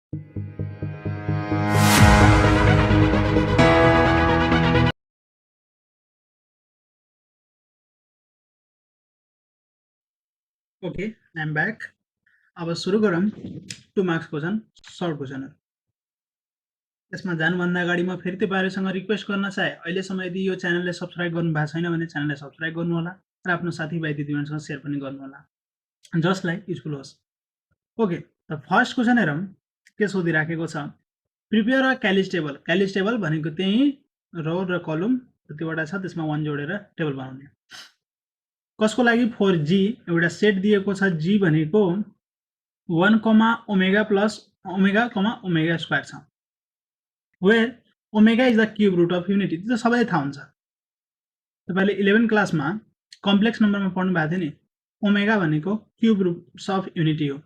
Okay, I am back. अब सुरु गरौँ 2 मार्क्स क्वेसन, सर्ट क्वेसनहरु। यसमा जानुभन्दा अगाडि म फेरि तपाईहरुसँग रिक्वेस्ट गर्न चाहे, अहिलेसम्म यदि यो च्यानललाई सब्स्क्राइब गर्नुभएको छैन भने च्यानललाई सब्स्क्राइब गर्नुहोला र आफ्नो साथीभाइ दिदीबहिनीसँग शेयर पनि गर्नुहोला, जसलाई युजफुल होस्। ओके, त फर्स्ट क्वेसन हेरौँ के सोधिराखेको छ। Prepare a Cayley's table. Cayley's table भनेको त्यही रो र कलम कतिवटा छ त्यसमा 1 जोडेर टेबल बनाउने। कसको लागि 4g एउटा सेट दिएको छ, g भनेको 1, omega plus omega, omega square छ, where omega is the cube root of unity. त्यो त सबैलाई थाहा हुन्छ। तपाईले 11 क्लासमा कम्प्लेक्स नम्बरमा पढ्नु भएको थियो नि, ओमेगा भनेको क्यूब रुट्स अफ युनिटी हो।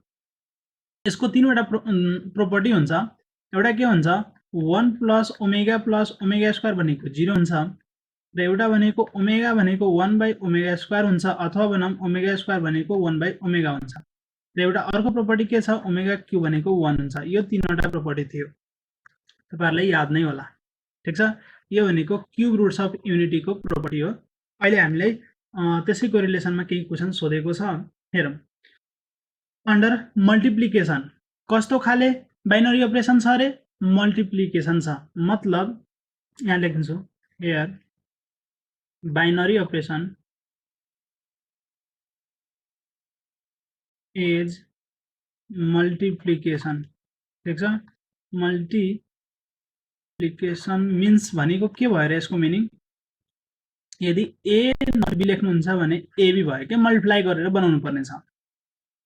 यसको तीनवटा प्रोपर्टी हुन्छ। एउटा के हुन्छ, 1 प्लस ओमेगा स्क्वायर भनेको 0 हुन्छ र एउटा भनेको ओमेगा भनेको 1 बाई ओमेगा स्क्वायर हुन्छ, अथवा भनौँ ओमेगा स्क्वायर भनेको 1 बाई ओमेगा हुन्छ। र एउटा अर्को प्रोपर्टी के छ, ओमेगा क्यूब भनेको 1 हुन्छ। यो तीनवटा प्रोपर्टी थियो, तपाईहरुलाई याद नै होला। ठीक छ, यो भनेको क्यूब रुट्स अफ युनिटी को प्रोपर्टी हो। अहिले हामीलाई त्यसैको रिलेसनमा केही क्वेशन सोधेको छ, हेरौँ। अन्डर मल्टिप्लिकेसन कस्तो खाले बाइनरी अपरेसन छ अरे, मल्टिप्लिकेसन छ। मतलब यहाँ लेख्छु here binary operation is multiplication. ठीक छ, मल्टिप्लिकेशन मीन्स भनेको के भयो यसको मिनिङ, यदि ए नट बी लेख्नुहुन्छ भने ए बी भयो के, मल्टिप्लाई गरेर बनाउनु पर्ने छ।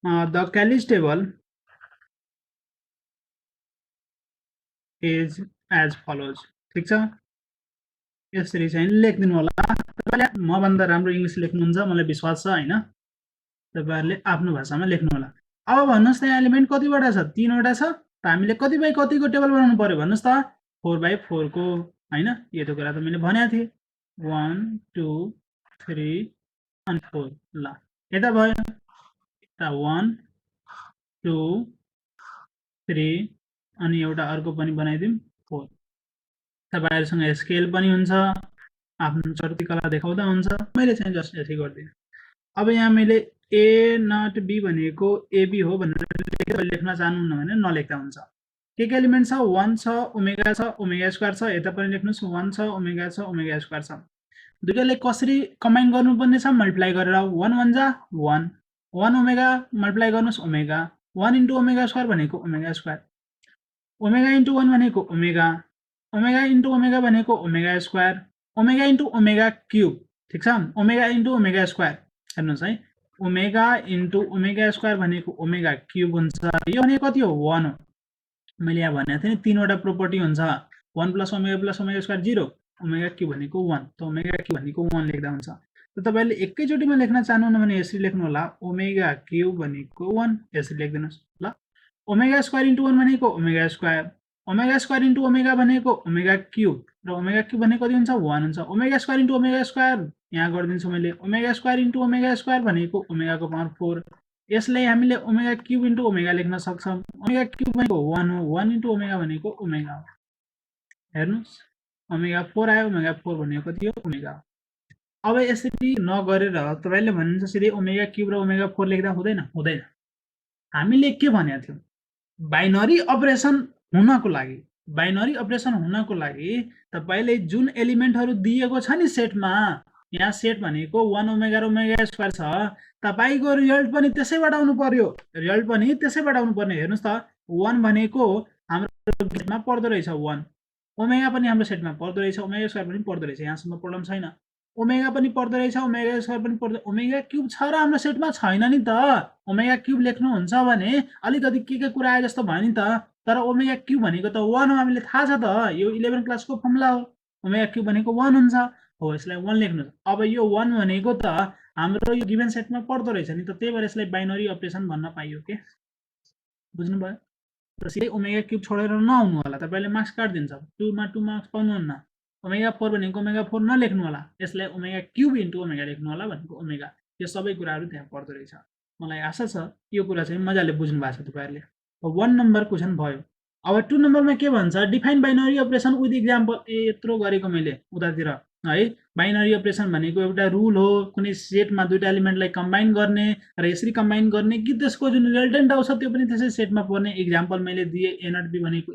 The Cayley's table is as follows. ठीक छ, यसरी चाहिँ लेखिदिनु होला। तपाईले म भन्दा राम्रो इंग्लिश लेख्नुहुन्छ मलाई विश्वास छ हैन, तपाईहरुले आफ्नो भाषामा लेख्नु होला। अब भन्नुस् त यहाँ एलिमेन्ट कतिवटा छ, 3 वटा छ, त हामीले कति बाइ कतिको टेबल बनाउनु पर्यो भन्नुस् त, 4 बाइ 4 को हैन। यो त कुरा त मैले भनेको थिए, 1 2 3 अनि 4। ल यता भयो त 1 2 3 अनि एउटा अर्को पनि बनाइदिउँ 4। तपाईहरुसँग स्केल पनि हुन्छ, आफ्नो चर्तीकला देखाउँदा हुन्छ। मैले चाहिँ जस्ट यसै गर्दिन। अब यहाँ मैले ए नट बी भनेको एबी हो भनेर लेख्न चाहनुहुन्न भने नलेख्दा हुन्छ। के एलिमेन्ट छ, 1 छ, ओमेगा छ, ओमेगा स्क्वायर छ। यता पनि लेख्नुस् 1 छ, ओमेगा स्क्वायर छ। दुईटालाई कसरी कम्बाइन गर्नुपर्ने छ, मल्टिप्लाई गरेर 1 1 जा 1, 1 ओमेगा मल्टिप्लाई गर्नुस् ओमेगा, 1 इन्टु ओमेगा स्क्वायर भनेको ओमेगा स्क्वायर, ओमेगा इन्टु 1 भनेको ओमेगा, ओमेगा इन्टु ओमेगा भनेको omega square, omega into omega cube. ठीक छ, ओमेगा इन्टु ओमेगा स्क्वायर हेर्नुस् है, ओमेगा इन्टु ओमेगा स्क्वायर भनेको ओमेगा क्यूब हुन्छ। यो भनेको कति हो, 1 हो। मैले यहाँ भनेको थिएँ नि 3 वटा प्रोपर्टी हुन्छ, 1 plus omega square 0, omega cube भनेको 1, त ओमेगा क्यूब भनेको 1 लेख्दा हुन्छ। त तपाईले एकैचोटीमा लेख्न चाहनुहुन्न भने यसरी लेख्नु होला, ओमेगा क्यूब भनेको 1, यसरी लेख्दिनुस् ल। ओमेगा स्क्वायर इन्टु 1 भनेको ओमेगा स्क्वायर इन्टु ओमेगा भनेको ओमेगा क्यूब, र ओमेगा क्यूब भनेको कति हुन्छ, 1 हुन्छ। Omega square into omega square यहाँ गरिदिन्छु मैले, omega square into omega square भनेको ओमेगा को पावर 4। यसलाई हामीले ओमेगा क्यूब इन्टु ओमेगा लेख्न सक्छौं। ओमेगा क्यूब भनेको 1 हो, 1 इन्टु ओमेगा भनेको ओमेगा हो। हेर्नुस् ओमेगा 4 आयो, ओमेगा 4 भनेको कति हो, ओमेगा हो। अब यसरी नगरेर तपाईले भन्नुहुन्छ सिधै ओमेगा क्यूब र ओमेगा 4 लेख्दा हुँदैन, हुँदैन। हामीले के भनेको थियौ, बाइनरी अपरेसन हुनको लागि तपाईले जुन एलिमेन्टहरु दिएको छ नि सेटमा, यहाँ सेट भनेको 1 ओमेगा र ओमेगा स्क्वायर छ, तपाईको रिजल्ट पनि त्यसैबाट आउनु पर्यो, हेर्नुस् त 1 भनेको हाम्रो सेटमा पर्दो रहेछ, 1 ओमेगा पनि हाम्रो सेटमा पर्दो रहेछ, ओमेगा स्क्वायर पनि पर्दो रहेछ, यहाँसम्म प्रब्लम छैन। ओमेगा पनि पर्दो रहेछ, ओमेगा स्क्वायर पनि पर्दो, ओमेगा क्यूब छ र हाम्रो सेटमा छैन नि त। ओमेगा क्यूब लेख्नुहुन्छ भने अलिकति के कुरा आए जस्तो भयो नि त, तर ओमेगा क्यूब भनेको त 1 हो, हामीले थाहा छ त, यो 11 क्लासको फर्मुला हो। ओमेगा क्यूब भनेको 1 हुन्छ, हो यसलाई 1 लेख्नुस्। अब यो 1 भनेको त हाम्रो यो गिवन सेटमा पर्दो रहेछ नि त, त्यही भएर यसलाई बाइनरी अपरेसन भन्न पाइयो के, बुझ्नु भयो। र सिधै ओमेगा क्यूब छोडेर नआउनु होला, तपाईले मार्क्स काट्दिन्छ, 2 मा 2 मार्क्स पाउनुहुन्न। ओमेगा 4 भनेको ओमेगा 4 नलेख्नु होला, यसलाई ओमेगा क्यूब इन्टु ओमेगा लेख्नु होला भनेको ओमेगा। यो सबै कुराहरु त्यहाँ पर्दो रहेछ। मलाई आशा छ यो कुरा चाहिँ मजाले बुझ्नु भएको छ तपाईहरुले। 1 नम्बर क्वेशन भयो। अब 2 नम्बरमा के भन्छ define binary operation with example यत्रो गरेको मैले उतातिर है बाइनरी अपरेसन भनेको एउटा रुल हो कुनै सेटमा दुईटा एलिमेन्टलाई कम्बाइन गर्ने र यसरी कम्बाइन गर्ने कि त्यसको जुन रिजल्टेन्ट आउँछ त्यो पनि त्यसै सेटमा पर्ने इक्जाम्पल मैले दिएँ ए नट बी भनेको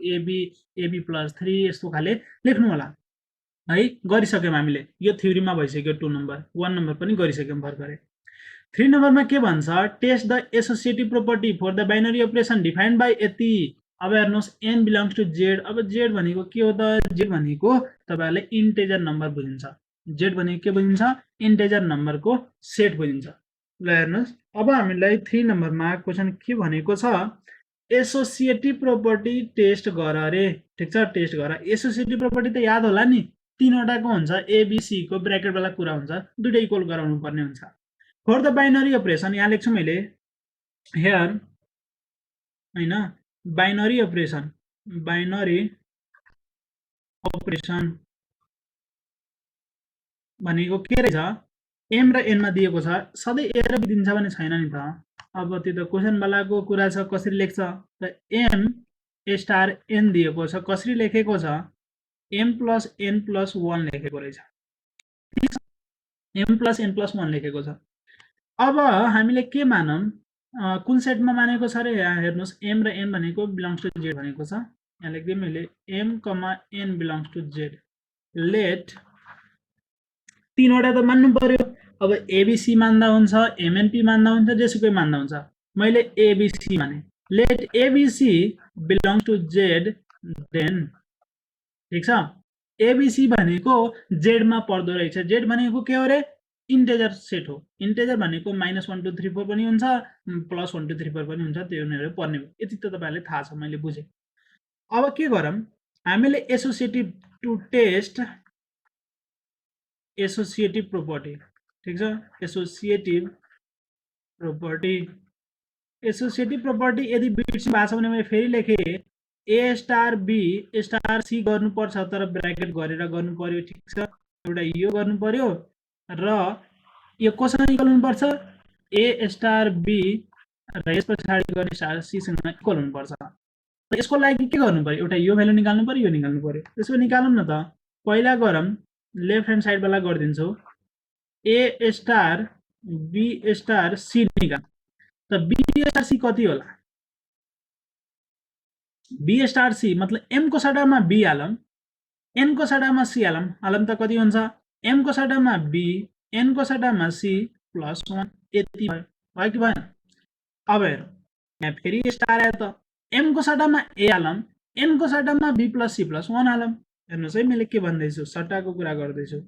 एबी प्लस 3 यस्तो खाले लेख्नु होला है गरिसक्यौँ हामीले यो थ्योरीमा भइसक्यो 2 नम्बर 1 नम्बर पनि गरिसक्यौँ भर्खरै 3 नम्बरमा के भन्छ test the associative property for the binary operation defined by यति अब हेर्नुहोस् एन बिलोङ्स टु जेड अब जेड भनेको के हो त जेड भनेको तपाईँहरूले इन्टेजर नम्बर बुझिन्छ जेड भनेको के बुझिन्छ इन्टेजर नम्बरको सेट बुझिन्छ ल हेर्नुहोस् अब हामीलाई 3 नम्बरमा क्वेसन के भनेको छ एसोसिएटिभ प्रोपर्टी टेस्ट गर रे ठिक छ टेस्ट गर एसोसिएटिभ प्रोपर्टी त याद होला नि तीनवटाको हुन्छ एबीसी को ब्र्याकेट वाला कुरा हुन्छ दुईटै इक्वल गराउनु पर्ने हुन्छ फर द बाइनरी अपरेसन यहाँ लेख्छु मैले हेयर हैन बाइनरी अपरेसन भनेको के रहेछ एम र एनमा दिएको छ सधैँ ए र बी दिन्छ भने छैन नि त अब त्यो त क्वेसन वालाको कुरा छ कसरी लेख्छ त एम ए स्टार एन दिएको छ कसरी लेखेको छ एम प्लस एन प्लस 1 लेखेको रहेछ एम प्लस एन प्लस 1 लेखेको छ अब हामीले के मानौँ कुन सेटमा मानेको छ रे यहाँ हेर्नुहोस् एम र एन भनेको बिलोङ्स टु जेड भनेको छ यहाँ लेख्दै मैले M comma N belongs to Z let तीनवटा त मान्नु पर्यो अब एबीसी मान्दा हुन्छ एमएनपी मान्दा हुन्छ जेसुकै मान्दा हुन्छ मैले एबीसी माने let ABC belongs to Z then ठीक छ एबीसी भनेको जेडमा पर्दो रहेछ जेड भनेको के हो रे इन्टेजर सेट हो इन्टेजर भनेको -1 2 3 4 पनि हुन्छ +1 2 3 4 पनि हुन्छ त्यो नै पर्ने यति त तपाईहरुले थाहा छ मैले बुझे अब के गरौँ हामीले associative to test associative property ठीक छ एसोसिएटिभ प्रोपर्टी यदि बिर्सिनु भएको छ भने मैले फेरि लेखे ए स्टार बी स्टार सी गर्नुपर्छ तर ब्र्याकेट गरेर गर्नु पर्यो ठीक छ एउटा यो गर्नु पर्यो र यो कोसँग इक्वल हुनुपर्छ ए स्टार बी र यस पछाडि गर्ने स्टार सी सँग इक्वल हुनुपर्छ र यसको लागि के गर्नु पर्यो एउटा यो भ्यालु निकाल्नु पर्यो यो निकाल्नु पर्यो त्यसो निकालौँ न त पहिला गरौँ लेफ्ट ह्यान्ड साइड वाला गरिदिन्छु ए स्टार बी स्टार सी निकाल त बी स्टार सी कति होला बी स्टार सी मतलब एम को सट्टामा बी हालौँ एन को सट्टामा सी हालौँ त कति हुन्छ एम को सट्टामा बी एन को सट्टामा सी +1 यति भयो कि भएन अब हेरौँ यहाँ फेरि स्टार आयो त एम को सट्टामा ए हालौँ एन को सट्टामा बी प्लस सी +1 हालौँ हेर्नुहोस् है मैले के भन्दैछु सट्टाको कुरा गर्दैछु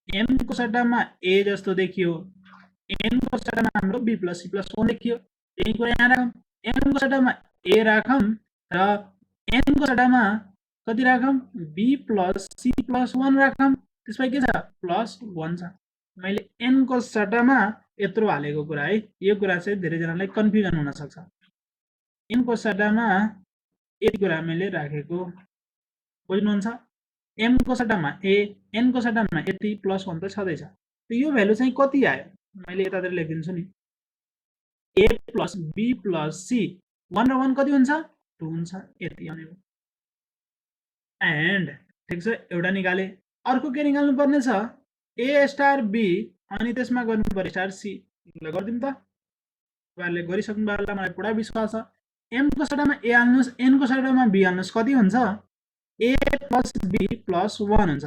एम को सट्टामा ए जस्तो देखियो एन को सट्टामा हाम्रो बी प्लस सी +1 देखियो त्यही कुरा यहाँ राखौँ एम को सट्टामा ए राखौँ र एन को सट्टामा कति राखौँ बी प्लस सी +1 राखौँ त्यसपछि के छ +1 छ मैले एन को सट्टामा यत्रो हालेको कुरा है यो कुरा चाहिँ धेरैजनालाई कन्फ्युजन हुन सक्छ एन को सट्टामा यति कुरा मैले राखेको बुझ्नुहुन्छ एम को सट्टामा ए एन को सट्टामा यति +1 त छँदैछ यो भ्यालु चाहिँ कति आयो मैले यतातिर लेखिदिन्छु नि ए प्लस बी प्लस सी 1 र 1 कति हुन्छ 2 हुन्छ यति आउने एन्ड ठीक छ एउटा निकाले अर्को के निकाल्नु पर्ने छ ए स्टार बी अनि त्यसमा गर्नु पर्यो स्टार सी ल गर्दिम त तपाईहरुले गरिसक्नु भयो होला मलाई पुरा विश्वास छ एम को सट्टामा ए हाल्नुस् एन को सट्टामा बी हाल्नुस् कति हुन्छ ए प्लस बी +1 हुन्छ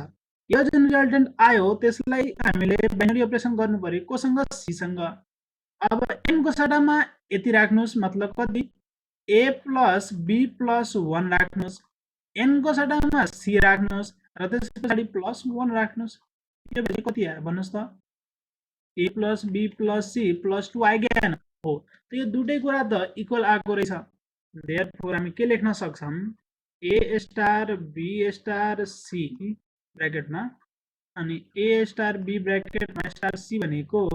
यो जुन रिजल्टेन्ट आयो त्यसलाई हामीले बाइनरी अपरेसन गर्नु पर्यो कोसँग सी सँग अब एम को सट्टामा यति राख्नुस् मतलब कति ए प्लस बी +1 राख्नुस् एन को सट्टामा सी राख्नुस् र त्यसपछि +1 राख्नुस् यो भने कति आयो भन्नुस् त ए प्लस बी प्लस सी +2 आइगएन हो त यो दुटै कुरा त इक्वल आएको रहेछ देयरफोर हामी के लेख्न सक्छौं ए स्टार बी स्टार सी ब्र्याकेटमा अनि ए स्टार बी ब्र्याकेटमा स्टार सी भनेको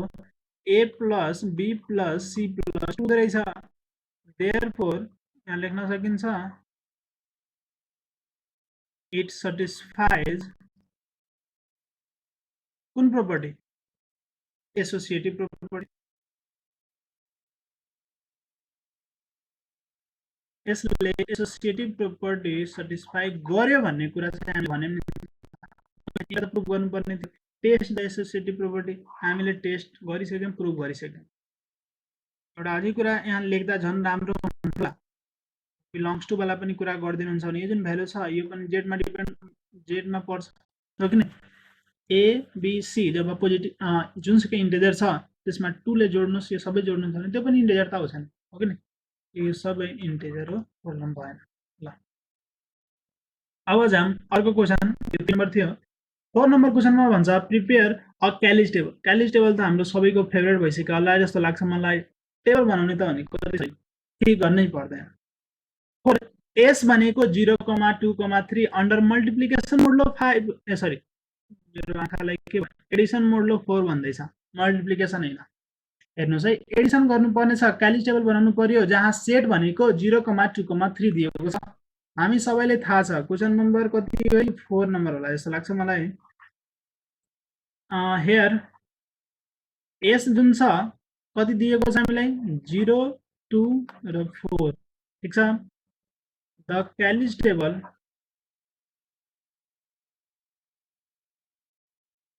A plus B plus C +2 रहेछ देयरफोर यहाँ लेख्न सकिन्छ इट सटिस्फाइज कुन प्रोपर्टी एसोसिएटिभ प्रोपर्टी यसले एसोसिएटिभ प्रोपर्टी सेटिस्फाई गर्यो भन्ने कुरा चाहिँ हामीले भन्यौँ नि, त प्रुभ गर्नुपर्ने थियो। टेस्ट द एसोसिएटिभ प्रोपर्टी हामीले टेस्ट गरिसक्यौँ, प्रुभ गरिसक्यौँ। एउटा अझै कुरा यहाँ लेख्दा झन् राम्रो हुन्छ, बिलोङ्स टु वाला पनि कुरा गरिदिनुहुन्छ भने यो जुन भ्यालु छ यो पनि जेडमा जेडमा पर्छ, हो कि ए बी सी जब पोजिटिभ जुनसुकै इन्टिजर छ त्यसमा 2 ले जोड्नुहोस्, यो सबै जोड्नुहुन्छ भने त्यो पनि इन्टिजर त आउँछ नि, हो कि यो सबै इन्टिजर हो, प्रब्लम भएन। ल अब जाम अर्को क्वेसन, यो 3 नम्बर थियो। 4 नम्बर क्वेसनमा भन्छ prepare a Cayley's table. Cayley's table त हाम्रो सबैको फेभरेट भइसक्यो होला जस्तो लाग्छ मलाई। टेबल बनाउने त भनेको के गर्नै पर्दैन। एस भनेको 0,2,3 अन्डर मल्टिप्लिकेसन मोडुलो 5 सरी मेरो आँखालाई के एडिसन मोडुलो 4 भन्दैछ, मल्टिप्लिकेसन हैन। हेर्नुस् है, एडिसन गर्नुपर्ने छ, क्यालिज टेबल बनाउनु पर्यो जहाँ सेट भनेको 0,2,3 दिएको छ। हामी सबैले थाहा छ क्वेसन नम्बर कति हो, 4 नम्बर होला जस्तो लाग्छ मलाई। हेयर एस जुन छ कति दिएको छ हामीलाई, 0, 2 र 4, ठीक छ। The Cayley's table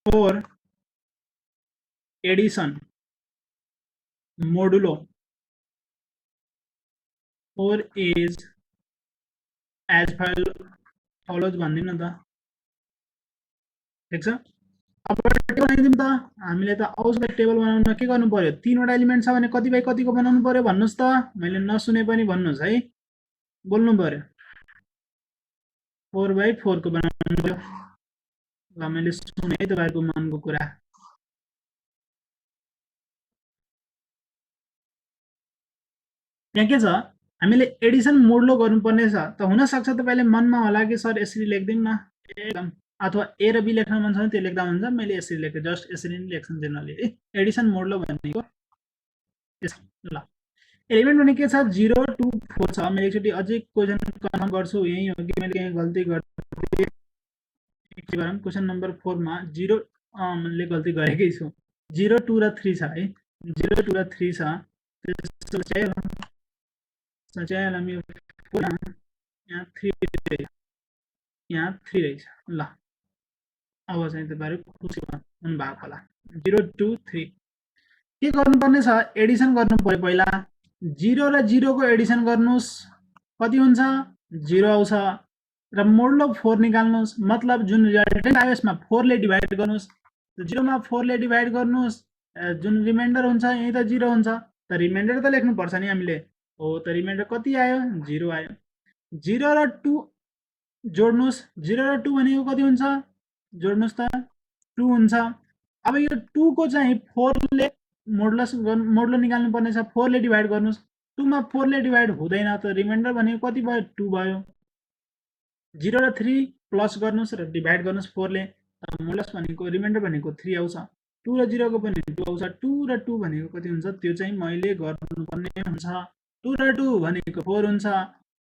for addition modulo 4 is as follows भन्दिनु त, ठीक छ। अब टेबल बनाइदिउँ त, हामीले त आउँछ टेबल बनाउन के गर्नु पर्यो, 3 वटा एलिमेन्ट छ भने कति बाइ कतिको बनाउनु पर्यो भन्नुस् त, मैले नसुने पनि भन्नुस् है, बोल्नु पर्यो। 4 बाइ 4 को बनाउनु पर्यो। ल मैले सुने है तपाईहरुको मनको कुरा। यहाँ के छ, हामीले एडिसन मोडुलो गर्नुपर्ने छ त। हुन सक्छ तपाईले मनमा होला कि सर यसरी लेख्दिम न एकदम, अथवा ए र बी लेख्न मन छ भने त्यो लेख्दा हुन्छ, मैले यसरी लेखे जस्ट यसरी नै लेख्छन् जेनरली है। एडिसन मोडुलो भनेको ल एलिमेन्ट भनेको के छ, 0, 2, 4 छ। मैले एकचोटी अझै क्वेशन कन्फर्म गर्छु, यही हो कि मैले कहीं गल्ती गर्दै के गरौँ, क्वेशन नम्बर 4 मा 0 मैले गल्ती गरेकै छु, 0, 2 र 3 छ है, 0, 2 र 3 छ। त्यसो चाहिँ यो यहाँ 3 यहाँ 3 रहेछ। ल अब चाहिँ तपाईहरु खुसी हुनु भएको होला। 0, 2, 3 के गर्नुपर्ने छ, एडिसन गर्नु पर्यो। पहिला 0 र 0 को एडिसन गर्नुस्, कति हुन्छ, 0 आउँछ र मोडुलो 4 निकाल्नुस्, मतलब जुन रिजल्टेन्ट आयो यसमा 4 ले डिभाइड गर्नुस्। 0 मा 4 ले डिभाइड गर्नुस्, जुन रिमाइन्डर हुन्छ यही त 0 हुन्छ, त रिमाइन्डर त लेख्नु पर्छ नि हामीले, हो त रिमाइन्डर कति आयो, 0 आयो। 0 र 2 जोड्नुस्, 0 र 2 भनेको कति हुन्छ, जोड्नुस् त 2 हुन्छ। अब यो 2 को चाहिँ 4 ले मोडुलो निकाल्नु पर्ने छ, 4 ले डिभाइड गर्नुस्। 2 मा 4 ले डिभाइड हुँदैन, त रिमाइन्डर भनेको कति भयो, 2 भयो। 0 र 3 प्लस गर्नुस् र डिभाइड गर्नुस् 4 ले, मोडुलस भनेको रिमाइन्डर भनेको 3 आउँछ। 2 र 0 को पनि 2 आउँछ। 2 र 2 भनेको कति हुन्छ, त्यो चाहिँ मैले गर्नुपर्ने हुन्छ। 2 र 2 भनेको 4 हुन्छ।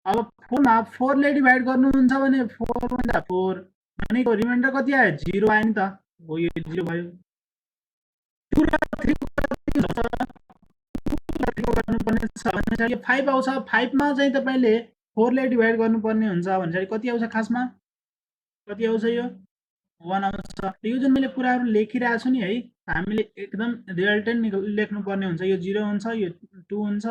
अब 4 मा 4 ले डिभाइड गर्नुहुन्छ भने 4 भन्दा 4 भनेको रिमाइन्डर कति आयो, 0 आयो नि त, हो यो 0 भयो। 2 र 3 गर्नुपर्ने छ भने यो 5 आउँछ। 5 मा चाहिँ तपाईले 4 ले डिभाइड गर्नुपर्ने हुन्छ भने कति आउँछ, खासमा कति आउँछ, यो 1 आउँछ। यो जुन मैले कुराहरु लेखिरहेको छु नि है, हामीले एकदम रिजल्टेन्ट लेख्नु पर्ने हुन्छ। यो 0 हुन्छ, यो 2 हुन्छ,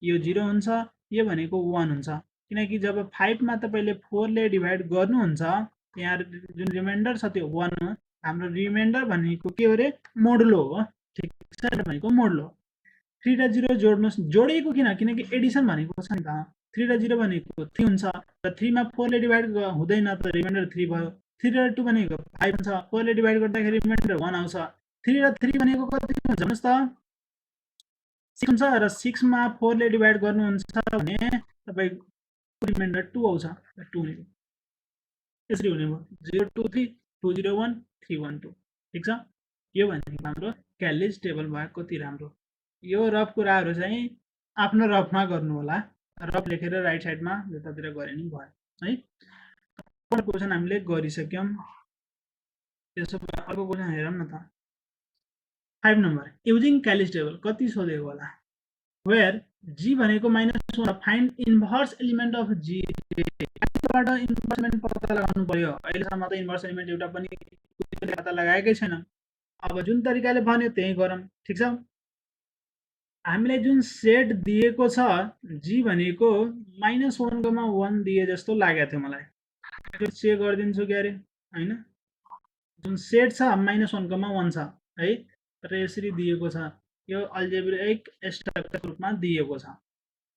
यो 0 हुन्छ, यो भनेको 1 हुन्छ। किनकि जब 5 मा तपाईले 4 ले डिभाइड गर्नुहुन्छ, यहाँ जुन रिमाइन्डर छ त्यो 1 हो। हाम्रो रिमाइन्डर भनेको के हो रे, मोडुलो हो, ठीक छ, भनेको मोडुलो। 3 र 0 जोड्नुस्, जोडेको किनकि एडिसन भनेको छ नि त। 3 र 0 भनेको 3 हुन्छ, र 3 मा 4 ले डिभाइड हुँदैन, त रिमाइन्डर 3 भयो। 3 र 2 भनेको 5 हुन्छ, 4 ले डिभाइड गर्दाखेरि रिमाइन्डर 1 आउँछ। 3 र 3 भनेको कति हुन्छ भन्नुस् त, 6 हुन्छ, र 6 मा 4 ले डिभाइड गर्नुहुन्छ भने तपाईको रिमाइन्डर 2 आउँछ, 2 ने यसरी हुने भयो, 0, 2, 3, 2, 0, 1, 3, 1, 2, ठीक छ। यो भनेको हाम्रो क्यालिज टेबल भयो, कति राम्रो। यो रफ कुराहरु चाहिँ आफ्नो रफमा गर्नु होला, रफ लेखेर राइट साइडमा जतातिर गरे नि भयो है। क्वेसन हामीले गरिसक्यौं। त्यसो भए अर्को क्वेसन हेरौँ न त। 5 नम्बर, युजिङ क्यालिज टेबल कति सोधेको होला, वेयर जी भनेको -2 -1 फाइन्ड इन्भर्स एलिमेन्ट अफ जी बाट इन्भर्स एलिमेन्ट पत्ता लगाउनु पर्यो। अहिलेसम्म त इन्भर्स एलिमेन्ट एउटा पनि पत्ता लगाएकै छैन। अब जुन तरिकाले भन्यो त्यही गरौँ, ठीक छ। हामीलाई जुन सेट दिएको छ जी भनेको -1,1 दिए जस्तो लागेको थियो मलाई। त्यो चेक गरिदिन्छु क्यारे हैन। जुन सेट छ -1,1 छ है, र यसरी दिएको छ। यो अल्जेब्रिक स्ट्रक्चर रूपमा दिएको छ।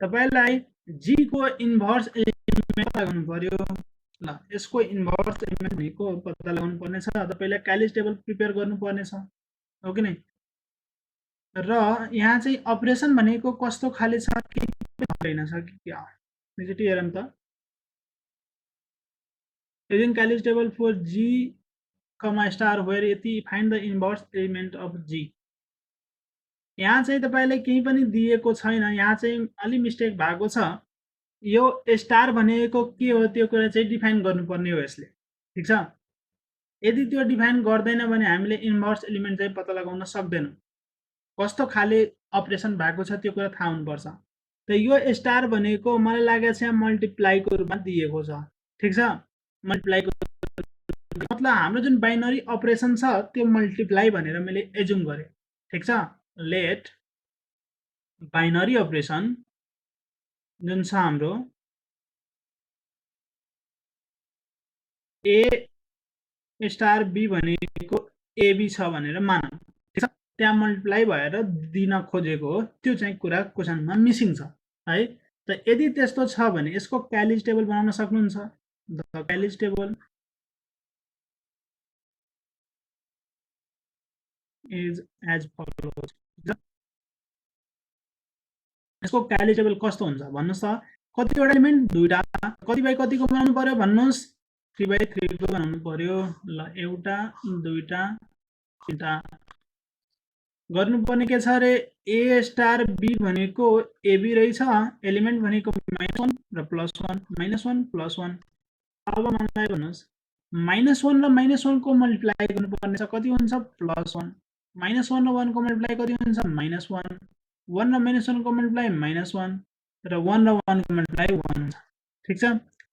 तपाईलाई जी को इन्भर्स एलिमेन्ट लगाउनु पर्यो। ल यसको इन्भर्स एलिमेन्ट भनेको पत्ता लगाउनु पर्ने छ। तपाईले क्यालिज टेबल प्रिपेयर गर्नु पर्ने छ, हो कि नै। र यहाँ चाहिँ अपरेसन भनेको कस्तो खाले छ के हैन छ कि क्या एकचोटि हेरौँ त। using Callis table for g comma star where यति find the inverse element of g। यहाँ चाहिँ तपाईले केही पनि दिएको छैन, यहाँ चाहिँ अलि मिस्टेक भएको छ। यो स्टार भनेको के हो त्यो कुरा चाहिँ डिफाइन गर्नुपर्ने हो यसले, ठीक छ। यदि त्यो डिफाइन गर्दैन भने हामीले इन्भर्स एलिमेन्ट चाहिँ पत्ता लगाउन सक्दैनौँ। कस्तो खाले अपरेसन भएको छ त्यो कुरा थाहा हुनुपर्छ। त यो स्टार भनेको मलाई लागेको छ मल्टिप्लाईको रूपमा दिएको छ, ठीक छ। मल्टिप्लाईको मतलब हाम्रो जुन बाइनरी अपरेसन छ त्यो मल्टिप्लाई भनेर मैले एज्युम गरे, ठीक छ। लेट बाइनरी अपरेसन जुन छ हाम्रो ए स्टार बी भनेको एबी छ भनेर मानौँ, ठीक छ। त्यहाँ मल्टिप्लाई भएर दिन खोजेको हो, त्यो चाहिँ कुरा क्वेसनमा मिसिङ छ है। त यदि त्यस्तो छ भने यसको क्यालिज टेबल बनाउन सक्नुहुन्छ। The Cayley's table is as follows। यसको क्यालिज टेबल कस्तो हुन्छ भन्नुस् त। कतिवटा एलिमेन्ट दुईटा, कति बाइ कतिको बनाउनु पर्यो भन्नुस्, 3/3 को बनाउनु पर्यो। ल एउटा दुईटा तीनटा गर्नुपर्ने के छ रे, ए स्टार बी भनेको एबी रहेछ, एलिमेन्ट भनेको -1 र +1 -1 +1। अब मलाई भन्नुस् -1 र -1 को मल्टिप्लाई गर्नुपर्ने छ, कति हुन्छ +1। -1 र 1 को मल्टिप्लाई कति हुन्छ -1। 1 र -1 को मल्टिप्लाई -1 र 1 र 1 को मल्टिप्लाई 1 हुन्छ, ठीक छ।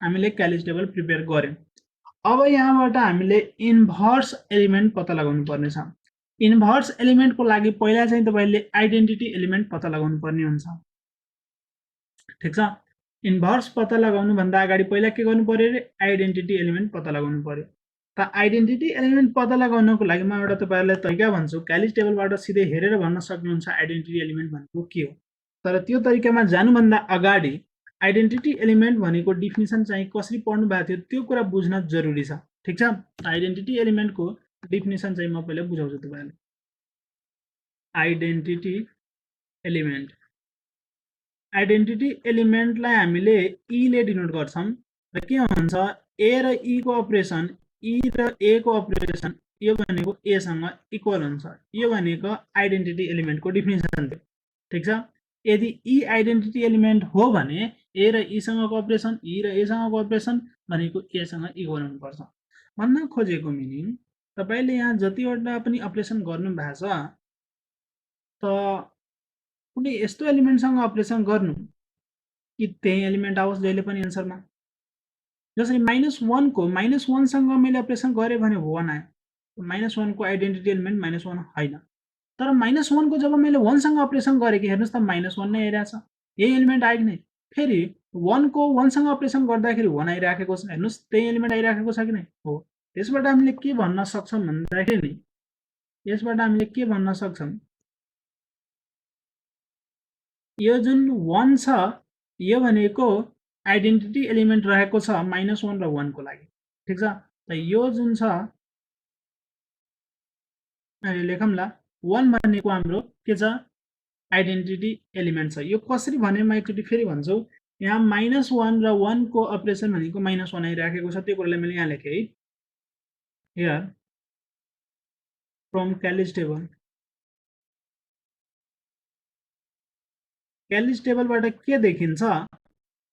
हामीले क्यालिज टेबल प्रिपेयर गर्यौं। अब यहाँबाट हामीले इन्भर्स एलिमेन्ट पत्ता लगाउनु पर्ने छ। इन्भर्स एलिमेन्ट को लागि पहिला चाहिँ तपाईले आइडेन्टिटी एलिमेन्ट पत्ता लगाउनु पर्ने हुन्छ, ठीक छ। इन्भर्स पत्ता लगाउनु भन्दा अगाडि पहिला के गर्नु पर्यो रे, आइडेन्टिटी एलिमेन्ट पत्ता लगाउनु पर्यो। त आइडेन्टिटी एलिमेन्ट पत्ता लगाउनको लागि म एउटा तपाईहरुलाई तरिका भन्छु। क्यालिज टेबलबाट सिधै हेरेर भन्न सक्नुहुन्छ आइडेन्टिटी एलिमेन्ट भनेको के हो। तर त्यो तरिकामा जानुभन्दा अगाडि आइडेन्टिटी एलिमेन्ट भनेको डिफिनिसन चाहिँ कसरी पढ्नु भएको थियो त्यो कुरा बुझ्न जरुरी छ, ठीक छ। आइडेन्टिटी एलिमेन्ट को डिफिनिसन चाहिँ म पहिले बुझाउँछु तपाईहरुलाई। आइडेन्टिटी एलिमेन्ट, आइडेन्टिटी एलिमेन्टलाई हामीले ई ले डिनोट गर्छौं र के हुन्छ ए र ई को अपरेसन, ई र ए को अपरेसन यो भनेको ए सँग इक्वल हुन्छ। यो भनेको आइडेन्टिटी एलिमेन्ट को डिफिनिसन थियो, ठीक छ। यदि ई आइडेन्टिटी एलिमेन्ट हो भने ए र ई सँगको अपरेसन, ई र ए सँगको अपरेसन भनेको ए सँग इक्वल हुनुपर्छ। भन्न खोजेको मिनिङ तपाईले यहाँ जतिवटा पनि अपरेसन गर्नु भएको छ त कुनै यस्तो एलिमेन्टसँग अपरेसन गर्नु कि त्यही एलिमेन्ट आओस् जहिले पनि एन्सरमा। जसरी -1 को -1 सँग मैले अपरेसन गरे भने 1 आयो। -1 को आइडेन्टिटी एलिमेन्ट -1 हैन। तर -1 को जब मैले 1 सँग अपरेसन गरे कि हेर्नुस् त -1 नै आइराछ, यही एलिमेन्ट आयो कि नै। फेरि 1 को 1 सँग अपरेसन गर्दाखेरि 1 आइराखेको छ, हेर्नुस् त्यही एलिमेन्ट आइराखेको छ कि नै हो। त्यसबाट हामीले के भन्न सक्छौं भन्दाखेरि नि, यसबाट हामीले के भन्न सक्छौं, यो जुन 1 छ यो भनेको आइडेन्टिटी एलिमेन्ट रहेको छ -1 र 1 को लागि, ठीक छ। त यो जुन छ अहिले लेखौँला 1 भनेको हाम्रो के छ आइडेन्टिटी एलिमेन्ट छ। यो कसरी भने म एकचोटी फेरि भन्छु। यहाँ -1 र 1 को अपरेसन भनेको -1 आइराखेको छ, त्यो कुरालाई मैले यहाँ लेखे है। हियर फ्रम क्यालिज टेबल, क्यालिज टेबलबाट के देखिन्छ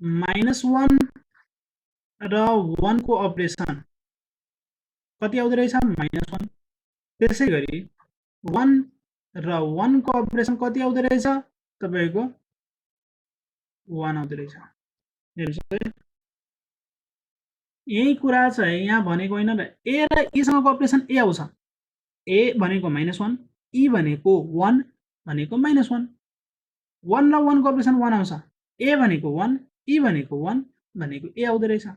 -1 र 1 को अपरेसन कति आउँदै रहेछ -1। त्यसैगरी 1 र 1 को अपरेसन कति आउँदै रहेछ तपाईको 1 आउँदो रहेछ। हेर्नुहोस् है, यही कुरा छ यहाँ भनेको होइन र, ए र ईसँगको अपरेसन ए आउँछ, ए भनेको -1, ई भनेको 1 भनेको -1, 1 र 1 को अपरेसन 1 आउँछ, ए भनेको 1, ई भनेको 1 भनेको ए आउँदो रहेछ।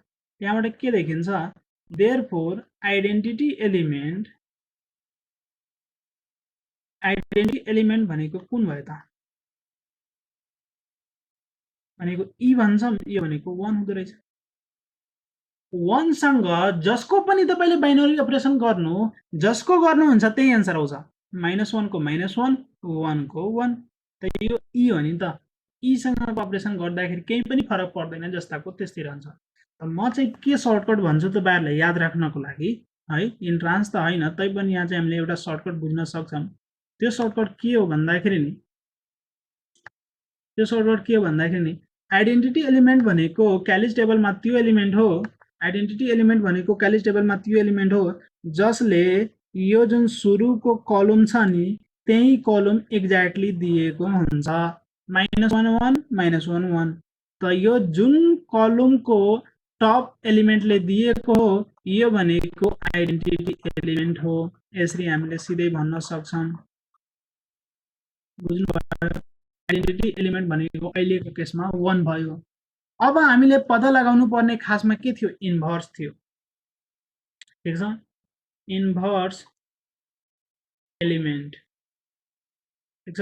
त्यहाँबाट के देखिन्छ, देयरफोर आइडेन्टिटी एलिमेन्ट भनेको कुन भयो त भनेको ई भन्छौँ, यो भनेको 1 हुँदो रहेछ। 1 सँग जसको पनि तपाईले बाइनरी अपरेसन गर्नु, जसको गर्नुहुन्छ त्यही एन्सर आउँछ, -1 को -1, 1 को 1, त यो ई हो नि त। ई सँग अपरेसन गर्दाखेरि केही पनि फरक पर्दैन, जस्ताको त्यस्तै रहन्छ। म चाहिँ के सर्टकट भन्छु तपाईहरुलाई याद राख्नको लागि है, इन्ट्रान्स त होइन तैपनि यहाँ चाहिँ हामीले एउटा सर्टकट बुझ्न सक्छौं। त्यो सर्टकट के हो भन्दाखेरि नि, आइडेन्टिटी एलिमेन्ट भनेको क्यालिज टेबलमा त्यो एलिमेन्ट हो, आइडेन्टिटी एलिमेन्ट भनेको क्यालिज टेबलमा त्यो एलिमेन्ट हो जसले यो जुन सुरुको कलम छ नि त्यही कलम एक्ज्याक्टली दिएको हुन्छ, -1 1 -1 1। त यो जुन कलमको टप एलिमेन्टले दिएको हो यो भनेको आइडेन्टिटी एलिमेन्ट हो। यसरी हामीले सिधै भन्न सक्छौं। बुझ्नुभयो? आइडेन्टिटी एलिमेन्ट भनेको अहिलेको केसमा 1 भयो। अब हामीले पत्ता लगाउनु पर्ने खासमा के थियो, इन्भर्स थियो। ठीक छ, इन्भर्स एलिमेन्ट। ठीक छ,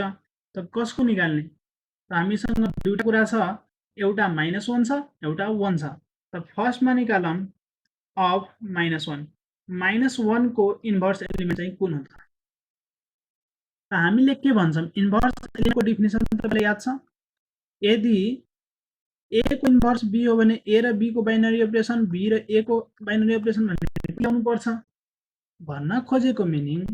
त कसको निकाल्ने, त हामीसँग दुईटा कुरा छ, एउटा -1 छ, एउटा 1 छ। त फर्स्टमा निकालौं अफ -1, -1 को इन्भर्स एलिमेन्ट चाहिँ कुन हो त? हामीले के भन्छौं, इन्भर्स एलिमेन्टको डेफिनेसन तपाईलाई याद छ? यदि ए को इन्भर्स बी हो भने ए र बी को बाइनरी अपरेसन, बी र ए को बाइनरी अपरेसन भनेको के आउनु पर्छ? भन्न खोजेको मिनिङ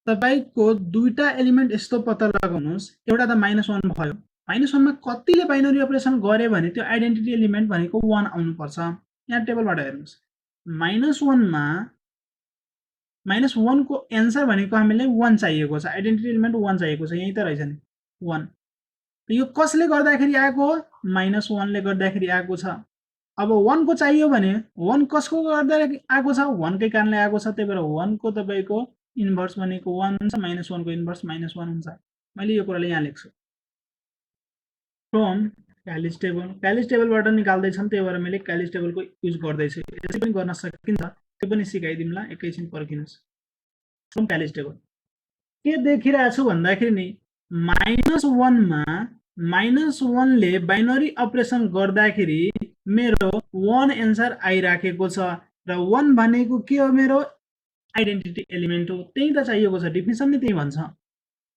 तपाईको दुईटा एलिमेन्ट यस्तो पत्ता लगाउनुस्, एउटा त -1 भयो, -1 मा कतिले बाइनरी अपरेसन गरे भने त्यो आइडेन्टिटी एलिमेन्ट भनेको 1 आउनु पर्छ। यहाँ टेबलबाट हेर्नुस्, -1 मा -1 को एन्सर भनेको हामीलाई 1 चाहिएको छ, आइडेन्टिटी एलिमेन्ट 1 चाहिएको छ, यही त रहेछ नि 1। यो कसले गर्दाखेरि आएको हो, -1 ले गर्दाखेरि आएको छ। अब 1 को चाहियो भने 1 कसको गर्दा आएको छ, 1 कै कारणले आएको छ, त्यही भएर 1 को तपाईको इन्भर्स भनेको 1 हुन्छ, -1 को इन्भर्स -1 हुन्छ। मैले यो कुरालाई यहाँ लेख्छु, फ्रम क्यालिज टेबलबाट निकाल्दै छन्, त्यही भएर मैले क्यालिज टेबलको युज गर्दै छु। यसरी पनि गर्न सकिन्छ, त्यो पनि सिकाइदिउँला, एकैछिन पर्खिनुस्। फ्रम क्यालिज टेबल के देखिरहेको छु भन्दाखेरि नि -1 मा -1 ले बाइनरी अपरेसन गर्दाखेरि मेरो 1 एन्सर आइराखेको छ र 1 भनेको के हो, मेरो आइडेन्टिटी एलिमेन्ट हो, त्यही त चाहिएको छ, डेफिनेसन नै त्यही भन्छ।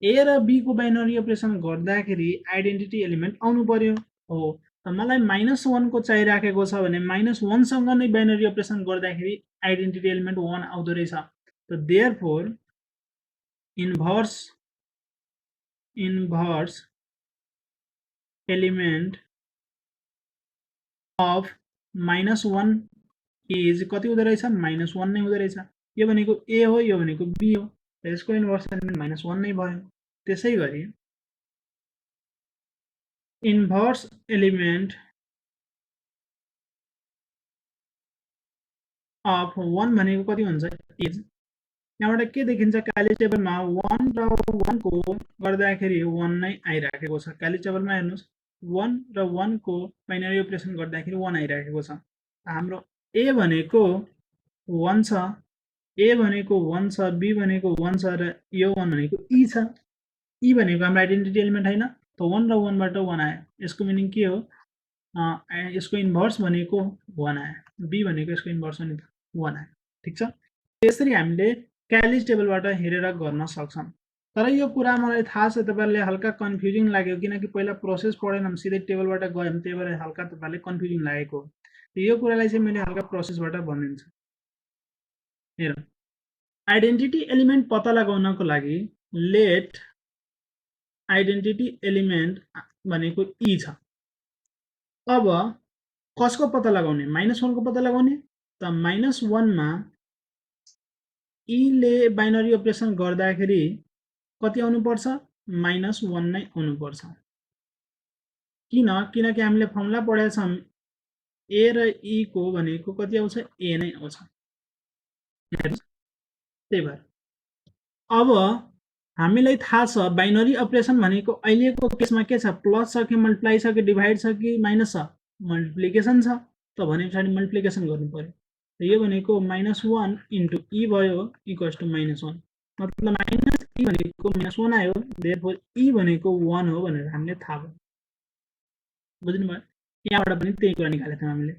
ए र बी को बाइनरी अपरेसन गर्दाखेरि आइडेन्टिटी एलिमेन्ट आउनु पर्यो हो, त मलाई -1 को चाहिराखेको छ भने -1 सँग नै बाइनरी अपरेसन गर्दाखेरि आइडेन्टिटी एलिमेन्ट 1 आउँदो रहेछ। त therefore inverse element of -1 is कति हुँदो रहेछ, -1 नै हुँदो रहेछ। यो भनेको ए हो, यो भनेको बी हो, यसको इन्भर्स एलिमेन्ट -1 नै भयो। त्यसै गरी इन्भर्स एलिमेन्ट अफ 1 भनेको कति हुन्छ, इज। यहाँबाट के देखिन्छ, क्यालिज टेबलमा 1 र 1 को गर्दाखेरि 1 नै आइराखेको छ। क्यालिज टेबलमा हेर्नुस्, 1 र 1 को बाइनरी अपरेसन गर्दाखेरि 1 आइराखेको छ। हाम्रो ए भनेको 1 छ, ए भनेको 1 छ, बी भनेको 1 छ र यो 1 भनेको ई छ। ई भनेको हाम्रो आइडेन्टिटी एलिमेन्ट हैन, त 1 र 1 बाट 1 आयो। यसको मिनिङ के हो, यसको इन्भर्स भनेको 1 आयो, बी भनेको यसको इन्भर्स हो नि त 1 आयो। ठीक छ, त्यसरी हामीले क्यालिज टेबलबाट हेरेर गर्न सक्छौं। तर यो कुरा मलाई थाहा छ तपाईहरुले हल्का कन्फ्युजिङ लाग्यो, किनकि पहिला प्रोसेस पढेनौं, सिधै टेबलबाट गयौं, त्यही भएर हल्का तपाईहरुले कन्फ्युजिङ लागेको। यो कुरालाई चाहिँ मैले हल्का प्रोसेसबाट भनिदिन्छु। हेर, आइडेन्टिटी एलिमेन्ट पत्ता लगाउनको लागि लेट आइडेन्टिटी एलिमेन्ट भनेको ई छ। अब कसको पत्ता लगाउने, -1 को पत्ता लगाउने, त -1 मा ई ले बाइनरी अपरेसन गर्दाखेरि कति आउनु पर्छ, -1 नै आउनु पर्छ। किनकि हामीले फर्मुला पढेका छौँ ए र ई को भनेको कति आउँछ ए नै आउँछ त्यही भएर अब हामीलाई थाहा छ बाइनरी अपरेसन भनेको अहिलेको केसमा के छ प्लस छ कि मल्टिप्लाई छ कि डिभाइड छ कि माइनस छ मल्टिप्लिकेसन छ त भने पछाडि मल्टिप्लिकेसन गर्नु पर्यो यो भनेको -1 इन्टु ई भयो इक्वल्स टु -1 मतलब माइनस ई भनेको -1 आयो देयरफोर ई भनेको 1 हो भनेर हामीले थाहा भयो बुझ्नु भयो यहाँबाट पनि त्यही कुरा निकालेको थियौँ हामीले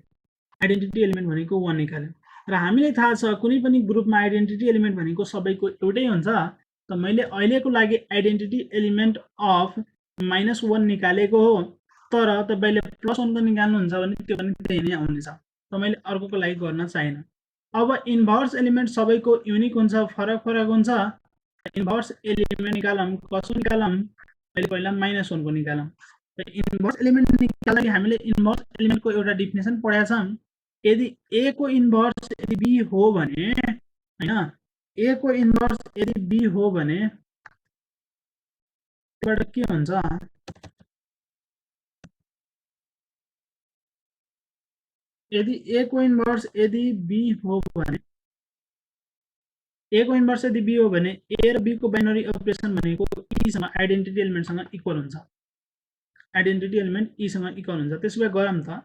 आइडेन्टिटी एलिमेन्ट भनेको 1 निकाल्यौँ र हामीलाई थाहा छ कुनै पनि ग्रुपमा आइडेन्टिटी एलिमेन्ट भनेको सबैको एउटै हुन्छ त मैले अहिलेको लागि आइडेन्टिटी एलिमेन्ट अफ -1 निकालेको हो तर तपाईँले +1 को निकाल्नुहुन्छ भने त्यो पनि त्यही नै आउनेछ त मैले अर्कोको लागि गर्न चाहिएन अब इन्भर्स एलिमेन्ट सबैको युनिक हुन्छ फरक फरक हुन्छ इन्भर्स एलिमेन्ट निकालौँ कसो निकालौँ अहिले पहिला -1 को निकालौँ इन्भर्स एलिमेन्ट निकाल्दाखेरि हामीले इन्भर्स एलिमेन्टको एउटा डेफिनेसन पढाएका छौँ यदि ए को इन्भर्स यदि बी हो भने हैन ए को इन्भर्स यदि बी हो भने त्यसबाट के हुन्छ यदि ए को इन्भर्स यदि बी हो भने ए को इन्भर्स यदि बी हो भने ए र बी को बाइनरी अपरेसन भनेको ई सँग आइडेन्टिटी एलिमेन्टसँग इक्वल हुन्छ आइडेन्टिटी एलिमेन्ट ई सँग इक्वल हुन्छ त्यसो भए गरौँ त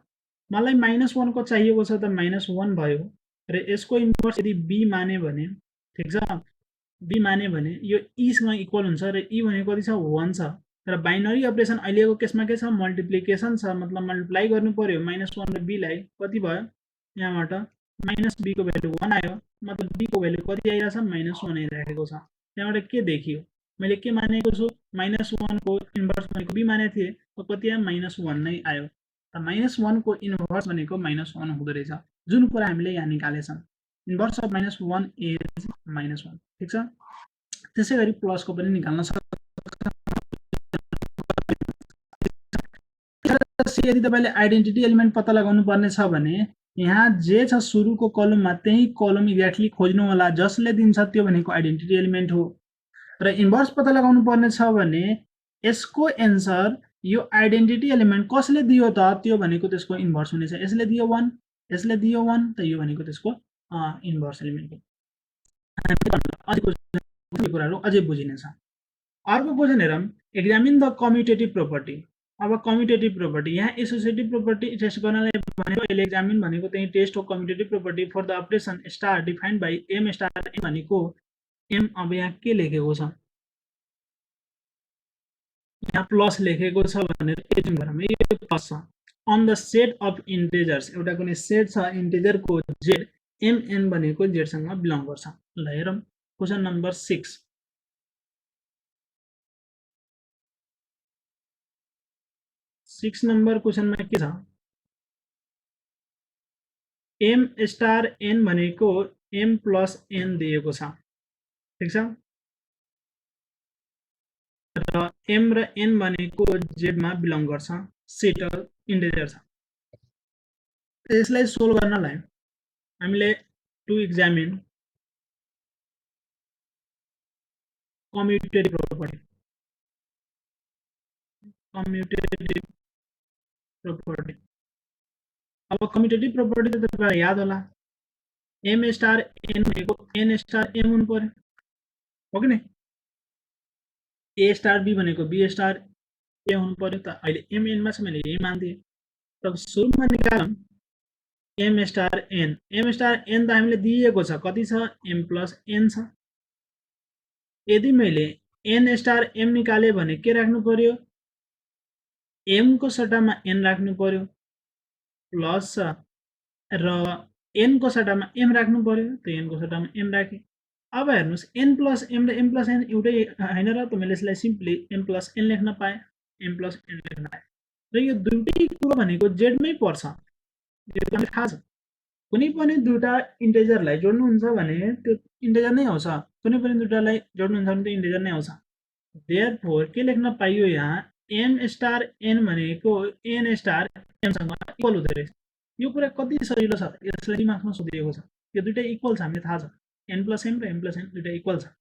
मलाई -1 को चाहिएको छ त -1 भयो र यसको इन्भर्स यदि बी माने भने ठीक छ बी माने भने यो ई सँग इक्वल हुन्छ र ई भनेको कति छ 1 छ र बाइनरी अपरेसन अहिलेको केसमा के छ मल्टिप्लिकेसन छ मतलब मल्टिप्लाई गर्नु पर्यो -1 र बी लाई कति भयो यहाँबाट -b को भ्यालु 1 आयो मतलब b को भ्यालु कति आइरहेछ -1 आइरहेको छ त्यहाँबाट के देखियो मैले के मानेको छु -1 को इन्भर्स भनेको b मानेको थिए त कति आयो -1 नै आयो त -1 को इन्भर्स भनेको -1 हुँदो रहेछ जुन कुरा हामीले यहाँ निकालेछौँ इन्भर्स अफ -1 इज -1 ठीक छ त्यसैगरी प्लस को पनि निकाल्न सक्छ यदि तपाईले आइडेन्टिटी एलिमेन्ट पत्ता लगाउनु पर्ने छ भने यहाँ जे छ सुरुको कलममा त्यही कलम एक्ज्याक्टली खोज्नु होला जसले दिन्छ त्यो भनेको आइडेन्टिटी एलिमेन्ट हो र इन्भर्स पत्ता लगाउनु पर्ने छ भने यसको एन्सर यो आइडेन्टिटी एलिमेन्ट कसले दियो त त्यो भनेको त्यसको इन्भर्स हुनेछ यसले दियो 1 यसले दियो 1 त यो भनेको त्यसको इन्भर्स एलिमेन्ट हो कुराहरु अझै बुझिनेछ अर्को क्वेशन हेरौँ एक्जामिन द कम्युटेटिभ प्रोपर्टी अब कम्युटेटिभ प्रोपर्टी यहाँ एसोसिएटिभ प्रोपर्टी टेस्ट गर्नलाई भनेको अहिले एक्जामिन भनेको त्यही टेस्ट हो commutative property for the operation star defined by M star N भनेको एम अब यहाँ के लेखेको छ यहाँ प्लस लेखेको छ भनेर एज्युम गरौँ यो प्लस छ on the set of integers एउटा कुनै सेट छ इन्टिजरको जेड एमएन भनेको जेड सँग बिलोङ गर्छ ल हेरौँ क्वेशन नम्बर 6 6 नंबर क्वेशन में के छ एम स्टार एन भनेको एम प्लस एन दिएको छ ठीक छ र एम र एन भनेको जेड मा बिलोङ गर्छ सेट इन्टिजर छ यसलाई सोल्भ गर्नलाई हामीले टु एक्जामिन कम्युटेटिभ प्रोपर्टी अब कम्युटेटिभ प्रोपर्टी त तपाईलाई याद होला एम स्टार एन भनेको एन स्टार एम हुनु पर्यो हो कि नै ए स्टार बी भनेको बी स्टार ए हुनु पर्यो त अहिले एम एन मा छ मैले यही मान्दिए तब सुरुमा निकालौं एम स्टार एन त हामीले दिएको छ कति छ एम प्लस एन छ यदि मैले एन स्टार एम निकाले भने के राख्नु पर्यो एम को सट्टामा एन राख्नु पर्यो प्लस र एन को सट्टामा एम राख्नु पर्यो त एन को सट्टामा एम राखे अब हेर्नुस् एन प्लस एम र एम प्लस एन एउटै हैन र त मैले यसलाई सिम्पली एम प्लस एन लेख्न पाए एम प्लस एन लेख्न पाए र यो दुईटै कुरो भनेको जेड मै पर्छ यो तपाईलाई थाहा छ कुनै पनि दुईटा इन्टिजरलाई जोड्नु हुन्छ भने त्यो इन्टिजर नै आउँछ कुनै पनि दुईटालाई जोड्नु हुन्छ भने त्यो इन्टिजर नै आउँछ देयरफोर के लेख्न पाइयो यहाँ एम स्टार एन भनेको एन स्टार एम सँग इक्वल हुँदै रहेछ यो कुरा कति सजिलो छ यसलाई दिमागमा सोधिएको छ यो दुईटा इक्वल छ हामीले थाहा छ एन प्लस एम र एम प्लस एन दुईटा इक्वल छ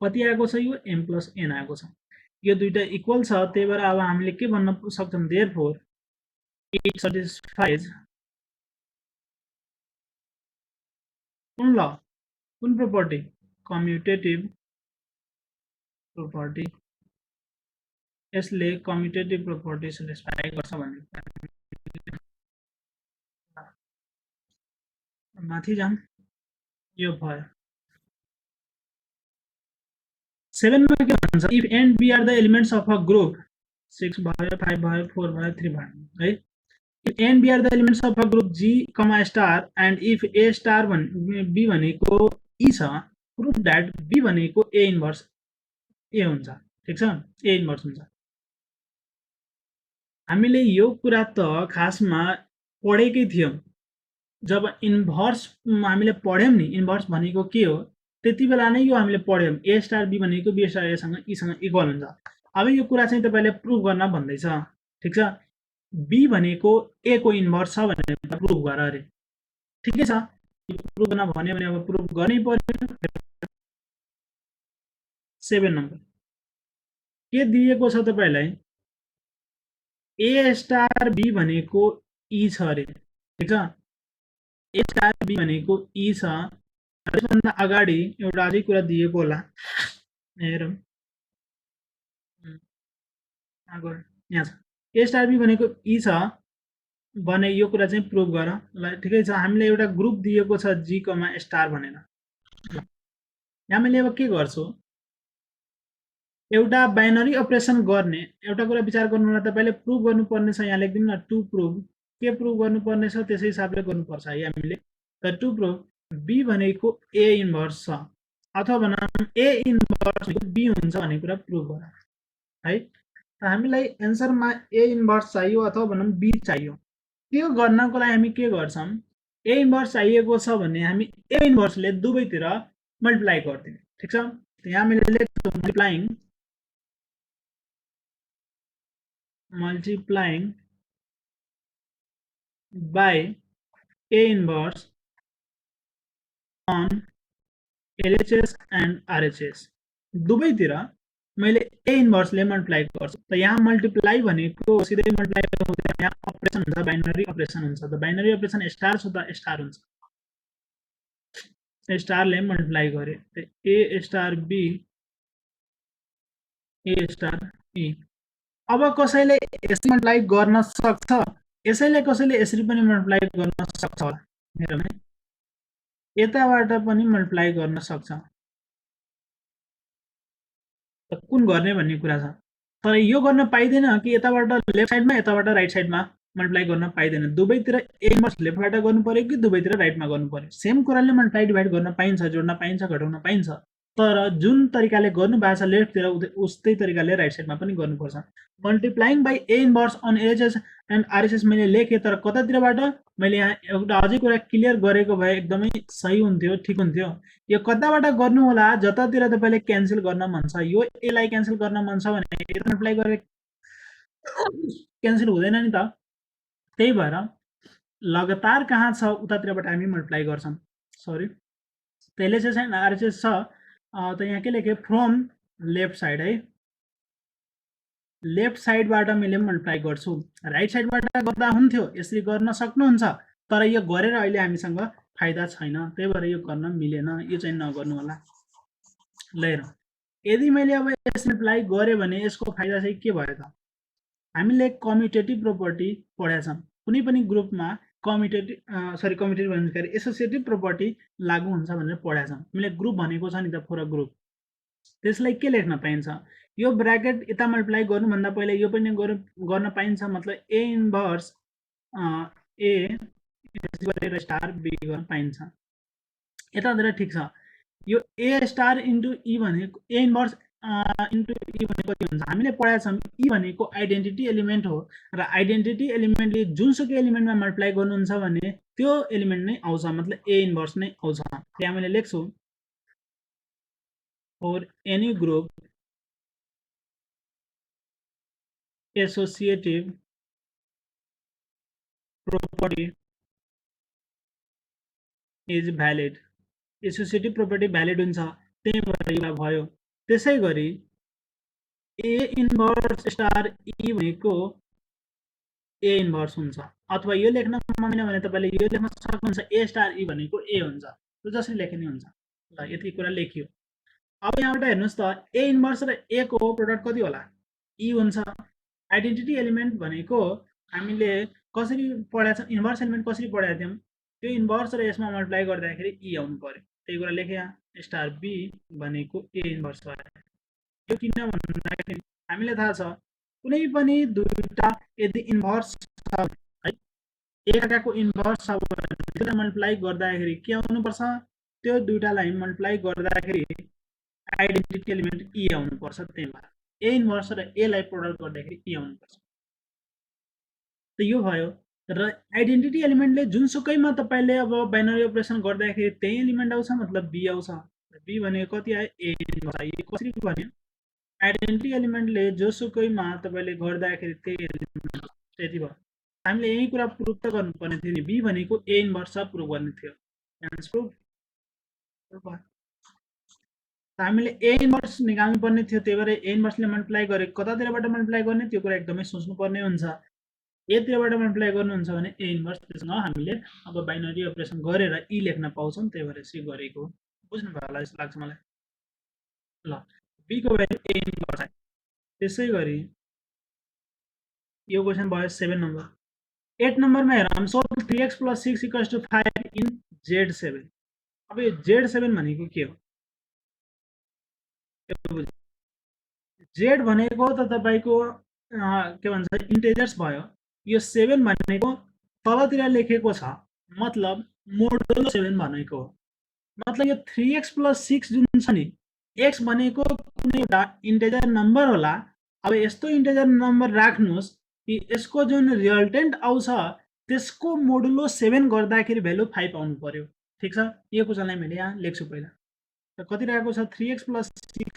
कति आएको छ यो एम प्लस एन आएको छ यो दुईटा इक्वल छ, त्यही भएर अब हामीले के भन्न सक्छौँ, देयरफोर इट सटिस्फाइज कुन ल, कुन प्रोपर्टी, कम्युटेटिभ प्रोपर्टी। यसले कम्युटेटिभ प्रोपर्टी सेटिस्फाई गर्छ भन्ने माथि जाम, यो भयो। 7 मा के भन्छ, if and be are the elements of a group, 6 भयो, 5 भयो, 4 भयो, 3 भयो है। If and be are the elements of a group G comma star and if A star be भनेको ई छ, प्रुफ द्याट बी भनेको ए इन्भर्स ए हुन्छ। ठिक छ, ए इन्भर्स हुन्छ। हामीले यो कुरा त खासमा पढेकै थियौँ, जब इन्भर्स हामीले पढ्यौँ नि, इन्भर्स भनेको के हो त्यति बेला नै यो हामीले पढ्यौँ, ए स्टार बी भनेको बी स्टार एसँग ईसँग इक्वल हुन्छ। अब यो कुरा चाहिँ तपाईँले प्रुभ गर्न भन्दैछ। ठिक छ, बी भनेको ए को इन्भर्स छ भनेर प्रुभ गर अरे। ठिकै छ, प्रुभ गर्न भन्यो भने अब प्रुभ गर्नै पर्यो। 7 नम्बर के दिएको छ तपाईँलाई, ए स्टार बी भनेको ई छ अरे। ठिक छ, ए स्टार बी भनेको ई छ। त्यसभन्दा अगाडि एउटा अझै कुरा दिएको होला, हेरौँ यहाँ छ, ए स्टार बी भनेको ई छ भने यो कुरा चाहिँ प्रुभ गर ल। ठिकै छ, हामीले एउटा ग्रुप दिएको छ जी कमा स्टार भनेर। यहाँ मैले अब के गर्छु, एउटा बाइनरी अपरेसन गर्ने एउटा कुरा विचार गर्नुलाई तपाईँले प्रुभ गर्नुपर्ने छ। यहाँ लेखिदिनु न, टु प्रुभ, के प्रुभ गर्नुपर्ने छ त्यसै हिसाबले गर्नुपर्छ है हामीले। त टु प्रुभ बी भनेको ए इन्भर्स छ अथवा भनौँ ए इन्भर्स बी हुन्छ भन्ने कुरा प्रुभ गर है। त हामीलाई एन्सरमा ए इन्भर्स चाहियो अथवा भनौँ बी चाहियो। त्यो गर्नको लागि हामी के गर्छौँ, ए इन्भर्स चाहिएको छ भने हामी ए इन्भर्सले दुवैतिर मल्टिप्लाई गरिदिने। ठिक छ, यहाँ मैले लेख्छु multiplying by A inverse on LHS and RHS, दुवैतिर मैले ए इन्भर्सले मल्टिप्लाई गर्छु। त यहाँ मल्टिप्लाई भनेको सिधै मल्टिप्लाई हुँदैन, यहाँ अपरेसन हुन्छ, बाइनरी अपरेसन हुन्छ। त बाइनरी अपरेसन स्टार छ त स्टार हुन्छ, स्टारले मल्टिप्लाई गरे a star b a star b. अब कसैले यसरी मल्टिप्लाई गर्न सक्छ, यसैले कसैले यसरी पनि मल्टिप्लाई गर्न सक्छ होला, हेरौँ है, यताबाट पनि मल्टिप्लाई गर्न सक्छ। त कुन गर्ने भन्ने कुरा छ, तर यो गर्न पाइँदैन कि यताबाट लेफ्ट साइडमा यताबाट राइट साइडमा मल्टिप्लाई गर्न पाइँदैन। दुवैतिर ए इन्भर्स लेफ्टबाट गर्नु पर्यो कि दुवैतिर राइटमा गर्नु पर्यो। सेम कुराले मल्टिप्लाई डिभाइड गर्न पाइन्छ, जोड्न पाइन्छ, घटाउन पाइन्छ, तर जुन तरिकाले गर्नु भएको छ लेफ्टतिर उस्तै तरिकाले राइट साइडमा पनि गर्नुपर्छ। Multiplying by A inverse on LHS and RHS मैले लेखेँ, तर कतातिरबाट मैले यहाँ एउटा अझै कुरा क्लियर गरेको भए एकदमै सही हुन्थ्यो, ठिक हुन्थ्यो। यो कताबाट गर्नु होला, जतातिर तपाईँले क्यान्सल गर्न मन छ, यो एलाई क्यान्सल गर्न मन छ भने यता मल्टिप्लाई गरेर क्यान्सल हुँदैन नि त। त्यही भएर लगातार कहाँ छ उतातिरबाट हामी मल्टिप्लाई गर्छौँ। सरी, एलएचएस एन्ड आरएचएस छ, त यहाँ के लेखेँ, फ्रम लेफ्ट साइड है, लेफ्ट साइडबाट मैले मल्टिप्लाई गर्छु। राइट साइडबाट गर्दा हुन्थ्यो, यसरी गर्न सक्नुहुन्छ, तर यो गरेर अहिले हामीसँग फाइदा छैन, त्यही भएर यो गर्न मिलेन, यो चाहिँ नगर्नु होला। ल हेर, यदि मैले अब यसरी मल्टिप्लाई गरेँ भने यसको फाइदा चाहिँ के भयो त, हामीले कम्युटेटिभ प्रोपर्टी पढेका छौँ। कुनै पनि ग्रुपमा कम्युटेटिभ भन्दाखेरि एसोसिएटिभ प्रोपर्टी लागू हुन्छ भनेर पढेका छौँ। हामीले ग्रुप भनेको छ नि त, फोर ग्रुप, त्यसलाई के लेख्न पाइन्छ, यो ब्राकेट यता मल्टिप्लाई गर्नुभन्दा पहिला यो पनि गर्न पाइन्छ, मतलब ए इन्भर्स ए गरेर स्टार बी गर्न पाइन्छ। यतातिर ठिक छ, यो ए स्टार इन्टु ई भनेको ए इन्भर्स इन्टु ई भनेको के हुन्छ, हामीले पढाएको छौँ ई भनेको आइडेन्टिटी एलिमेन्ट हो, र आइडेन्टिटी एलिमेन्टले जुनसुकै एलिमेन्टमा मल्टिप्लाई गर्नुहुन्छ भने त्यो एलिमेन्ट नै आउँछ, मतलब ए इन्भर्स नै आउँछ। त्यहाँ मैले लेख्छु, for any group associative property is valid, associative property valid हुन्छ, त्यही भएर यो भयो। त्यसै गरी ए इन्भर्स स्टार ई भनेको ए इन्भर्स हुन्छ, अथवा यो लेख्न मान्दैन भने तपाईँले यो लेख्न सक्नुहुन्छ ए स्टार ई भनेको ए हुन्छ, त्यो जसरी लेखे नि हुन्छ। ल यति कुरा लेखियो। अब यहाँबाट हेर्नुहोस् त ए इन्भर्स र ए को प्रोडक्ट कति होला, ई हुन्छ। आइडेन्टिटी एलिमेन्ट भनेको हामीले कसरी पढाएको छौँ, इन्भर्स एलिमेन्ट कसरी पढाएको थियौँ, त्यो इन्भर्स र यसमा मल्टिप्लाई गर्दाखेरि ई आउनु पर्यो, त्यही कुरा लेखेँ यहाँ। स्टार बी भनेको ए इन्भर्स भयो। यो किन भन्दाखेरि हामीलाई थाहा छ कुनै पनि दुईटा यदि इन्भर्स छ है, एकअर्काको इन्भर्स छ भने त्यसलाई मल्टिप्लाई गर्दाखेरि के आउनुपर्छ, त्यो दुईटालाई मल्टिप्लाई गर्दाखेरि आइडेन्टिटी एलिमेन्ट ई आउनुपर्छ। त्यही भएर ए इन्भर्स र ए लाई प्रोडक्ट गर्दाखेरि ई आउनुपर्छ। त यो भयो। र आइडेन्टिटी एलिमेन्टले जुनसुकैमा तपाईँले अब बाइनरी अपरेसन गर्दाखेरि त्यही एलिमेन्ट आउँछ, मतलब बी आउँछ। बी भनेको कति आयो, ए इन्भर्स आयो। कसरी भन्यो, आइडेन्टिटी एलिमेन्टले जोसुकैमा तपाईँले गर्दाखेरि त्यही एलिमेन्ट, त्यति भयो। हामीले यही कुरा प्रुभ त गर्नुपर्ने थियो नि, बी भनेको ए इन्भर्स प्रुभ गर्ने थियो। हामीले ए इन्भर्स निकाल्नु पर्ने थियो, त्यही भएर ए इन्भर्सले मल्टिप्लाई गरे कतातिरबाट मल्टिप्लाई गर्ने त्यो कुरा एकदमै सोच्नुपर्ने हुन्छ। एतिरबाट मल्टिप्लाई गर्नुहुन्छ भने ए इन्भर्स, त्यससँग हामीले अब बाइनरी अपरेसन गरेर ई लेख्न पाउँछौँ, त्यही भएर सी गरेको। बुझ्नुभयो होला जस्तो लाग्छ मलाई। ल बी को भ्यालु ए इन्भर्स आयो। त्यसै गरी यो क्वेसन भयो 7 नम्बर। 8 नम्बरमा हेरौँ, सोल्भ 3x + 6 = 5 इन Z7। अब यो Z7 भनेको के हो, जेड भनेको त तपाईँको के भन्छ इन्टेजर्स भयो। यो 7 भनेको तलतिर लेखेको छ, मतलब मोडुलो 7 भनेको हो। मतलब यो 3x + 6 जुन छ नि, x भनेको कुनै एउटा इन्टेजर नम्बर होला। अब यस्तो इन्टेजर नम्बर राख्नुहोस् कि यसको जुन रिजल्टेन्ट आउँछ त्यसको मोडुलो 7 गर्दाखेरि भ्यालु 5 आउनु पर्यो। ठिक छ, यो क्वेसनलाई मैले यहाँ लेख्छु पहिला। त कति रहेको छ, 3x + 6।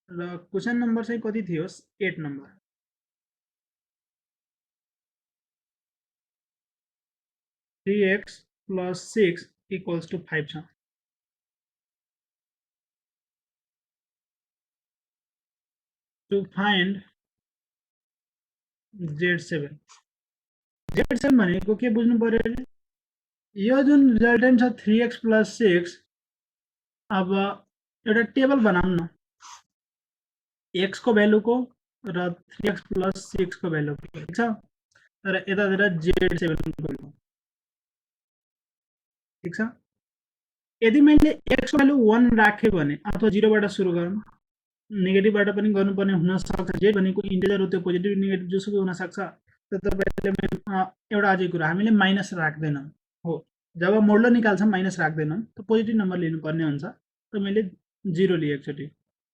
र क्वेसन नम्बर चाहिँ कति थियो, 8 नम्बर। थ्री एक्स + 6 = 5 छ। to find Z7। Z7 भनेको के बुझ्नु पर्यो, यो जुन रिजल्टेन्ट छ 3x + 6, अब एउटा टेबल बनाऊँ न, x को भ्यालुको र 3x + 6 को भ्यालुको, ठिक छ। र यतातिर Z7 को भ्यालु, ठिक छ। यदि मैले x को भ्यालु 1 राखेँ भने, अथवा 0 बाट सुरु गरौँ, नेगेटिभबाट पनि गर्नुपर्ने हुन सक्छ। z भनेको इन्टिजर हो, त्यो पोजिटिभ नेगेटिभ जोसुकै हुन सक्छ। त तपाईले एउटा अझै कुरा, हामीले माइनस राख्दैनौँ हो, जब मोडुलो निकाल्छौँ माइनस राख्दैनौँ, त पोजिटिभ नम्बर लिनुपर्ने हुन्छ। त मैले 0 लिए एकचोटि।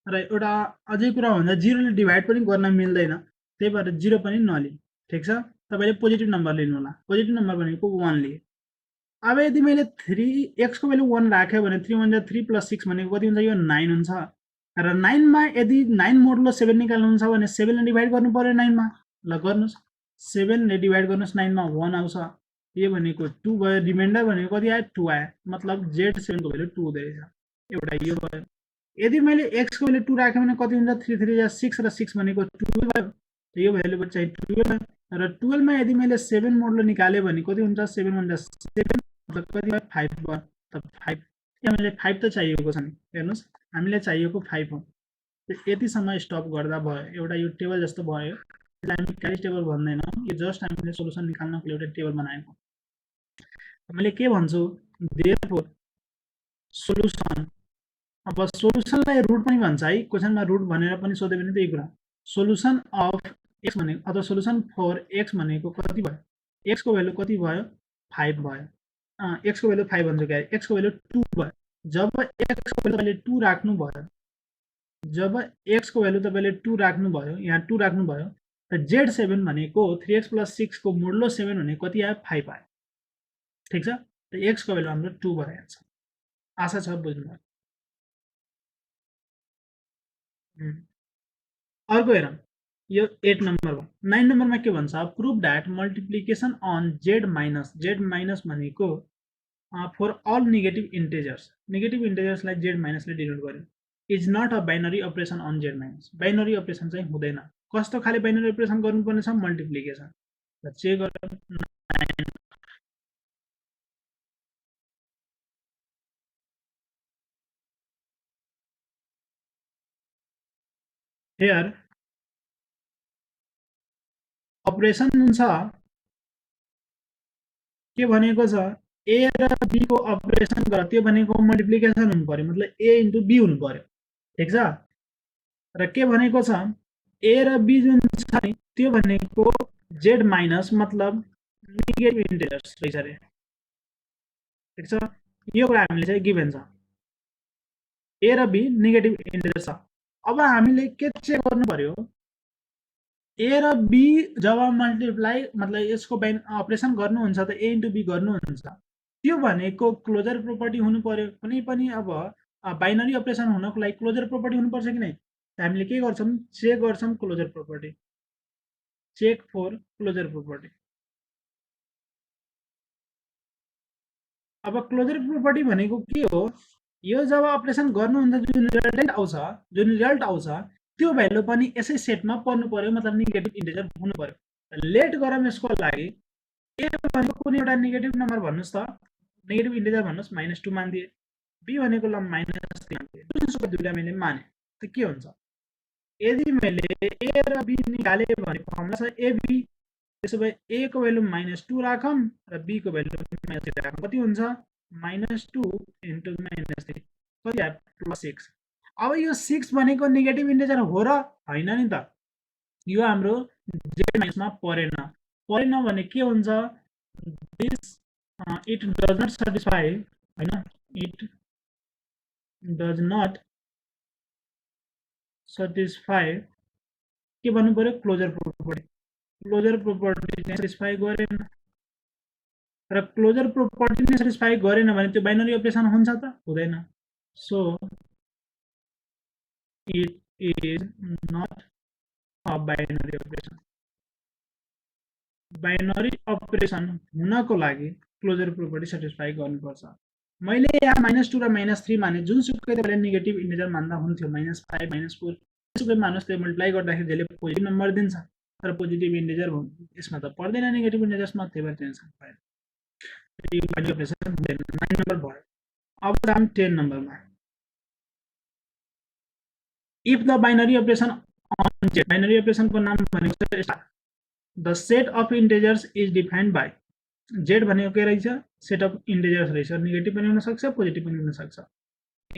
र एउटा अझै कुरा भन्दा 0 ले डिभाइड पनि गर्न मिल्दैन, त्यही भएर 0 पनि नलिए, ठिक छ। तपाईले पोजिटिभ नम्बर लिनु होला, पोजिटिभ नम्बर भनेको 1 लिए। अब यदि मैले 3x को भ्यालु 1 राख्यो भने 3 × 3 + 6 भनेको कति हुन्छ, यो 9 हुन्छ। र 9 मा यदि 9 मोडुलो 7 निकाल्नुहुन्छ भने 7 ले डिभाइड गर्नु पर्यो 9 मा। ल गर्नुस्, 7 ले डिभाइड गर्नुस् 9 मा, 1 आउँछ। यो भनेको 2 भयो, रिमाइन्डर भनेको कति आयो, 2 आयो। मतलब Z7 को भ्यालु 2 हुँदै रहेछ। एउटा यो भयो। यदि मैले x को भ्यालु 2 राखेँ भने कति हुन्छ, 3 3 = 6 र 6 भनेको 12 भयो। त यो भ्यालु चाहिँ 12 र 12 मा यदि मैले 7 मोडुलो निकाल्यो भने कति हुन्छ, 7 × 7 मतलब कति भयो, 5 भयो। त 5, हामीले 5 त चाहिएको छ नि, हेर्नुस् हामीलाई चाहिएको 5 हो। यतिसम्म स्टप गर्दा भयो। एउटा यो टेबल जस्तो भयो, यसलाई हामी क्यारी टेबल भन्दैनौँ, यो जस्ट हामीले सोलुसन निकाल्नको लागि एउटा टेबल बनाएको। मैले के भन्छु, देयरफोर सोलुसन। अब सोलुसनलाई रुट पनि भन्छ है, क्वेसनमा रुट भनेर पनि सोध्यो भने त्यही कुरा। सोलुसन अफ x भनेको, अथवा सोलुसन फर x भनेको कति भयो, x को भ्यालु कति भयो, 5 भयो। x को भ्यालु 5 भन्छु, क्या x को भ्यालु 2 भयो। जब x को भ्यालु तपाईँले 2 राख्नु भयो, जब x को भ्यालु तपाईँले 2 राख्नु भयो, यहाँ 2 राख्नु भयो, त Z7 भनेको 3x + 6 को मोडुलो 7 भनेको कति आयो, 5 आयो। ठिक छ, त x को भ्यालु हाम्रो 2 भइहाल्छ। आशा छ बुझ्नुभयो। अर्को हेरौँ, यो 8 नम्बर भयो। 9 नम्बरमा के भन्छ, prove that multiplication on z minus, z minus भनेको फर अल नेगेटिभ इन्टिजर्सलाई जेड माइनसले डिनोट गर्यो is not a binary operation on z minus binary operation चाहिँ हुँदैन कस्तो खाले बाइनरी अपरेसन गर्नुपर्ने छ मल्टिप्लिकेसन चेक गरौँ हेयर अपरेसन जुन छ के भनेको छ ए र बी को अपरेसन गर त्यो भनेको मल्टिप्लिकेसन हुनु पर्यो मतलब ए इन्टु बी हुनु पर्यो ठीक छ र के भनेको छ ए र बी जुन छ नि त्यो भनेको जेड माइनस मतलब नेगेटिभ इन्टिजर्स रहेछ रे ठीक छ यो कुरा हामीले चाहिँ गिभन छ ए र बी नेगेटिभ इन्टिजर छ अब हामीले के चेक गर्नु पर्यो ए र बी जब मल्टिप्लाई मतलब यसको अपरेसन गर्नुहुन्छ त ए इन्टु बी गर्नुहुन्छ त्यो भनेको क्लोजर प्रोपर्टी हुनु पर्यो कुनै पनि अब बाइनरी अपरेसन हुनको लागि क्लोजर प्रोपर्टी हुनुपर्छ कि नै हामीले के गर्छौँ चेक गर्छौँ closure property check for closure property अब क्लोजर प्रोपर्टी भनेको के हो यो जब अपरेसन गर्नुहुन्छ जुन रिजल्ट आउँछ त्यो भ्यालु पनि यसै सेटमा पर्नु पर्यो मतलब नेगेटिभ इन्टिजर हुनु पर्यो लेट गरौँ यसको लागि ए भनेको कुनै एउटा नेगेटिभ नम्बर भन्नुस् त नेगेटिभ इन्टिजर भन्नुस् -2 मानिदिए बी भनेको ल -3 मानिदिए जुनसुकै दुईटा मैले माने त के हुन्छ यदि मैले ए र बी निकाले भने फर्मुला छ एबी त्यसो भए ए को भ्यालु -2 राखौँ र बी को भ्यालु -3 राखौँ कति हुन्छ -2 इन्टु -3 कति आयो +6 अब यो 6 भनेको नेगेटिभ इन्टिजर हो र हैन नि त यो हाम्रो जेड माइनसमा परेन भने के हुन्छ this it does not satisfy हैन इट डज नट सटिस्फाई के भन्नु पर्यो क्लोजर प्रोपर्टी सटिस्फाई गरेन र क्लोजर प्रोपर्टी नै सटिस्फाई गरेन भने त्यो बाइनरी अपरेसन हुन्छ त हुँदैन so it is not a binary operation binary operation हुनको लागि क्लोजर प्रोपर्टी सटिस्फाई गर्नुपर्छ मैले यहाँ -2 र -3 माने जुनसुकै तपाईले नेगेटिभ इन्टिजर मान्दा हुन्थ्यो -5 -4 जुनसुकै मानुस् त्यो मल्टिप्लाई गर्दाखेरि जसले पोजिटिभ नम्बर दिन्छ तर पोजिटिभ इन्टिजर यसमा त पर्दैन नेगेटिभ इन्टिजर्समा त्यही भएर टेन्सन भएन यो बाइनरी अपरेसन हुँदैन 9 नम्बर भयो अब जाम 10 नम्बरमा if the binary operation on Z binary operation को नाम भनेको छ star the set of integers is defined by Z भनेको के रहेछ set of integers रहेछ नेगेटिभ पनि हुन सक्छ पोजिटिभ पनि हुन सक्छ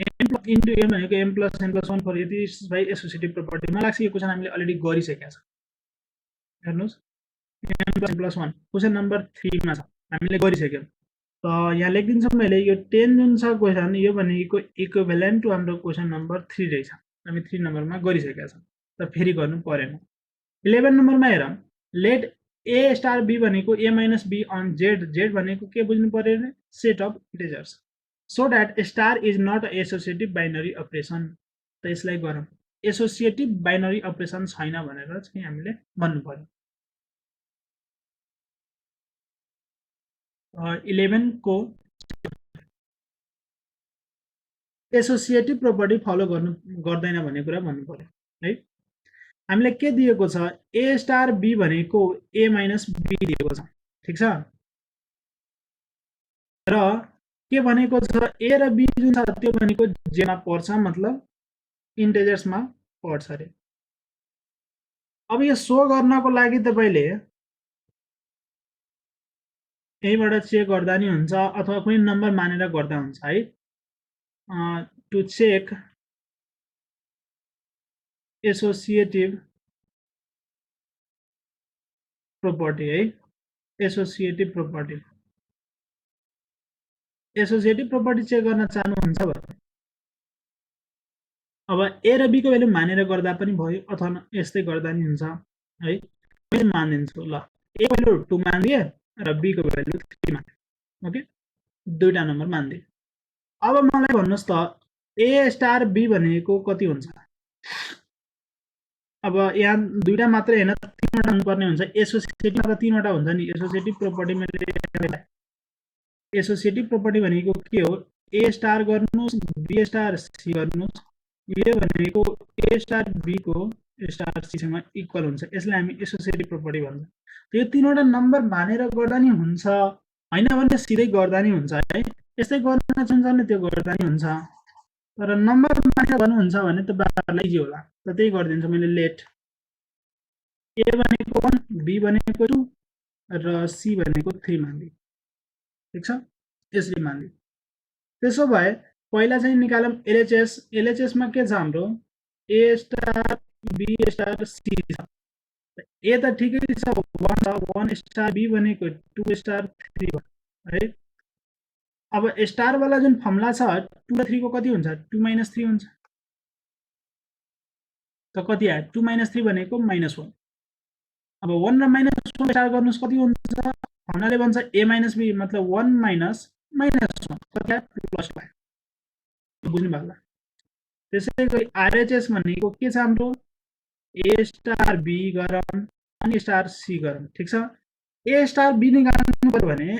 m into n भनेको m plus n plus 1 for यदि by associative property मलाई लाग्छ यो क्वेशन हामीले अलरेडी गरिसकेका छौं हेर्नुस् m plus n plus 1 question number 3 मा छ हामीले गरिसक्यौं त यहाँ लेखिदिन्छु मैले यो 10 जुन छ क्वेशन यो भनेको इक्विभ्यालेन्ट टु हाम्रो क्वेशन नम्बर 3 रहेछ हामी 3 नम्बरमा गरिसकेका छौं त फेरि गर्नु परेन 11 नम्बरमा हेरौं लेट a स्टार b भनेको a minus b on z भनेको के बुझ्नु पर्यो नि set of integers so that star is not a associative binary operation त यसलाई गरौं एसोसिएटिभ बाइनरी अपरेसन छैन भनेर चाहिँ हामीले भन्नु पर्यो 11 को एसोसिएटिभ प्रोपर्टी फलो गर्दैन भन्ने कुरा भन्नु पर्यो है हामीले के दिएको छ a स्टार b भनेको a माइनस b दिएको छ ठीक छ र के भनेको छ a र b जुन छ त्यो भनेको j मा पर्छ मतलब इन्टिजर्स मा पर्छ रे अब यो शो गर्नको लागि तपाईले यहीबाट चेक गर्दा नि हुन्छ अथवा कुनै नम्बर मानेर गर्दा हुन्छ है to check associative property है associative property चेक गर्न चाहनुहुन्छ भने अब a र b को भ्यालु मानेर गर्दा पनि भयो अथवा यस्तै गर्दा नि हुन्छ है मैले मानिदिन्छु ल a को भ्यालु 2 मानिदिए र b को भ्यालु 3 मानिदिए ओके दुईटा नम्बर मानिदिए अब मलाई भन्नुस् त a स्टार b भनेको कति हुन्छ अब यहाँ दुईटा मात्रै हैन तीनवटा हुनुपर्ने हुन्छ एसोसिएटिभ त तीनवटा हुन्छ नि एसोसिएटिभ प्रोपर्टी मैले एसोसिएटिभ प्रोपर्टी भनेको के हो? ए स्टार गर्नुहोस्, बी स्टार सी गर्नुहोस्, यो भनेको ए स्टार बी को ए स्टार सी सँग इक्वल हुन्छ, यसलाई हामी एसोसिएटिभ प्रोपर्टी भन्छ। यो तीनवटा नम्बर मानेर गर्दा नि हुन्छ, हैन भने सिधै गर्दा नि हुन्छ है। यस्तै गर्न चाहन्छ भने त्यो गर्दा नि हुन्छ, तर नम्बर मानेर गर्नुहुन्छ भने त बाबालाई इजी होला। त त्यही गरिदिन्छु मैले। लेट ए भनेको 1, बी भनेको 2 र सी भनेको 3 मान्दियो। ठीक छ, यसरी मान्दियो। त्यसो भए पहिला चाहिँ निकालौँ एलएचएस। एलएचएस मा के छ हाम्रो? ए स्टार बी स्टार सी छ। ए त ठिकै छ, 1 छ, 1 स्टार बी भनेको 2 स्टार 3 हो है। अब स्टार वाला जुन फर्मुला छ 2 र 3 को कति हुन्छ? 2 - 3 हुन्छ। त कति आयो? 2 - 3 भनेको -1। अब 1 र -1 स्टार गर्नुस् कति हुन्छ? फर्मुलाले भन्छ a - b मतलब 1 - -1 कति आयो? +2 आयो। बुझ्नु भयो होला। त्यसै गरी आरएचएस भनेको के छ हाम्रो? ए स्टार बी गरौँ अनि स्टार सी गरौँ। ठीक छ, ए स्टार बी निकाल्नु पर्यो भने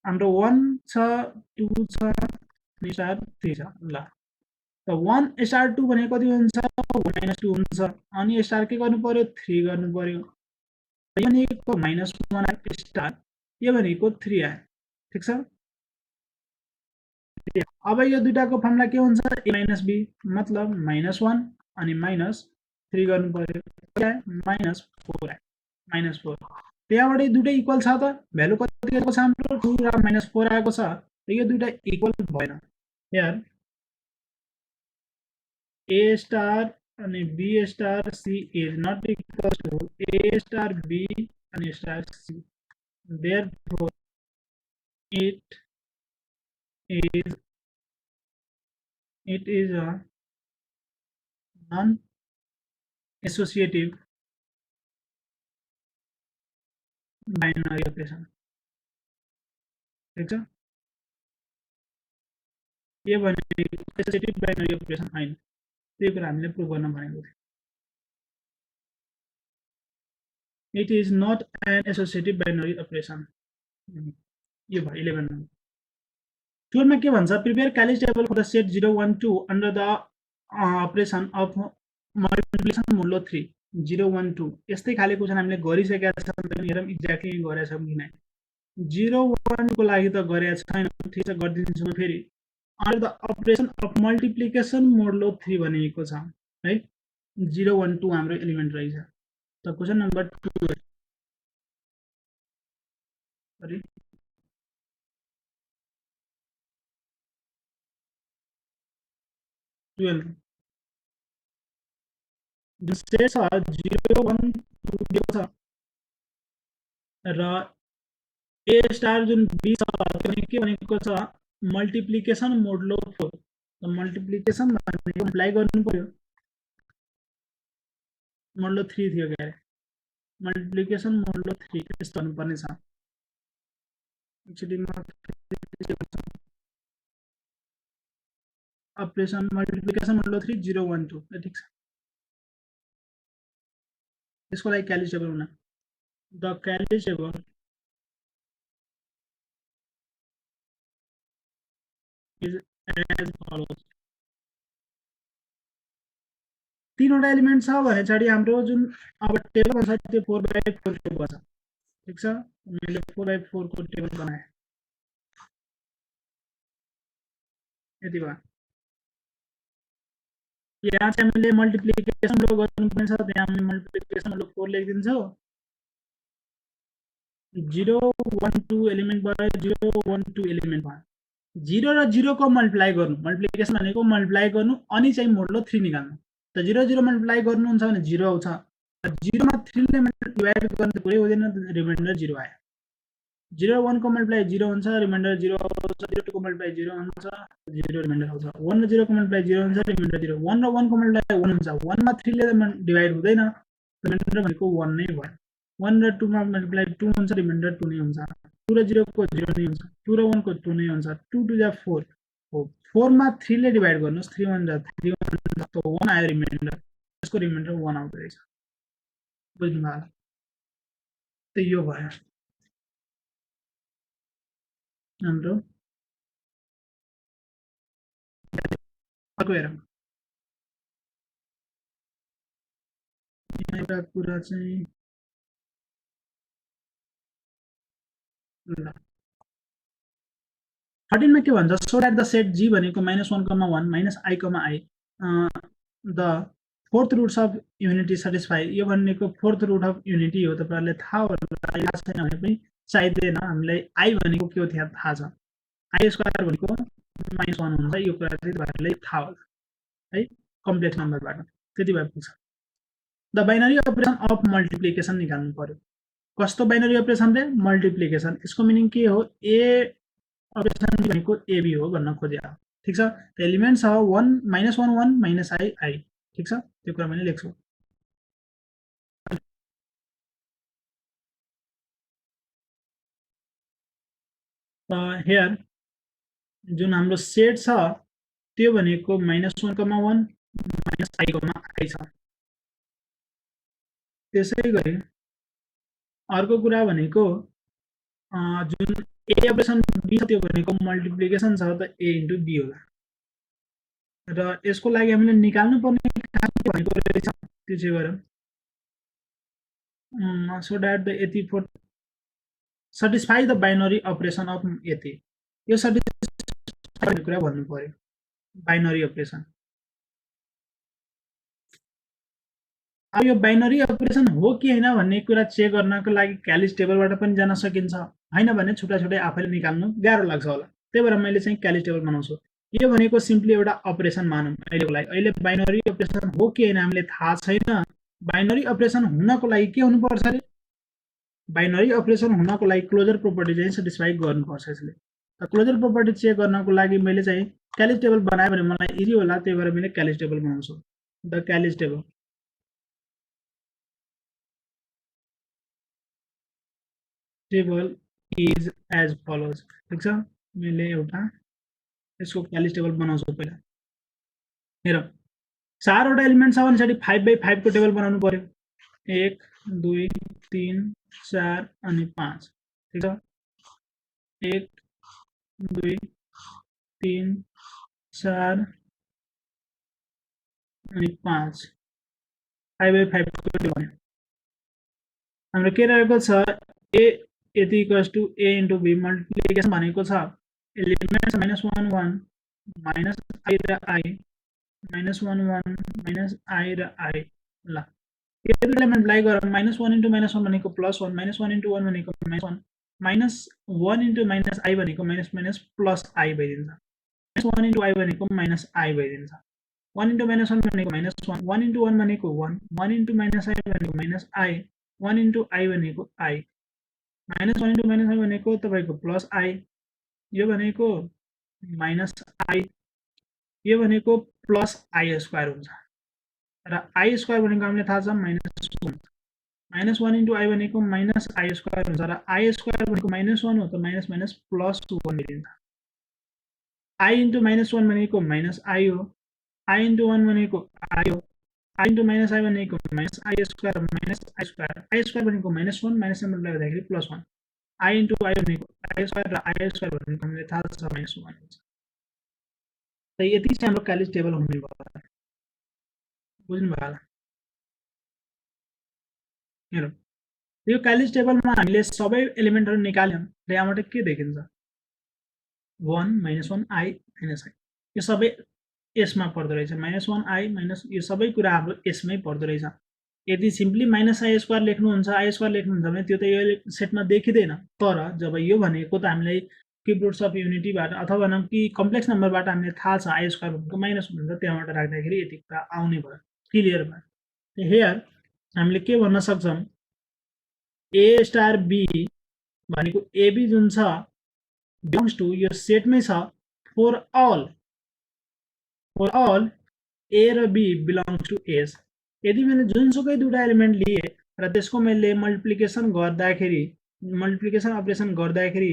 हाम्रो 1 छ, 2 छ अनि स्टार 3 छ। ल त 1 स्टार 2 भनेको कति हुन्छ? 1 - 2 हुन्छ। अनि स्टार के गर्नु पर्यो? 3 गर्नु पर्यो। यो भनेको -1 आयो स्टार, यो भनेको 3 आयो। ठीक छ, अब यो दुईटाको फर्मुला के हुन्छ? a - b मतलब -1 अनि -3 गर्नु पर्यो, -4 आयो, -4। त्यहाँबाट यो दुईटै इक्वल छ त? भ्यालु कति आएको छ हाम्रो? 2 र -4 आएको छ। यो दुईटा इक्वल भएन यार। ए स्टार अनि B star C is not equal to A star B अनि star C. Therefore, it is a non-associative binary operation. ठीक छ, यो भनेको एसोसिएटिभ बाइनरी अपरेसन हैन। त्यो कुरा हामीले प्रुभ गर्न भनेको थियो। It is not an associative binary operation. यो भयो 11 मा। 12 मा के भन्छ? Prepare Cayley's table for the set 0 1 2 under the operation of multiplication modulo 3 0 1 2। यस्तै खाले क्वेसन हामीले गरिसकेका छौं। हेरौँ एक्ज्याक्टली गरेका छौं कि नै। 0 1 को लागि त गरेका छैन। ठीक छ, गर्दिन्छु म फेरि। Under the operation of multiplication modulo 3 भनेको छ है। 0 1 2 हाम्रो एलिमेन्ट रहेछ। त क्वेसन नम्बर 2 सरी 12 जुन सेट छ 0 1 2 दिएको छ र ए स्टार जुन बी छ त्यो के भनेको छ? Multiplication modulo 4। त मल्टिप्लिकेसन भनेको मल्टिप्लाई गर्नु पर्यो। मोडुलो 3 थियो के अरे, मल्टिप्लिकेसन मोडुलो 3 यस्तो हुनुपर्ने छ। एक्चुअली अपरेसन मल्टिप्लिकेसन मोडुलो 3 0 1 2 ठीक छ। त्यसको लागि क्यालिज टेबल हुन the Cayley's table is as follows। तीनवटा एलिमेन्ट छ भने चाहिँ हाम्रो जुन अब टेबल छ त्यो 4x4 टेबल छ। ठीक छ, मैले 4x4 को टेबल बनाए। यति भयो। यहाँ चाहिँ हामीले मल्टिप्लिकेसन लो गर्नुपर्ने छ। त्यहाँ हामीले मल्टिप्लिकेसन लो 4 लेखिदिन्छौ। 0 1 2 एलिमेन्ट भयो, 0 1 2 एलिमेन्ट भयो। 0 र 0 को मल्टिप्लाई गर्नु, मल्टिप्लिकेसन भनेको मल्टिप्लाई गर्नु अनि चाहिँ मोडुलो 3 निकाल्नु। त 0 0 मल्टिप्लाई गर्नुहुन्छ भने 0 आउँछ। 0 मा 3 ले डिभाइड गर्नु कुरै हुँदैन, रिमाइन्डर 0 आयो। 0 1 को मल्टिप्लाई 0 हुन्छ, रिमाइन्डर 0 आउँछ। 0 2 को मल्टिप्लाई 0 हुन्छ, 0 रिमाइन्डर आउँछ। 1 र 0 को मल्टिप्लाई 0 हुन्छ, रिमाइन्डर 0। 1 र 1 को मल्टिप्लाई 1 हुन्छ। 1 मा 3 ले डिभाइड हुँदैन, रिमाइन्डर भनेको 1 नै भयो। 1 र 2 मा मल्टिप्लाई 2 हुन्छ, रिमाइन्डर 2 नै हुन्छ। 2 र 0 को 0 नै हुन्छ, 2 र 1 को 2 नै हुन्छ। 2 2 जा 4 हो। 4 मा 3 ले डिभाइड गर्नुस्, 3 1 जा 3 1 तो 1 आयो रिमाइन्डर। यसको रिमाइन्डर 1 आउँदै रहेछ। बुझ्नु भयो? त यो भयो हाम्रो अर्को हेरौँ यहाँ एउटा कुरा चाहिँ ल 13 मा के भन्छ सो द्याट द सेट जी भनेको -1, 1 -i, i the fourth roots of unity satisfy यो भनेको फोर्थ रुट अफ युनिटी हो तपाईहरुलाई थाहा होला याद छैन भने पनि चाहिँदैन हामीलाई आई भनेको के हो थाहा छ आई स्क्वायर भनेको -1 हुन्छ यो कुरा चाहिँ तपाईहरुलाई थाहा होला है कम्प्लेक्स नम्बरबाट त्यति भए पुग्छ the binary operation of multiplication निकाल्नु पर्यो कस्तो बाइनरी अपरेसन रे मल्टिप्लिकेसन यसको मिनिङ के हो ए अपरेसन भनेको एबी हो भन्न खोजे ठीक छ एलिमेन्ट्स छ 1 -1 1 -i i ठीक छ त्यो कुरा मैले लेख्छु हियर जुन हाम्रो सेट छ त्यो भनेको -1, -1 -i, i छ त्यसै गरी अर्को कुरा भनेको जुन ए अपरेसन बी छ त्यो भनेको मल्टिप्लिकेसन छ त ए इन्टु बी होला र यसको लागि हामीले निकाल्नु पर्ने भनेको रहेछ त्यो चाहिँ गरौँ so that the यति for satisfy the binary operation of यति यो satisfy भन्ने कुरा भन्नु पर्यो बाइनरी अपरेसन अब यो बाइनरी अपरेसन हो कि हैन भन्ने कुरा चेक गर्नको लागि क्यालिस टेबलबाट पनि जान सकिन्छ हैन भने छुटा छुटै आफैले निकाल्नु गाह्रो लाग्छ होला त्यही भएर मैले चाहिँ क्यालिस टेबल बनाउँछु यो भनेको सिम्पली एउटा अपरेसन मानौं अहिलेको लागि अहिले बाइनरी अपरेसन हो कि हैन हामीले थाहा छैन बाइनरी अपरेसन हुनको लागि के हुनुपर्छ रे बाइनरी अपरेसन हुनको लागि क्लोजर प्रोपर्टी चाहिँ सेटिस्फाई गर्नुपर्छ यसले त क्लोजर प्रोपर्टी चेक गर्नको लागि मैले चाहिँ क्यालिस टेबल बनाए भने मलाई इजी होला त्यही भएर मैले क्यालिस टेबल बनाउँछु the Cayley's table is as follows ठीक छ मैले एउटा यसको क्यालिस टेबल बनाउँछु पहिला हेरौँ चारवटा एलिमेन्ट छ भने 5/5 को टेबल बनाउनु पर्यो 1 2 3 4 अनि 5 ठीक छ 1 2 3 4 अनि 5 5/5 को टेबल भन्यो हाम्रो के रहेको छ a यति equals to a into b multiplication भनेको छ एलिमेन्ट्स -1 1 माइनस i र i -1 1 -i र i ल यो दुईलाई मल्टिप्लाई गरौँ -1 इन्टु -1 भनेको +1 -1 इन्टु 1 भनेको -1 -1 इन्टु -i भनेको minus plus i भइदिन्छ -1 into i भनेको -i भइदिन्छ 1 इन्टु -1 भनेको -1 1 इन्टु 1 भनेको 1 1 इन्टु -i भनेको -i 1 इन्टु i भनेको i -1 इन्टु -i भनेको तपाईको प्लस i यो भनेको -i यो भनेको प्लस i स्क्वायर हुन्छ र i स्क्वायर भनेको हामीले थाहा छ -1 -1 इन्टु i भनेको -i स्क्वायर हुन्छ र i स्क्वायर भनेको -1 हो त माइनस प्लस 1 मिलिन्छ i इन्टु -1 भनेको -i हो i इन्टु 1 भनेको i हो i इन्टु -i भनेको -i स्क्वायर -i स्क्वायर भनेको -1 माइनस मल्टिप्लाई गर्दाखेरि +1 i इन्टु i भनेको i स्क्वायर र i स्क्वायर भनेको हामीले थाहा छ -1 हुन्छ त यति चाहिँ हाम्रो क्यालिस टेबल हुने भयो बुझ्नु भयो होला हेरौँ यो क्यालिस टेबलमा हामीले सबै एलिमेन्टहरु निकाल्यौं र यहाँबाट के देखिन्छ 1 -1 i -i यो सबै s मा पर्दो रहेछ -1 i माइनस यो सबै कुरा हाम्रो s मै पर्दो रहेछ यदि सिम्पली -i स्क्वायर लेख्नुहुन्छ i स्क्वायर लेख्नुहुन्छ भने त्यो त यो सेटमा देखिदैन तर जब यो भनेको त हामीलाई क्यूब रुट्स अफ युनिटीबाट अथवा भनौं कि कम्प्लेक्स नम्बरबाट हामीले थाहा छ i स्क्वायर भनेको -1 हुन्छ त्यहाँबाट राख्दाखेरि यति कुरा आउने भयो क्लियर भयो हियर हामीले के भन्न सक्छौं a स्टार b भनेको ab जुन छ बिलोंग्स टु यो सेटमै छ फर अल a र b बिलोंग्स टु s यदि मैले जुनसुकै दुईटा एलिमेन्ट लिए र त्यसको मैले मल्टिप्लिकेसन गर्दाखेरि मल्टिप्लिकेसन अपरेसन गर्दाखेरि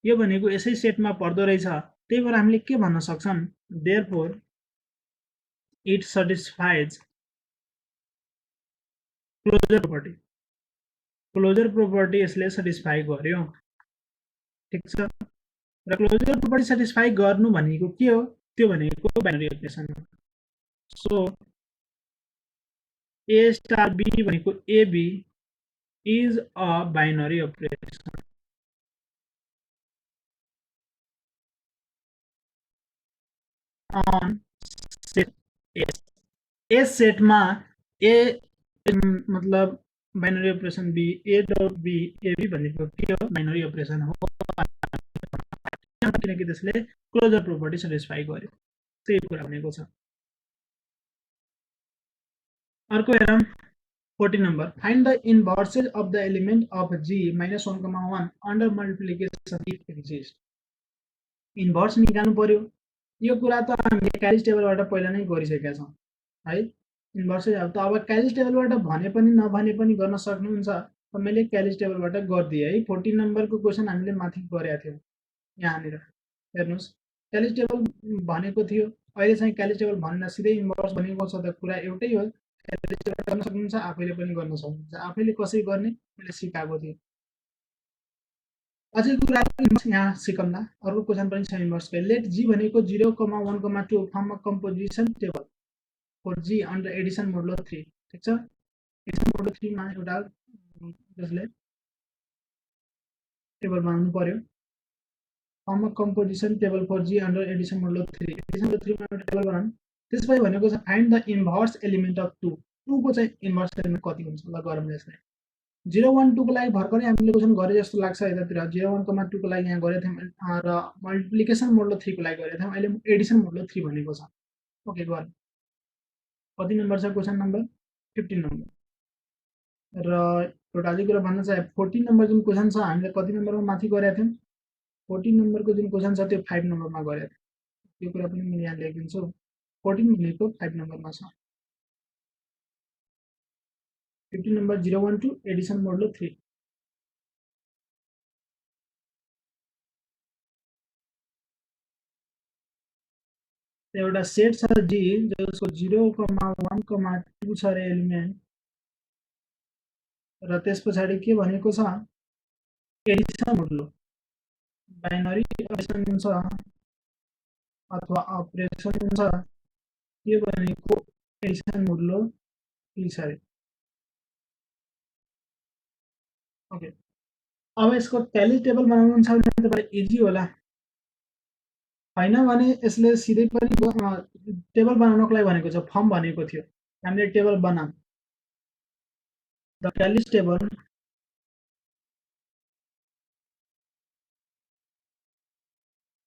यो भनेको यसै सेटमा पर्दो रहेछ त्यही भएर हामीले के भन्न सक्छौं therefore it satisfies closure property यसले सटिस्फाई गर्यो ठीक छ र क्लोजर प्रोपर्टी सटिस्फाई गर्नु भनेको के हो त्यो भनेको बाइनरी अपरेसन हो सो ए स्टार बी भनेको ab is a binary operation on set S S सेटमा ए मतलब binary operation b a dot b ab भनेको के हो बाइनरी अपरेसन हो किनकि त्यसले क्लोजर प्रोपर्टी सेटिस्फाई गर्यो त्यही कुरा भनेको छ अर्को हेरौँ 14 number find the inverses of the element of g minus 1 comma 1 under multiplication if exist inverse निकाल्नु पर्यो यो कुरा त हामीले क्यालिज टेबलबाट पहिला नै गरिसकेका छौं है इन्भर्स अब क्यालिज टेबलबाट भने पनि नभने पनि गर्न सक्नुहुन्छ त मैले क्यालिज टेबलबाट गर्दिए है 14 नम्बरको क्वेशन हामीले माथि गरेका थियौं यहाँनिर हेर्नुस् क्यालिज टेबल भनेको थियो अहिले चाहिँ क्यालिज टेबल भन्दा सिधै इन्भर्स भनेको छ त कुरा एउटै हो क्यालिज टेबल गर्न सक्नुहुन्छ आफैले पनि गर्न सक्नुहुन्छ आफैले कसरी गर्ने मैले सिकाएको थिएँ अझै कुरा यहाँ सिकौँला अर्को क्वेशन पनि छ इन्भर्सको लेट जी भनेको 0,1,2 form a composition table for G under addition modulo 3 ठीक छ एडिसन मोडुलो 3 मा एउटा जसले टेबल बनाउनु पर्यो form a composition table for G under addition modulo 3 addition modulo 3 मा एउटा टेबल बनाउनु त्यसपछि भनेको छ find the inverse element of 2 2 को चाहिँ इन्भर्स एलिमेन्ट कति हुन्छ ल गरौँ यसलाई 0 1 2 को लागि भर्खरै हामीले क्वेशन गरे जस्तो लाग्छ यतातिर 0 1 2 को लागि यहाँ गरेको थियौं र मल्टिप्लिकेसन मोडुलो 3 को लागि गरेको थियौं अहिले एडिसन मोडुलो 3 भनेको छ ओके गरौँ कति नम्बर छ क्वेशन नम्बर 15 नम्बर र एउटा अझै कुरा भन्न चाहे 14 नम्बर जुन क्वेशन छ हामीले कति नम्बरमा माथि गरेका थियौं 14 नम्बरको जुन क्वेशन छ त्यो 5 नम्बरमा गरेको थियो यो कुरा पनि मैले यहाँ लेखिदिन्छु 14 भनेको 5 नम्बरमा छ 15 नम्बर 0 1 2 एडिसन मोडुलो 3 एउटा सेट छ जी जसको 0,1,2 छ रे एलिमेन्ट र त्यस पछाडी के भनेको छ एडिसन मोडुलो बाइनरी अपरेसन हुन्छ अथवा अपरेसन हुन्छ के भनेको एडिसन मोडुलो 3 छ रे ओके अब यसको ट्याली टेबल बनाउनु छ भने तपाईलाई इजी होला हैन भने यसले सिधै पनि टेबल बनाउनको लागि भनेको छ फर्म भनेको थियो हामीले टेबल बनाऊ the Cayley's table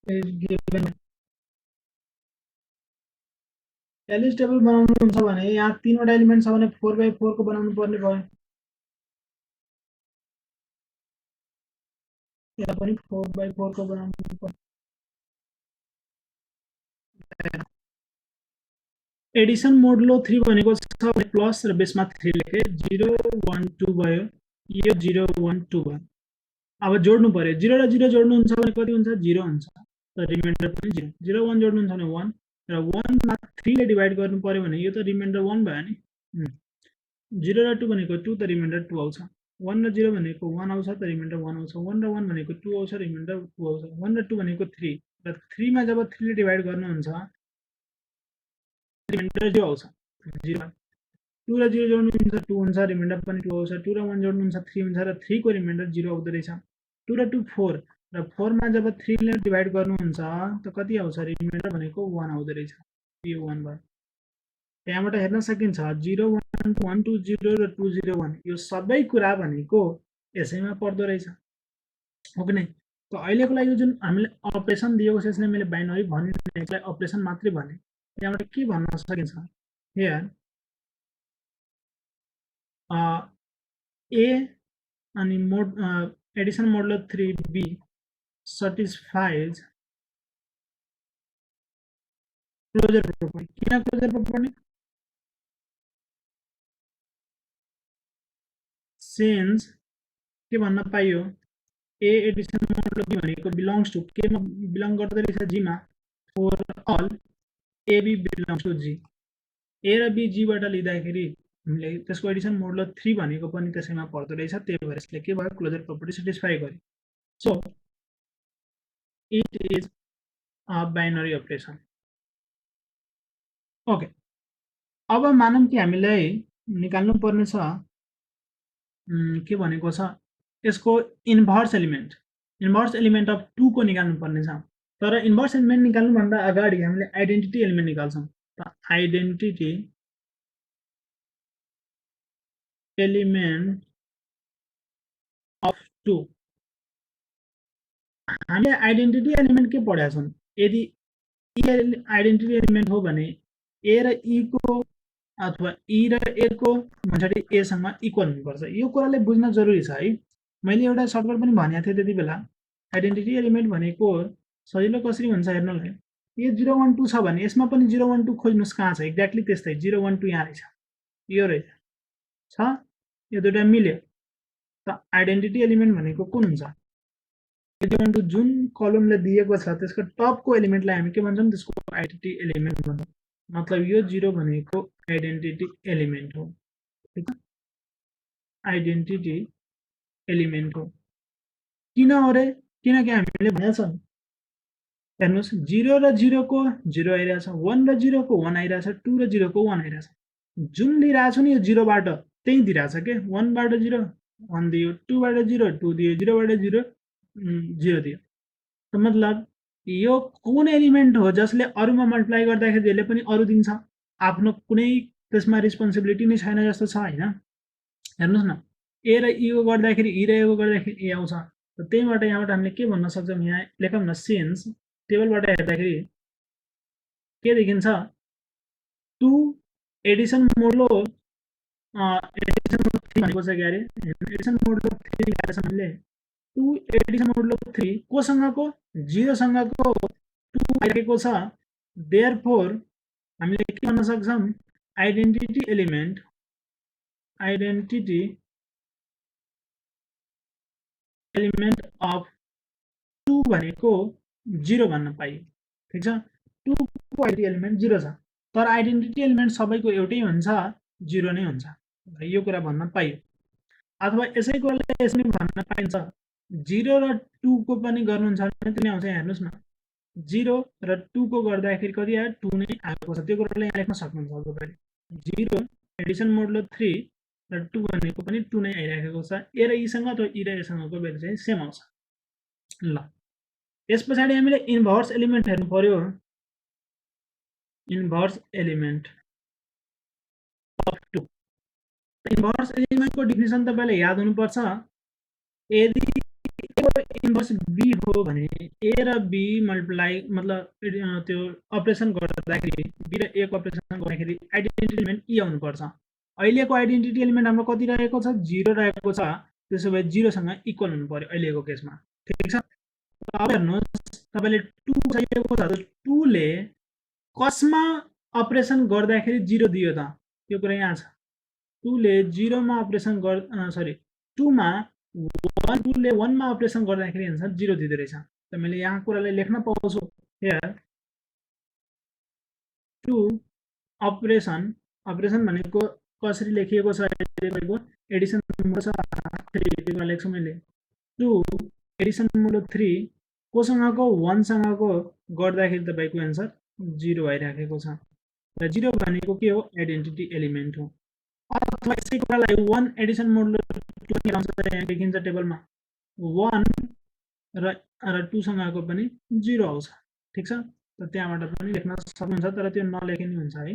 is given Cayley's table बनाउनु हुन्छ भने यहाँ तीनवटा एलिमेन्ट छ भने 4x4 को बनाउनु पर्ने भयो यहाँ पनि 4x4 को बनाउनु पर्छ एडिसन मोडुलो 3 भनेको छ प्लस र बेसमा 3 लेखे 0 1 2 भयो यो 0 1 2 भयो अब जोड्नु पर्यो 0 र 0 जोड्नु हुन्छ भने कति हुन्छ 0 हुन्छ त रिमाइन्डर पनि 0 0 1 जोड्नु हुन्छ भने 1 र 1 मा 3 ले डिवाइड गर्नु पर्यो भने यो त रिमाइन्डर 1 भयो नि 0 र 2 भनेको 2 त रिमाइन्डर 2 आउँछ 1 र 0 भनेको 1 आउँछ त रिमाइन्डर 1 आउँछ 1 र 1 भनेको 2 आउँछ रिमाइन्डर 2 आउँछ 1 र 2 भनेको 3 र 3 मा जब 3 ले डिवाइड गर्नुहुन्छ रिमाइन्डर 0 आउँछ 0 2 र 0 जोड्नु हुन्छ 2 हुन्छ रिमाइन्डर पनि 2 आउँछ 2 र 1 जोड्नु हुन्छ 3 हुन्छ र 3 को रिमाइन्डर 0 आउँदै रहेछ 2 र 2 4 र 4 मा जब 3 ले डिवाइड गर्नुहुन्छ त कति आउँछ रिमाइन्डर भनेको 1 आउँदै रहेछ यो 1 भयो त्यहाँबाट हेर्न सकिन्छ 0 1 1 2 0 र 2 0 1 यो सबै कुरा भनेको यसैमा पर्दो रहेछ हो कि नै त अहिलेको लागि जुन हामीले अपरेसन दिएको छ यसले मैले बाइनरी भनिदिने यसलाई अपरेसन मात्रै भने त्यहाँबाट के भन्न सकिन्छ हियर ए अनि mod addition modulo 3b satisfies closure property किन क्लोजर प्रोपर्टी सिन्स के भन्न पाइयो ए एडिसन मोडुलो b भनेको बिलोंग्स टु के मा बिलोंग गर्दै रहेछ जी मा for all ab belongs to G A र b जी बाट लिँदाखेरि हामीले त्यसको एडिसन मोडुलो 3 भनेको पनि त्यसैमा पर्दो रहेछ त्यही भएर यसले के भयो क्लोजर प्रोपर्टी सेटिस्फाई गर्यो so it is a binary operation okay अब मानौँ कि हामीलाई निकाल्नु पर्ने छ के भनेको छ यसको इन्भर्स एलिमेन्ट अफ 2 को निकाल्नु पर्ने छ। तर इन्भर्स एलिमेन्ट निकाल्नुभन्दा अगाडि हामीले आइडेन्टिटी एलिमेन्ट निकाल्छौँ। त आइडेन्टिटी एलिमेन्ट अफ 2 हामीले आइडेन्टिटी एलिमेन्ट के पढेका छौँ? यदि ई आइडेन्टिटी एलिमेन्ट हो भने ए र ई को अथवा ई र ए को भन्छाडि ए सँग इक्वल हुनुपर्छ। यो कुराले बुझ्न जरुरी छ है। मैले एउटा सर्टकट पनि भनेको थिएँ त्यति बेला। आइडेन्टिटी एलिमेन्ट भनेको सजिलो कसरी हुन्छ हेर्नुलाई। ए 0 1 2 छ भने यसमा पनि 0 1 2 खोज्नुस् कहाँ छ? एक्ज्याक्टली त्यस्तै 0 1 2 यहाँ रहेछ। यो रहेछ। छ यो दुईटा मिल्यो। त आइडेन्टिटी एलिमेन्ट भनेको कुन हुन्छ? 0 1 2 जुन कलमले दिएको छ त्यसको टपको एलिमेन्टलाई हामी के भन्छौँ? त्यसको आइडेन्टिटी एलिमेन्ट भन्छौँ। मतलब यो 0 भनेको आइडेन्टिटी एलिमेन्ट हो। ठीक छ? आइडेन्टिटी एलिमेन्ट हो। किन हो रे? किनकि हामीले भनेको छ हेर्नुस् 0 र 0 को 0 आइरहेछ, 1 र 0 को 1 आइरहेछ, 2 र 0 को 1 आइरहेछ। जुन लिइरहेको छु नि यो 0 बाट त्यही दिइरहेछ के 1 बाट 0 1 दियो, 2 बाट 0 2 दियो, 0 बाट 0 0 दियो। त मतलब यो कुन एलिमेन्ट हो जसले अरूमा मल्टिप्लाई गर्दाखेरि यसले पनि अरू दिन्छ? आफ्नो कुनै त्यसमा रिस्पोन्सिबिलिटी नै छैन जस्तो छ हैन? हेर्नुस् न ए र ई को गर्दाखेरि ई र ए को गर्दाखेरि ए आउँछ। त त्यहीबाट यहाँबाट हामीले के भन्न सक्छौँ? यहाँ लेखौँ न सिन्स टेबलबाट हेर्दाखेरि के देखिन्छ? 2 एडिसन मोडलो एडिसन मोड 3 भनेको छ के अरे? एडिसन मोडलो 3 ल्याएको छ हामीले। 2 एडिसन मोडलो 3 कोसँगको 0 सँगको 2 आइरहेको छ। देयरफोर हामीले के भन्न सक्छौँ? आइडेन्टिटी एलिमेन्ट अफ 2 भनेको 0 भन्न पाइयो। ठीक छ? 2 को आइडेन्टिटी एलिमेन्ट 0 छ। तर आइडेन्टिटी एलिमेन्ट सबैको एउटै हुन्छ, 0 नै हुन्छ। यो कुरा भन्न पाइयो। अथवा यसै कुरालाई यसरी भन्न पाइन्छ 0 र 2 को पनि गर्नुहुन्छ भने त्यही आउँछ। हेर्नुस् न 0 र 2 को गर्दाखेरि कति आयो? 2 नै आएको छ। त्यो कुरालाई यहाँ लेख्न सक्नुहुन्छ तपाईले। 0 एडिसन मोडलो 3 र 2 भनेको पनि 2 नै आइराखेको छ। ए र ई सँग अथवा ई र ए सँगको भेल्यु चाहिँ सेम आउँछ। ल यस पछाडि हामीले इन्भर्स एलिमेन्ट हेर्नु पर्यो। इन्भर्स एलिमेन्ट अफ 2 इन्भर्स एलिमेन्टको डेफिनेसन तपाईलाई याद हुनुपर्छ। यदि ए को इन्भर्स बी हो भने ए र बी मल्टिप्लाई मतलब त्यो अपरेसन गर्दाखेरि बी र ए को अपरेसन गर्दाखेरि आइडेन्टिटी एलिमेन्ट ई आउनुपर्छ। अहिलेको आइडेन्टिटी एलिमेन्ट हाम्रो कति रहेको छ? 0 रहेको छ। त्यसो भए 0 सँग इक्वल हुनु पर्यो अहिलेको केसमा। ठीक छ? अब हेर्नुहोस् तपाईले 2 चाहिएको छ। 2 ले कसमा अपरेसन गर्दाखेरि 0 दियो त? त्यो कुरा यहाँ छ। 2 ले 0 मा अपरेसन सरी 2 मा 2 ले 1 मा अपरेसन गर्दाखेरि आन्सर 0 दिँदो रहेछ। त मैले यहाँ कुरालाई लेख्न पाउँछु हियर 2 अपरेसन भनेको कसरी लेखिएको छ? एडिसन मोड छ 3 लेख्छु मैले। 2 एडिसन मोड 3 कोसँगको 1 सँगको गर्दाखेरि तपाईको आन्सर 0 आइराखेको छ। र 0 भनेको के हो? आइडेन्टिटी एलिमेन्ट हो। अथवा यसै कुरालाई 1 एडिसन मोडले 2 आउँछ यहाँ देखिन्छ टेबलमा 1 र 2 सँगको पनि 0 आउँछ। ठीक छ? त त्यहाँबाट पनि लेख्न सक्नुहुन्छ तर त्यो नलेखे नि हुन्छ है।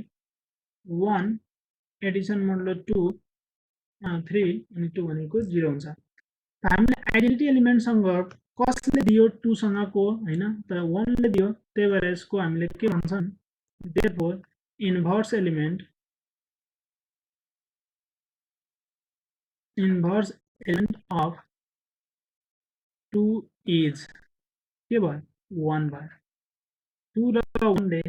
1 एडिसन मोडलो 2 3 अनि 2 भनेको 0 हुन्छ। त हामीले आइडेन्टिटी एलिमेन्ट सँग कसले दियो? 2 सँगको हैन त 1 ले दियो। त्यही भएर यसको हामीले के भन्छौँ? Therefore inverse element of 2 is के भयो? 1 भयो। 2 र 1 ले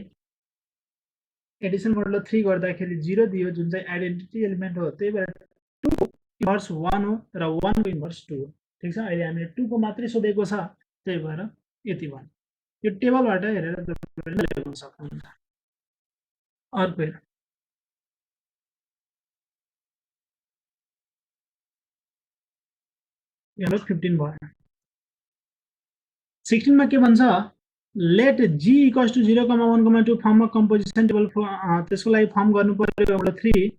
एडिसन मोडलो 3 गर्दाखेरि 0 दियो जुन चाहिँ आइडेन्टिटी एलिमेन्ट हो। त्यही भएर 2 को इन्भर्स 1 हो र 1 को इन्भर्स 2 हो। ठीक छ? अहिले हामीले 2 को मात्रै सोधेको छ। त्यही भएर यति भयो। यो टेबलबाट हेरेर तपाईले लेख्न सक्नुहुन्छ। अर्को हेर यो 15 भयो। 16 मा के भन्छ? लेट जी इक्वल्स टू 0,1,2 फर्ममा कम्पोजिसन टेबल त्यसको लागि फर्म गर्नु पर्यो एउटा 3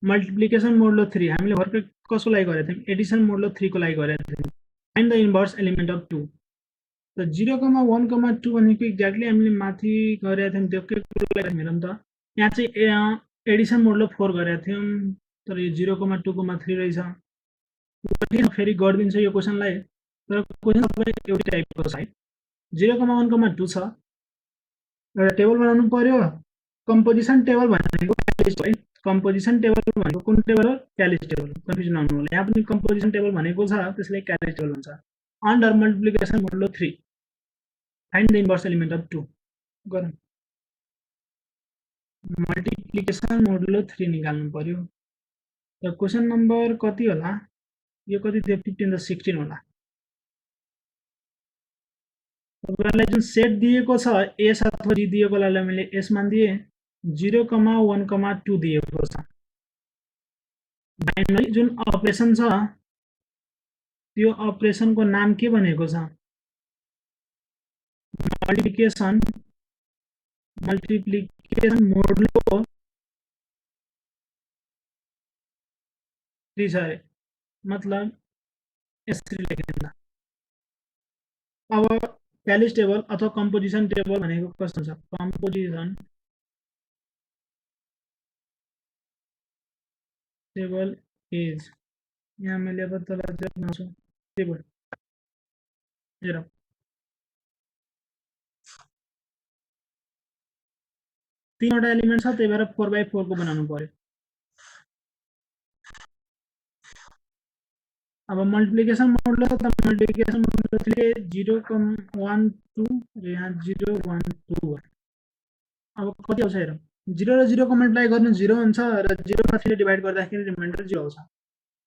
मल्टिप्लिकेसन मोडुलो 3 हामीले भर्खर कसको लागि गरेका थियौँ एडिसन मोडुलो 3 को लागि गरेका थियौँ find the inverse element of 2 त 0,1,2 भनेको एक्ज्याक्टली हामीले माथि गरेका थियौँ त्यो के कुरो लागि हेरौँ त यहाँ चाहिँ एडिसन मोडुलो 4 गरेका थियौँ तर यो 0,2,3 रहेछ फेरि गरिदिन्छु यो क्वेसनलाई तर क्वेसन सबै एउटै टाइपको छ है 0,1,2 छ एउटा टेबल बनाउनु पर्यो कम्पोजिसन टेबल भनेको क्यालिस्ट है कम्पोजिसन टेबल भनेको कुन टेबल हो क्यालिस्ट टेबल कन्फ्युजन आउनु होला यहाँ पनि कम्पोजिसन टेबल भनेको छ त्यसलाई क्यालिस्ट टेबल भन्छ under multiplication modulo 3 find the inverse element of 2 गरौँ मल्टिप्लिकेसन मोडुलो 3 निकाल्नु पर्यो र क्वेसन नम्बर कति होला यो कति थियो 15 र 16 होला तपाईँलाई जुन सेट दिएको छ एस अथवा जी दिएको बेलालाई मैले एस मान दिए 0,1,2 दिएको छ बाइनरी जुन अपरेसन छ त्यो अपरेसनको नाम के भनेको छ मल्टिप्लिकेसन मोडुलो 3 छ अरे मतलब यसरी लेखिन्छ अब क्यालिस्ट टेबल अथवा कम्पोजिसन टेबल भनेको कस्तो छ कम्पोजिसन टेबल इज यहाँ मैले अब तल देखाउँछु टेबल हेरौँ तीनवटा एलिमेन्ट छ त्यही भएर 4x4 को बनाउनु पर्यो अब मल्टिप्लिकेसन मोडुलो छ त मल्टिप्लिकेसन मोडुलो 0,12 र यहाँ 0,12 अब कति आउँछ हेरौँ 0 र 0 को मल्टिप्लाई गर्नु 0 हुन्छ र 0 मा 3 ले डिभाइड गर्दाखेरि रिमाइन्डर 0 आउँछ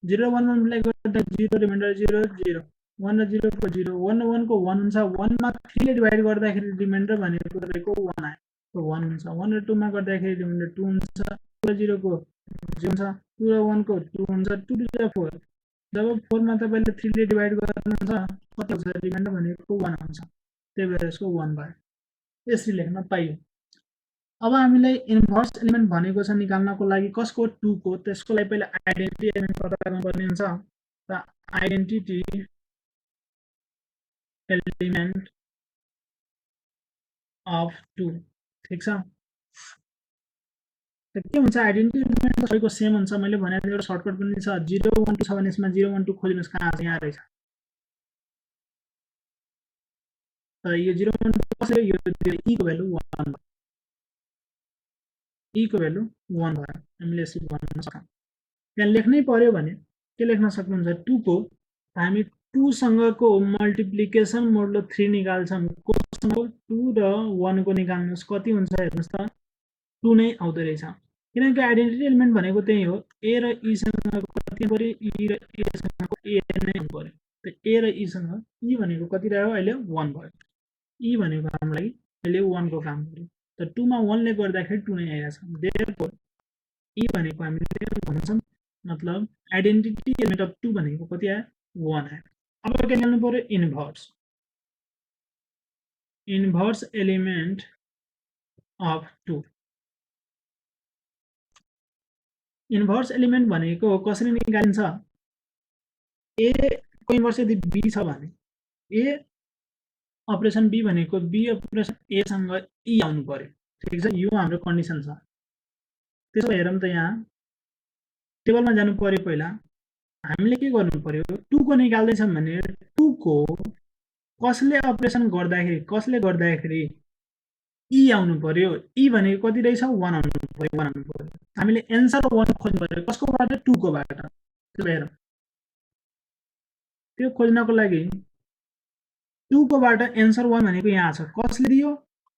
0 1 मल्टिप्लाई गर्दा 0 रिमाइन्डर 0 0 1 र 0 को 0 1 र 1 को 1 हुन्छ 1 मा 3 ले डिभाइड गर्दाखेरि रिमाइन्डर भनेको तपाईको 1 आयो तो 1 हुन्छ 1 र 2 मा गर्दाखेरि रिमाइन्डर 2 हुन्छ 2 र 0 को 0 हुन्छ 2 र 1 को 2 हुन्छ 2 2 जा 4 जब 4 मा तपाईले 3 ले डिभाइड गर्नुहुन्छ कति हुन्छ रिमाइन्डर भनेको 1 आउँछ त्यही भएर यसको 1 भयो यसरी लेख्न पाइयो अब हामीलाई इन्भर्स एलिमेन्ट भनेको छ निकाल्नको लागि कसको 2 को त्यसको लागि पहिला आइडेन्टिटी एलिमेन्ट पत्ता गर्नुपर्ने हुन्छ त आइडेन्टिटी एलिमेन्ट अफ 2 ठीक छ त के हुन्छ आइडेन्टिटी एलिमेन्ट त सबैको सेम हुन्छ मैले भने एउटा सर्टकट पनि छ 0 1 2 छ भने यसमा 0 1 2 खोज्नुस् कहाँ छ यहाँ रहेछ त यो 0 1 2 कसले यो e को भ्यालु 1 भयो e को भ्यालु 1 भयो हामीले यसरी भन्न सक्छौं त्यहाँ लेख्नै पर्यो भने के लेख्न सक्नुहुन्छ 2 को हामी 2 सँगको मल्टिप्लिकेसन मोडुलो 3 निकाल्छौं कोसँग 2 र 1 को निकाल्नुस् कति हुन्छ हेर्नुस् त 2 नै आउँदै रहेछ किनकि आइडेन्टिटी एलिमेन्ट भनेको त्यही हो a र e सँग कति पर्यो e र a सँगको a नै हुनु पर्यो त a र e सँग e भनेको कति रह्यो अहिले 1 भयो e भनेको हाम्रो लागि अहिले 1 को काम गर्यो त 2 मा 1 ले गर्दाखेरि 2 नै आइराछ देयरफोर e भनेको हामीले भन्छौं मतलब आइडेन्टिटी एलिमेन्ट अफ 2 भनेको कति आयो 1 आयो अब के निकाल्नु पर्यो inverse element of 2 inverse element भनेको कसरी निकालिन्छ a को इन्भर्स यदि b छ भने a अपरेसन b भनेको b अपरेसन a सँग e आउनु पर्यो ठीक छ यो हाम्रो कन्डिसन छ त्यसो हेरौँ त यहाँ टेबलमा जानु पर्यो पहिला हामीले के गर्नु पर्यो 2 को निकाल्दै छौं भने 2 को कसले अपरेसन गर्दाखेरि e आउनु पर्यो e भनेको कति रहेछ 1 आउनु पर्यो हामीले एन्सर 1 खोज्नु पर्यो कसकोबाट 2 को बाट त्यो हेरौँ त्यो खोज्नको लागि 2 को बाट एन्सर 1 भनेको यहाँ छ कसले दियो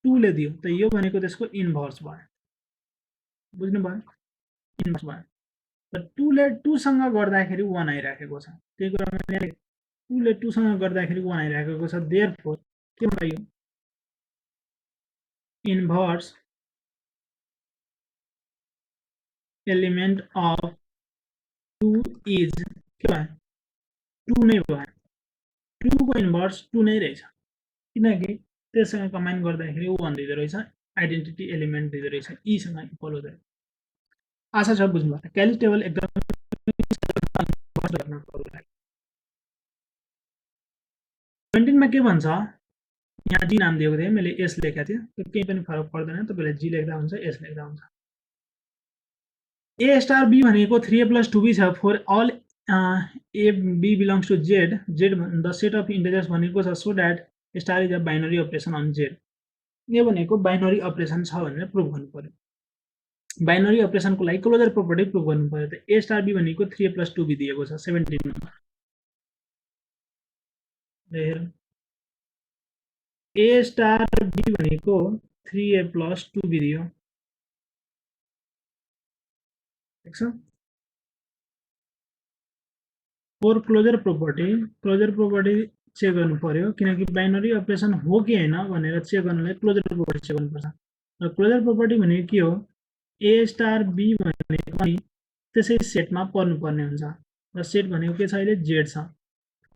2 ले दियो त यो भनेको त्यसको इन्भर्स भयो बुझ्नु भयो इन्भर्स भयो त 2 ले 2 सँग गर्दाखेरि 1 आइराखेको छ त्यही कुरा मैले 2 ले 2 सँग गर्दाखेरि 1 आइराखेको छ देयरफोर के भयो इन्भर्स एलिमेन्ट अफ 2 इज के भयो 2 नै भयो 2 को इन्भर्स 2 नै रहेछ किनकि त्यससँग कम्बाइन गर्दाखेरि ऊ भनिदिँदो रहेछ आइडेन्टिटी एलिमेन्ट दिँदो रहेछ यीसँग इक्वल हुँदो रहेछ। आशा छ बुझ्नुभयो। क्यालिस टेबल एकदम 17 मा के भन्छ, यहाँ जी नाम दिएको थिएँ मैले, एस लेखेको थिएँ, त्यो केही पनि फरक पर्दैन, तपाईँले जी लेख्दा हुन्छ, एस लेख्दा हुन्छ। ए स्टार बी भनेको 3a + 2b छ for all A B belongs to Z, Z the set of integers भनेको छ so that star is a binary operation on Z. यो भनेको बाइनरी अपरेसन छ भनेर प्रुभ गर्नु पर्यो। बाइनरी अपरेसनको लागि क्लोजर प्रोपर्टी प्रुभ गर्नु पर्यो। त ए स्टार बी भनेको 3a + 2b दिएको छ 17 मा। ए स्टार बी भनेको 3a + 2b दियो, ठिक छ। फोर क्लोजर प्रोपर्टी चेक गर्नु पर्यो, किनकि बाइनरी अपरेसन हो कि होइन भनेर चेक गर्नलाई क्लोजर प्रोपर्टी चेक गर्नुपर्छ। र क्लोजर प्रोपर्टी भनेको के हो, ए स्टार बी भनेको पनि त्यसै सेटमा पर्नुपर्ने हुन्छ। र सेट भनेको के छ अहिले, जेड छ।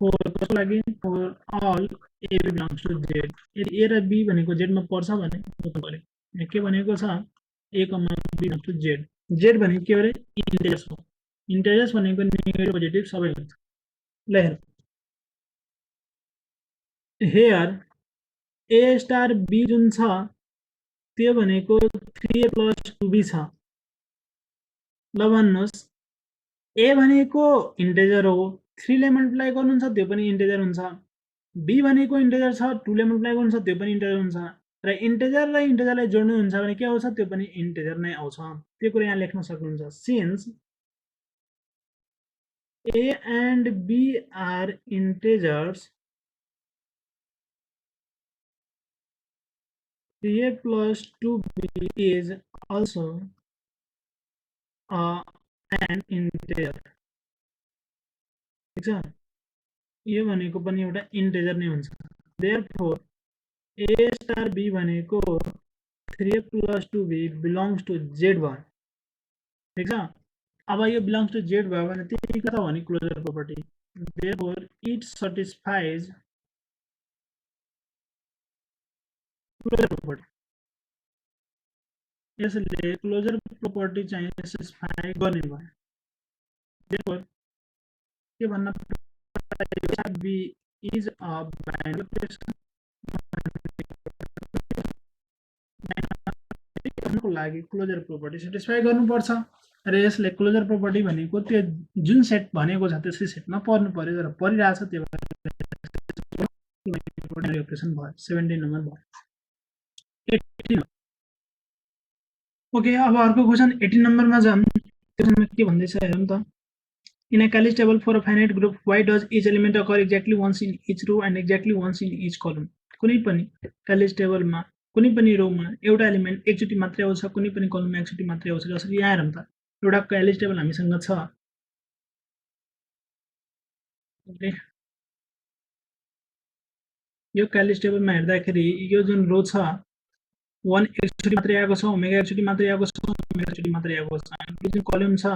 फोर कसको लागि, for all A B belongs to Z. यदि ए र बी भनेको जेडमा पर्छ भने पर्यो। के भनेको छ, A comma B belongs to Z. Z भनेको के हो अरे, इन्टिजर्स हो। इन्टिजर्स भनेको नेगेटिभ पोजिटिभ सबै हुन्छ। ल हेयर ए स्टार बी जुन छ त्यो भनेको 3a + 2b छ। ल भन्नुहोस्, ए भनेको इन्टिजर हो, 3 ले मल्टिप्लाई गर्नुहुन्छ त्यो पनि इन्टिजर हुन्छ। बी भनेको इन्टिजर छ, 2 ले मल्टिप्लाई गर्नुहुन्छ त्यो पनि इन्टिजर हुन्छ। र इन्टिजरलाई जोड्नुहुन्छ भने के आउँछ, त्यो पनि इन्टिजर नै आउँछ। त्यो कुरा यहाँ लेख्न सक्नुहुन्छ। Since a and be are integers, 3a + 2b is also an integer, ठिक छ। यो भनेको पनि एउटा इन्टिजर नै हुन्छ। देयरफोर ए स्टार बी भनेको 3a + 2b belongs to Z भयो, ठिक छ। अब यो बिलोङ्स टु जेड भयो भने त्यही के त भने closure property. Therefore it satisfies closure property. यसले क्लोजर प्रोपर्टी चाहिँ सेटिस्फाई गर्ने भयो। देयरफोर के भन्न B is a binary operation को लागि क्लोजर प्रोपर्टी सेटिस्फाई गर्नुपर्छ। र यसले क्लोजर प्रोपर्टी भनेको त्यो जुन सेट भनेको छ त्यसै सेटमा पर्नु पर्यो, तर परिरहेछ, त्यो भएर अपरेसन भयो। 17 नम्बर भयो। 18 ओके, अब अर्को क्वेसन 18 नम्बरमा जाऊँ। त्यसमा के भन्दैछ हेरौँ त। In a Callis table for a finite group, why does each element occur exactly once in each row and exactly once in each column? कुनै पनि Callis टेबलमा कुनै पनि रोमा एउटा एलिमेन्ट एकचोटि मात्रै आउँछ, कुनै पनि कलममा एकचोटि मात्रै आउँछ। जसरी यहाँ हेरौँ त, एउटा Callis टेबल हामीसँग छ। यो Callis टेबलमा हेर्दाखेरि यो जुन रो छ 1 एकचोटि मात्रै आएको छ, ओमेगा एकचोटि मात्रै आएको छ, ओमेगा एकचोटि मात्रै आएको छ। यो जुन कलम छ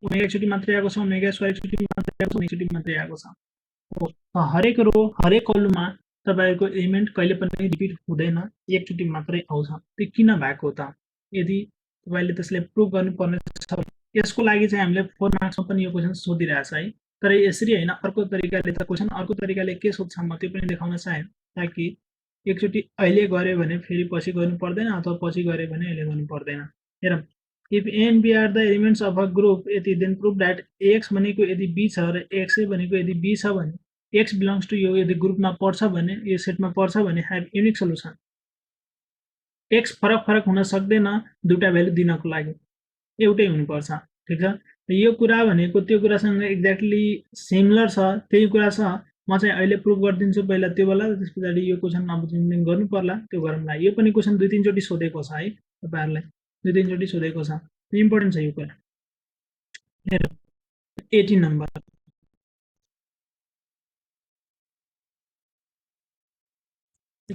ओमेगा एकचोटि मात्रै आएको छ, ओमेगा स्क्वायर एकचोटि मात्रै आएको छ, एकचोटि मात्रै आएको छ। हरेक रो हरेक कलममा तपाईको एलिमेन्ट कहिले पनि रिपिट हुँदैन, एकचोटि मात्रै आउँछ। त्यो किन भएको त, यदि तपाईले त्यसलाई प्रुभ गर्नुपर्ने छ। यसको लागि चाहिँ हामीले 4 मार्क्समा पनि यो क्वेसन सोधिरहेछ है। तर यसरी हैन, अर्को तरिकाले त क्वेसन अर्को तरिकाले के सोध्छ म त्यो पनि देखाउन चाहे, ताकि एकचोटि अहिले गरे भने फेरि पछि गर्नु पर्दैन, अथवा पछि गरे भने अहिले गर्नु पर्दैन। हेरौँ, if a and be are the elements of a group यदि देन प्रुभ द्याट एक्स भनेको यदि बी छ र एक्स भनेको यदि बी छ भने एक्स बिलोङ्स टु यो यदि ग्रुपमा पर्छ भने, यो सेटमा पर्छ भने ह्याभ युनिक सल्युसन। एक्स फरक फरक हुन सक्दैन दुईटा भ्यालु दिनको लागि, एउटै हुनुपर्छ, ठिक छ। यो कुरा भनेको त्यो कुरासँग एक्ज्याक्टली सिमिलर छ, त्यही कुरा छ। म चाहिँ अहिले प्रुभ गरिदिन्छु पहिला त्यो बेला, त्यस पछाडि यो क्वेसन नबुझ्ने गर्नु पर्ला, त्यो गरौँला। यो पनि क्वेसन 2-3 चोटि सोधेको छ है, तपाईहरुलाई 2-3 चोटि सोधेको छ, इम्पोर्टेन्ट छ यो कुरा। हेरौँ 18 नम्बर।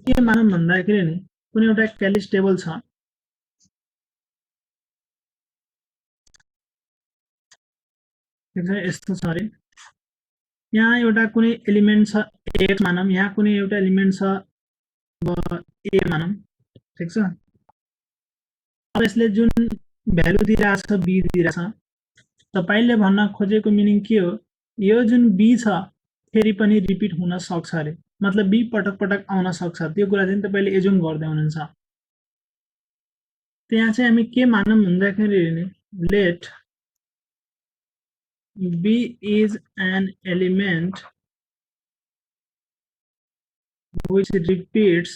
के मानौँ भन्दाखेरि नि कुनै एउटा क्यालिस टेबल छ, ठिक छ। यस्तो छ अरे, यहाँ एउटा कुनै एलिमेन्ट छ एक्स मानौँ, यहाँ कुनै एउटा एलिमेन्ट छ अब ए मानौँ, ठिक छ। अब यसले जुन भ्यालु दिइरहेछ बी दिइरहेछ, तपाईले भन्न खोजेको मिनिङ के हो, यो जुन बी छ फेरि पनि रिपिट हुन सक्छ अरे, मतलब बी पटक पटक आउन सक्छ, त्यो कुरा चाहिँ तपाईले एजुम गर्दै हुनुहुन्छ। त्यहाँ चाहिँ हामी के मानौँ भन्दाखेरि let b is an element which repeats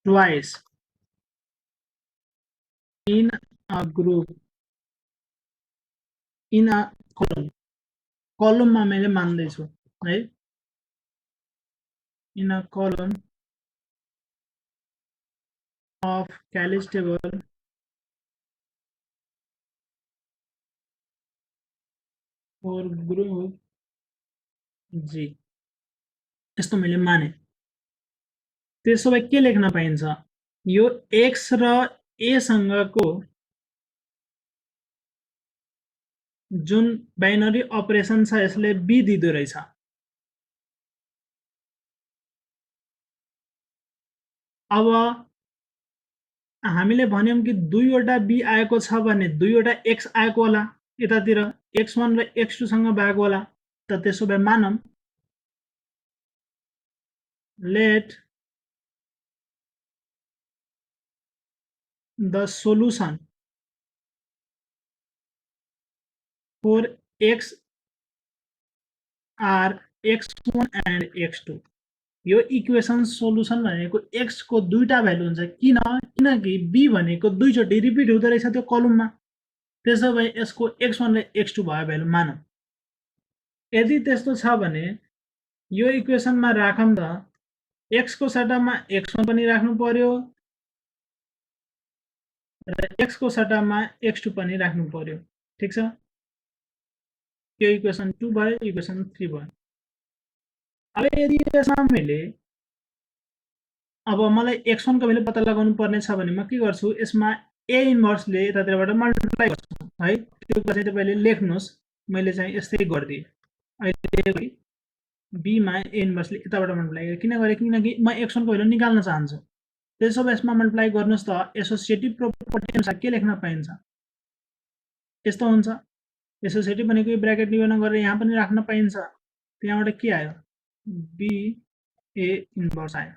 twice in a group in a column, कलममा मैले मान्दैछु है, in a column of Cayley's table for group G, यस्तो मैले माने। त्यसो भए के लेख्न पाइन्छ, यो x र a सँगको जुन बाइनरी अपरेसन छ यसले b दिँदो रहेछ। अब हामीले भन्यौं कि दुईवटा बी आएको छ भने दुईवटा x आएको होला यतातिर, x1 र x2 सँग भएको होला। त त्यसो भए मानौं let the solution for x are x1 and x2, यो इक्वेसन सोलुसन भनेको x को दुईटा भ्यालु हुन्छ, किनकि b भनेको दुईचोटि रिपिट हुँदो रहेछ त्यो कलममा। त्यसो भए यसको x1 र x2 भयो भ्यालु मानौं। यदि त्यस्तो छ भने यो इक्वेसनमा राखौं त x को सट्टामा x1 पनि राख्नु पर्यो र x को सट्टामा x2 पनि राख्नु पर्यो, ठीक छ। यो इक्वेसन 2 भयो, इक्वेसन 3 भयो। अब यदि यसमा मैले अब मलाई x1 को भ्यालु पत्ता लगाउनु पर्ने छ भने म के गर्छु, यसमा a इन्भर्सले यतातिरबाट मल्टिप्लाई गर्छु है। त्यो कुरा चाहिँ तपाईले लेख्नुस्, मैले चाहिँ यस्तै गर्दिए। अहिले b मा a इन्भर्सले यताबाट मल्टिप्लाई गरे, किन गरे, किनकि म x1 को भ्यालु निकाल्न चाहन्छु। त्यसो भए यसमा मल्टिप्लाई गर्नुस् त एसोसिएटिभ प्रोपर्टी अनुसार के लेख्न पाइन्छ, यस्तो हुन्छ। एसोसिएटिभ भनेको यो ब्र्याकेट निबन गरेर यहाँ पनि राख्न पाइन्छ। त्यहाँबाट के आयो, b a इन्भर्स आयो।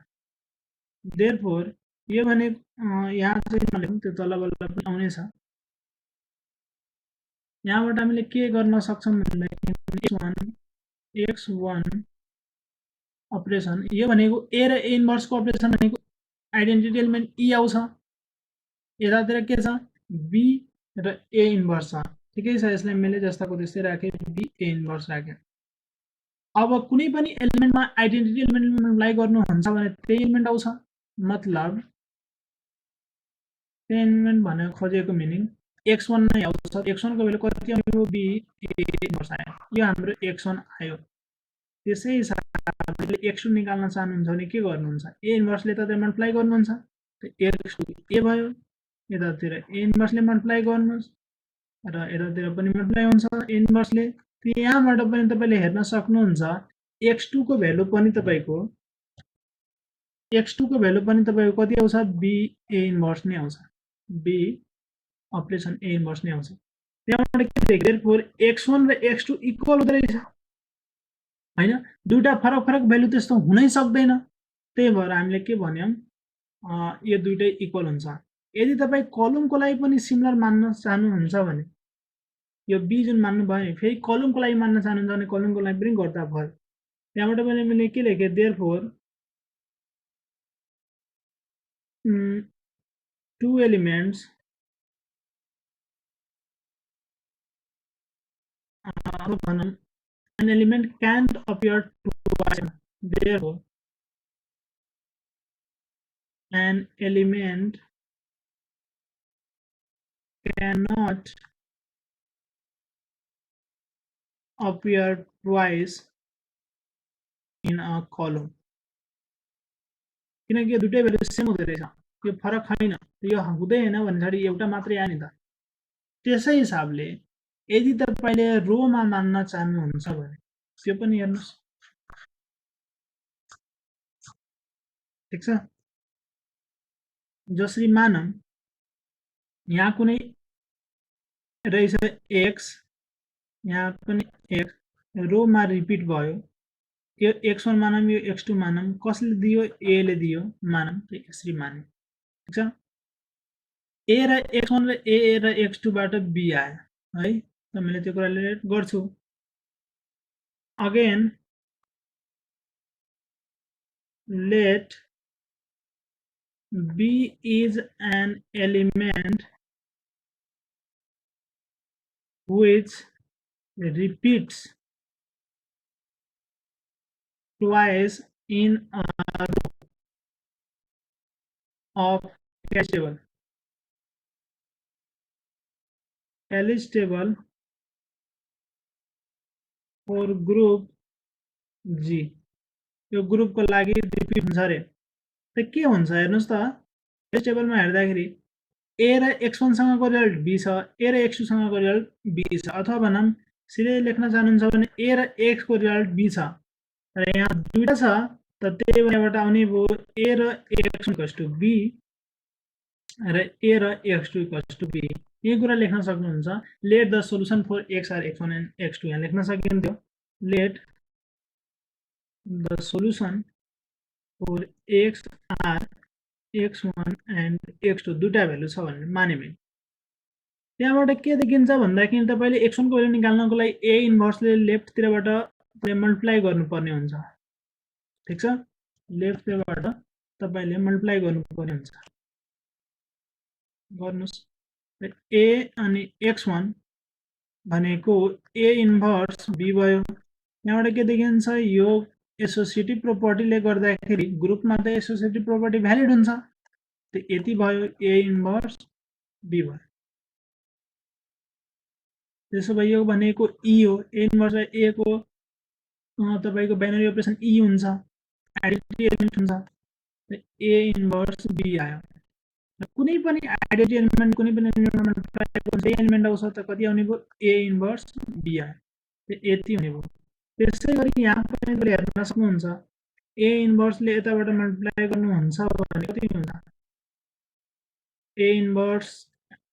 देयरफोर यो भने यहाँ चाहिँ नलेखौँ, त्यो तलबल्ल पनि आउने छ। यहाँबाट हामीले के गर्न सक्छौं भन्दाखेरि x1 अपरेसन, यो भनेको a र a इन्भर्स को अपरेसन भनेको आइडेन्टिटी एलिमेन्ट e आउँछ, यतातिर के छ b र a इन्भर्स छ, ठिकै छ। यसलाई मैले जस्ताको त्यस्तै राखे, b a इन्भर्स राखे। अब कुनै पनि एलिमेन्टमा आइडेन्टिटी एलिमेन्ट मल्टिप्लाई गर्नुहुन्छ भने त्यही एलिमेन्ट आउँछ, मतलब त्यही एलिमेन्ट भनेर खोजेको मिनिङ x1 नै आउँछ। x1 को भ्यालु कति आयो, b a इन्भर्स आयो, यो हाम्रो x1 आयो। त्यसै हिसाबले x2 निकाल्न चाहनुहुन्छ भने के गर्नुहुन्छ, a इन्भर्सले यतातिर मल्टिप्लाई गर्नुहुन्छ, x2 a भयो, यतातिर a इन्भर्सले मल्टिप्लाई गर्नुस् र यतातिर पनि मल्टिप्लाई हुन्छ a इन्भर्सले। यहाँबाट पनि तपाईले हेर्न सक्नुहुन्छ x2 को भ्यालु पनि तपाईको कति आउँछ, b a इन्भर्स नै आउँछ, b अपरेसन a इन्भर्स नै आउँछ। त्यहाँबाट के देखियो, देयरफोर x1 र x2 इक्वल हुँदै रहेछ हैन, दुईटा फरक फरक भ्यालु त्यस्तो हुनै सक्दैन। त्यही भएर हामीले के भन्यौं, यो दुईटै इक्वल हुन्छ। यदि तपाई कलमको लागि पनि सिमिलर मान्न चाहनुहुन्छ भने यो b जुन मान्नु भयो नि, फेरि कलमको लागि मान्न चाहनुहुन्छ भने कलमको लागि पनि गर्दा भयो। त्यहाँबाट पनि मैले के लेखे, therefore two elements an element can't appear twice, therefore an element cannot appear twice in a column, किनकि दुईटै भ्यालु सेम हुँदै रहेछ, यो फरक छैन, यो हुँदै हैन भन्दाखेरि एउटा मात्रै आयो नि त। त्यसै हिसाबले यदि तपाईले रोमा मान्न चाहनुहुन्छ भने त्यो पनि हेर्नुस्, ठिक छ। जसरी मानौँ यहाँ कुनै रहेछ x, यहाँ पनि x रोमा रिपिट भयो, यो x1 मानौँ, यो x2 मानौँ, कसले दियो, a ले दियो मानौँ, त यसरी मान्यौँ। ठिक छ। a र x1 र a र x2 बाट b आयो है, त मैले त्यो कुराले गर्छु। Again let b is an element which repeats twice in a row of Cayley's table. Cayley's table for group G, यो ग्रुपको लागि रिपिट हुन्छ अरे। त के हुन्छ हेर्नुस् त, यस टेबलमा हेर्दाखेरि a र x1 सँगको रिजल्ट b छ, a र x2 सँगको रिजल्ट b छ, अथवा भनौँ सिधै लेख्न चाहनुहुन्छ भने a र x को रिजल्ट b छ र यहाँ दुईटा छ, त त्यही भएर आउने भयो a र x1 इक्वल्स टु b र a र x2 इक्वल्स टु b। यही कुरा लेख्न सक्नुहुन्छ। Let the solution for x are x1 and x2 यहाँ लेख्न सकिन्थ्यो। Let the solution for x are x1 and x2 दुईटा भ्यालु छ भनेर मान्यौँ। त्यहाँबाट के देखिन्छ भन्दाखेरि तपाईले x1 को भ्यालु निकाल्नको लागि a इन्भर्सले लेफ्टतिरबाट मल्टिप्लाई गर्नुपर्ने हुन्छ। ठिक छ, लेफ्टतिरबाट तपाईले मल्टिप्लाई गर्नुपर्ने हुन्छ। गर्नुस्, a अनि x1 भनेको a इन्भर्स b भयो। यहाँबाट के देखिन्छ, यो एसोसिएटिभ प्रोपर्टीले गर्दाखेरि ग्रुपमा त एसोसिएटिभ प्रोपर्टी भ्यालिड हुन्छ। त यति भयो a इन्भर्स b भयो। त्यसो भए यो भनेको e हो, a इन्भर्स a को तपाईको बाइनरी अपरेसन e हुन्छ, आइडेन्टिटी एलिमेन्ट हुन्छ। a इन्भर्स b आयो। कुनै पनि आइडेन्टिटी एलिमेन्ट कुनै पनि एलिमेन्टमा ट्राई गर्दा एलिमेन्ट आउँछ त कति आउने भयो, a इन्भर्स b आयो। त यति हुने भयो। त्यसै गरी यहाँ पनि तपाईले हेर्न सक्नुहुन्छ, a इन्भर्सले यताबाट मल्टिप्लाई गर्नुहुन्छ भने कति हुन्छ, a इन्भर्स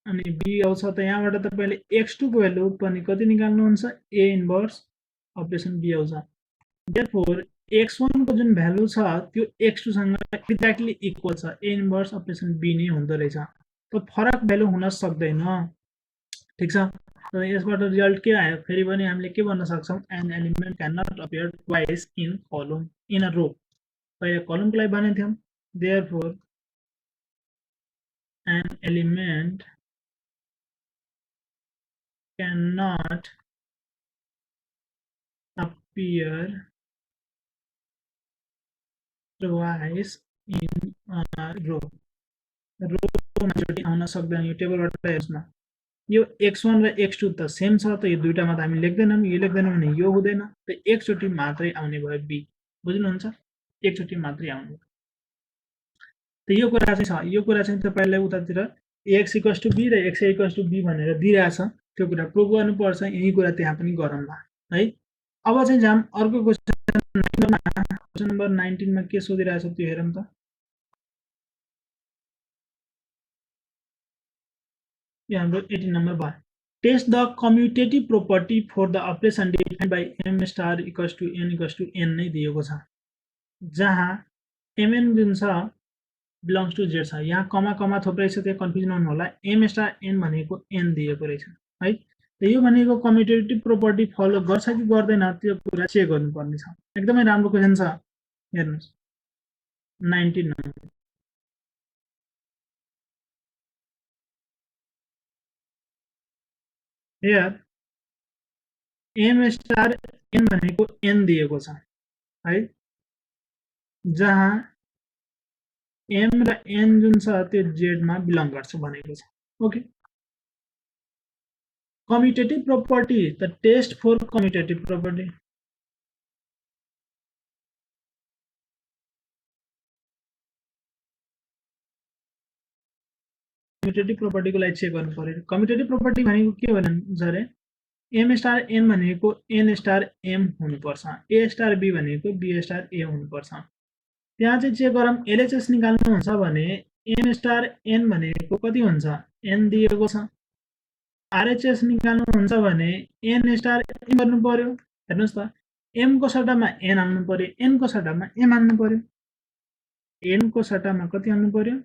अनि b आउँछ। त यहाँबाट तपाईले x2 को भ्यालु पनि कति निकाल्नुहुन्छ, a इन्भर्स अपरेसन b आउँछ। देयरफोर x1 को जुन भ्यालु छ त्यो x2 सँग एक्ज्याक्टली इक्वल छ, a इन्भर्स अपरेसन b नै हुँदो रहेछ। त फरक भ्यालु हुन सक्दैन। ठिक छ। त यसबाट रिजल्ट के आयो, फेरि पनि हामीले के भन्न सक्छौं, an element can not appear twice in column in a row. पहिला कलमको लागि भनेको थियौं, therefore an element can not appear twice in a row। रोमा एकचोटी आउन सक्दैन। यो टेबलबाट हेर्नुस् न, यो x1 र x2 त सेम छ, त यो दुईटामा त हामी लेख्दैनौं, यो लेख्दैनौं भने यो हुँदैन। त एकचोटी मात्रै आउने भयो b। बुझ्नुहुन्छ, एकचोटी मात्रै आउने। त यो कुरा चाहिँ छ, यो कुरा चाहिँ तपाईलाई उतातिर x इक्वल्स टु b र x इक्वल्स टु b भनेर दिइराछ, त्यो कुरा प्रुभ गर्नुपर्छ। यही कुरा त्यहाँ पनि गरौँला है। अब चाहिँ जाम अर्को क्वेशन नम्बर 19 मा के सोधिरहेछ त्यो हेरौँ त। यो हाम्रो 18 नम्बर भयो। Test the commutative property for the operation defined by m star equals to n equals to n नै दिएको छ, जहाँ mn जुन छ बिलोङ्स टु z छ। यहाँ कमा कमा थोप्रै छ, त्यो कन्फ्युजन हुनु होला। m स्टार n भनेको n दिएको रहेछ है। त यो भनेको कम्युटेटिभ प्रोपर्टी फलो गर्छ कि गर्दैन त्यो कुरा चेक गर्नुपर्ने छ। एकदमै राम्रो क्वेशन छ, हेर्नुस् 19 number. Here m star n भनेको n दिएको छ है, जहाँ m र n जुन छ त्यो z मा बिलोङ गर्छ भनेको छ। ओके, कम्युटेटिभ प्रोपर्टी त test for commutative property. Commutative property को लागि चेक गर्नु पर्यो। कम्युटेटिभ प्रोपर्टी भनेको के भन्छ अरे, m स्टार n भनेको n स्टार m हुनुपर्छ, a स्टार b भनेको b स्टार a हुनुपर्छ। त्यहाँ चाहिँ चेक गरौँ एलएचएस निकाल्नुहुन्छ भने एन स्टार एन भनेको कति हुन्छ एन दिएको छ आरएचएस निकाल्नुहुन्छ भने एन स्टार एन गर्नु पर्यो हेर्नुस् त एम को सट्टामा एन हाल्नु पर्यो एन को सट्टामा एम हाल्नु पर्यो एन को सट्टामा कति हाल्नु पर्यो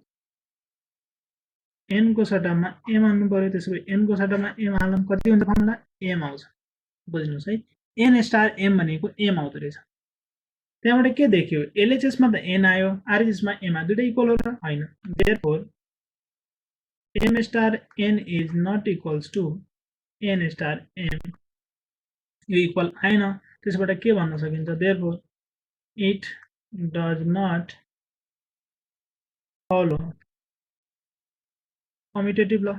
एन को सट्टामा एम हाल्नु पर्यो त्यसैले एन को सट्टामा एम हाल्दा कति हुन्छ फर्मुला एम आउँछ बुझ्नुस् है एन स्टार एम भनेको एम आउँदो रहेछ त्यहाँबाट के देखियो एलएचएस मा त एन आयो आरएचएस मा एम आयो दुईटा इक्वल हो र हैन therefore m star n is not equals to n star m यो इक्वल आएन त्यसबाट के भन्न सकिन्छ therefore it does not follow commutative law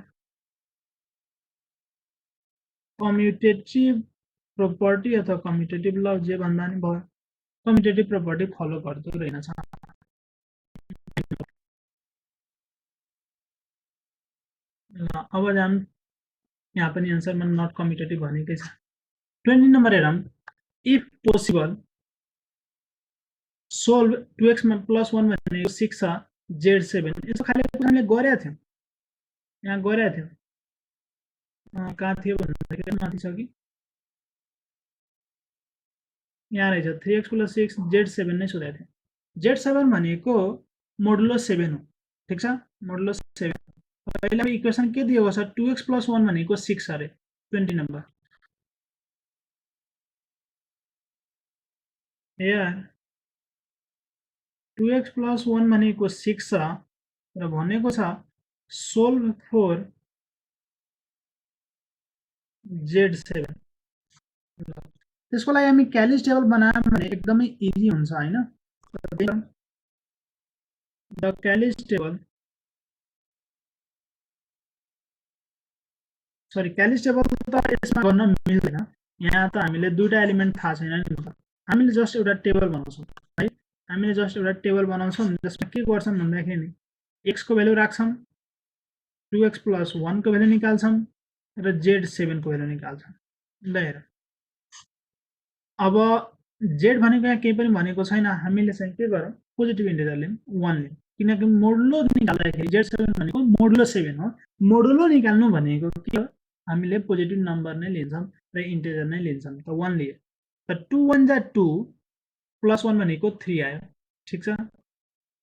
commutative property अथवा कम्युटेटिभ ल जे भन्दा नि भयो कम्युटेटिभ प्रोपर्टी फलो गर्दो रहेनछ अब जाम यहाँ पनि आन्सरमा नट कम्युटेटिभ भनेकै छ 20 नम्बर हेरौँ इफ पोसिबल सोल्भ 2x मा +1 भनेको 6 छ z7 यसो खाली हामीले गरेका थियौं यहाँ गरेका थियौं कहाँ थियो भन्दाखेरि माथि छ कि यहाँ रहेछ 3x + 6 z7 नै सोधेको थियो z7 भनेको मोडुलो 7 हो ठीक छ मोडुलो 7 पहिला इक्वेसन के दिएको छ 2x + 1 भनेको 6 अरे 20 नम्बर यार 2x + 1 भनेको 6 छ र भनेको छ सोल्भ फर z7 त्यसको लागि हामी क्यालिस टेबल बनायौं भने एकदमै इजी हुन्छ हैन the Cayley's table sorry क्यालिस table त यसमा गर्न मिल्दैन यहाँ त हामीले दुईटा एलिमेन्ट थाहा छैन नि त हामीले जस्ट एउटा टेबल बनाउँछौं है हामीले जस्ट एउटा टेबल बनाउँछौं जसमा के गर्छौं भन्दाखेरि x को भ्यालु राख्छौं 2x + 1 को भ्यालु निकाल्छौं र z7 को भ्यालु निकाल्छौं ल हेर अब z भनेको यहाँ केही पनि भनेको छैन हामीले चाहिँ के गरौँ पोजिटिभ इन्टिजर लियौं 1 लियौं किनकि मोडुलो निकाल्दाखेरि z7 भनेको मोडुलो 7 हो मोडुलो निकाल्नु भनेको के हो हामीले पोजिटिभ नम्बर नै लिन्छौं र इन्टिजर नै लिन्छौं त 1 लिए त 2 1 जा 2 +1 भनेको 3 आयो ठीक छ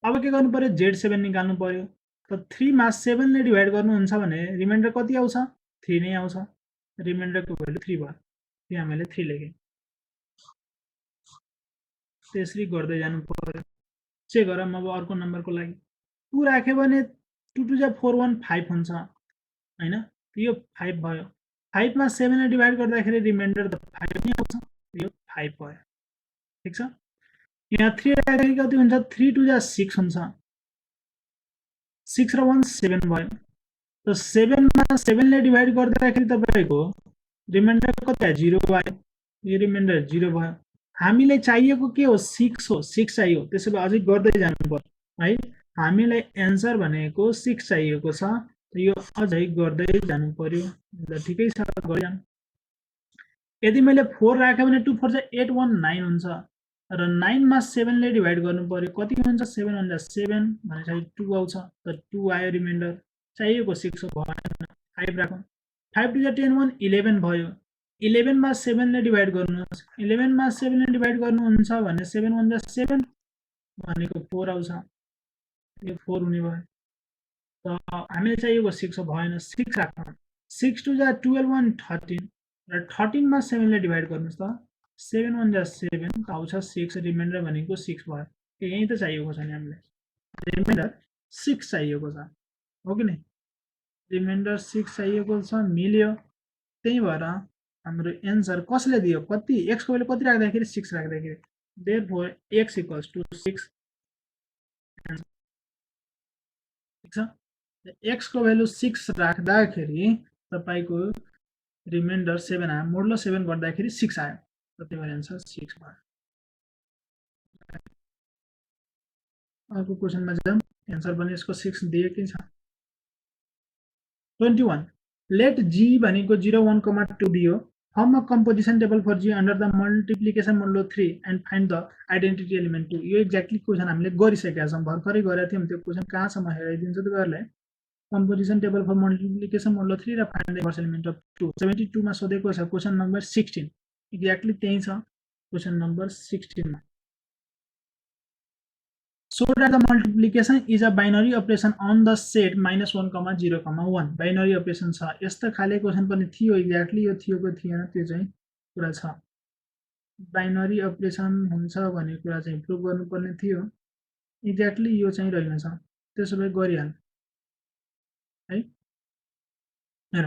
अब के गर्नु पर्यो z7 निकाल्नु पर्यो त 3 मा 7 ले डिभाइड गर्नुहुन्छ भने रिमाइन्डर कति आउँछ 3 नै आउँछ रिमाइन्डरको भ्यालु 3 भयो यहाँ मैले 3 लेखे त्यसरी गर्दै जानु पर्यो चेक गरौँ अब अर्को नम्बरको लागि 2 राख्यो भने 2 2 जा 4 1 5 हुन्छ हैन यो 5 भयो 5 मा 7 ले डिभाइड गर्दाखेरि रिमाइन्डर त 5 नै आउँछ यो 5 भयो ठीक छ यहाँ 3 राख्दाखेरि कति हुन्छ 3 2 जा 6 हुन्छ 6 र 1 7 भयो त 7 मा 7 ले डिभाइड गर्दाखेरि तपाईको रिमाइन्डर कति आयो 0 आयो यो रिमाइन्डर 0 भयो हामीले चाहिएको के हो 6 हो 6 चाहियो त्यसैले अझै गर्दै जानु पर्यो है हामीलाई आन्सर भनेको 6 चाहिएको छ यो अझै गर्दै जानु पर्यो ल ठिकै छ गर्दै जाम यदि मैले 4 राखे भने 2 4 जा 8 1 9 हुन्छ र 9 मा 7 ले डिभाइड गर्नु पर्यो कति हुन्छ 7 1 जा 7 भनेपछि 2 आउँछ त 2 आयो रिमाइन्डर चाहिएको 6 हो भएन 5 राखौं 5 2 जा 10 1 11 भयो 11 मा 7 ले डिभाइड गर्नुहोस् 11 मा 7 ले डिभाइड गर्नुहुन्छ भने 7 1 जा 7 भनेको 4 आउँछ यो 4 हुने भयो त हामीले चाहिएको 6 हो भएन 6 राखौं 6 2 जा 12 1 13 र 13 मा 7 ले डिभाइड गर्नुस् त 7 1 जा 7 आउँछ 6 रिमाइन्डर भनेको 6 भयो यही त चाहिएको छ नि हामीलाई रिमाइन्डर 6 चाहिएको छ हो कि नि रिमाइन्डर 6 चाहिएको छ मिल्यो त्यही भएर हाम्रो आन्सर कसले दियो कति x को भ्यालु कति राख्दाखेरि 6 राख्दाखेरि देयरफोर x = 6 ठीक छ x को भ्यालु 6 राख्दाखेरि तपाईको रिमाइन्डर 7 आयो मोडुलो 7 गर्दाखेरि 6 आयो त्यही भएर आन्सर 6 भयो अर्को क्वेशनमा जाउँ आन्सर पनि यसको 6 दिएकै छ 21 लेट g भनेको 0 1 2 दियो Form a composition table for G under the multiplication modulo 3 and find the identity element 2. यो एक्ज्याक्टली क्वेसन हामीले गरिसकेका छौँ, भर्खरै गरेका थियौँ। त्यो क्वेसन कहाँसम्म हेराइदिन्छु तपाईँहरूलाई। composition table for multiplication modulo 3 र find the inverse element of 2 72 मा सोधेको छ क्वेसन नम्बर 16 एक्ज्याक्टली त्यही छ क्वेसन नम्बर 16 मा। So that the multiplication is a binary operation on the set -1, 0, 1 binary operation छ। यस्तो खाले क्वेसन पनि थियो एक्ज्याक्टली, यो थियो कि थिएन त्यो चाहिँ कुरा छ। बाइनरी अपरेसन हुन्छ भन्ने कुरा चाहिँ प्रुभ गर्नुपर्ने थियो, एक्ज्याक्टली यो चाहिँ रहेनछ। त्यसो भए गरिहाल है। हेर,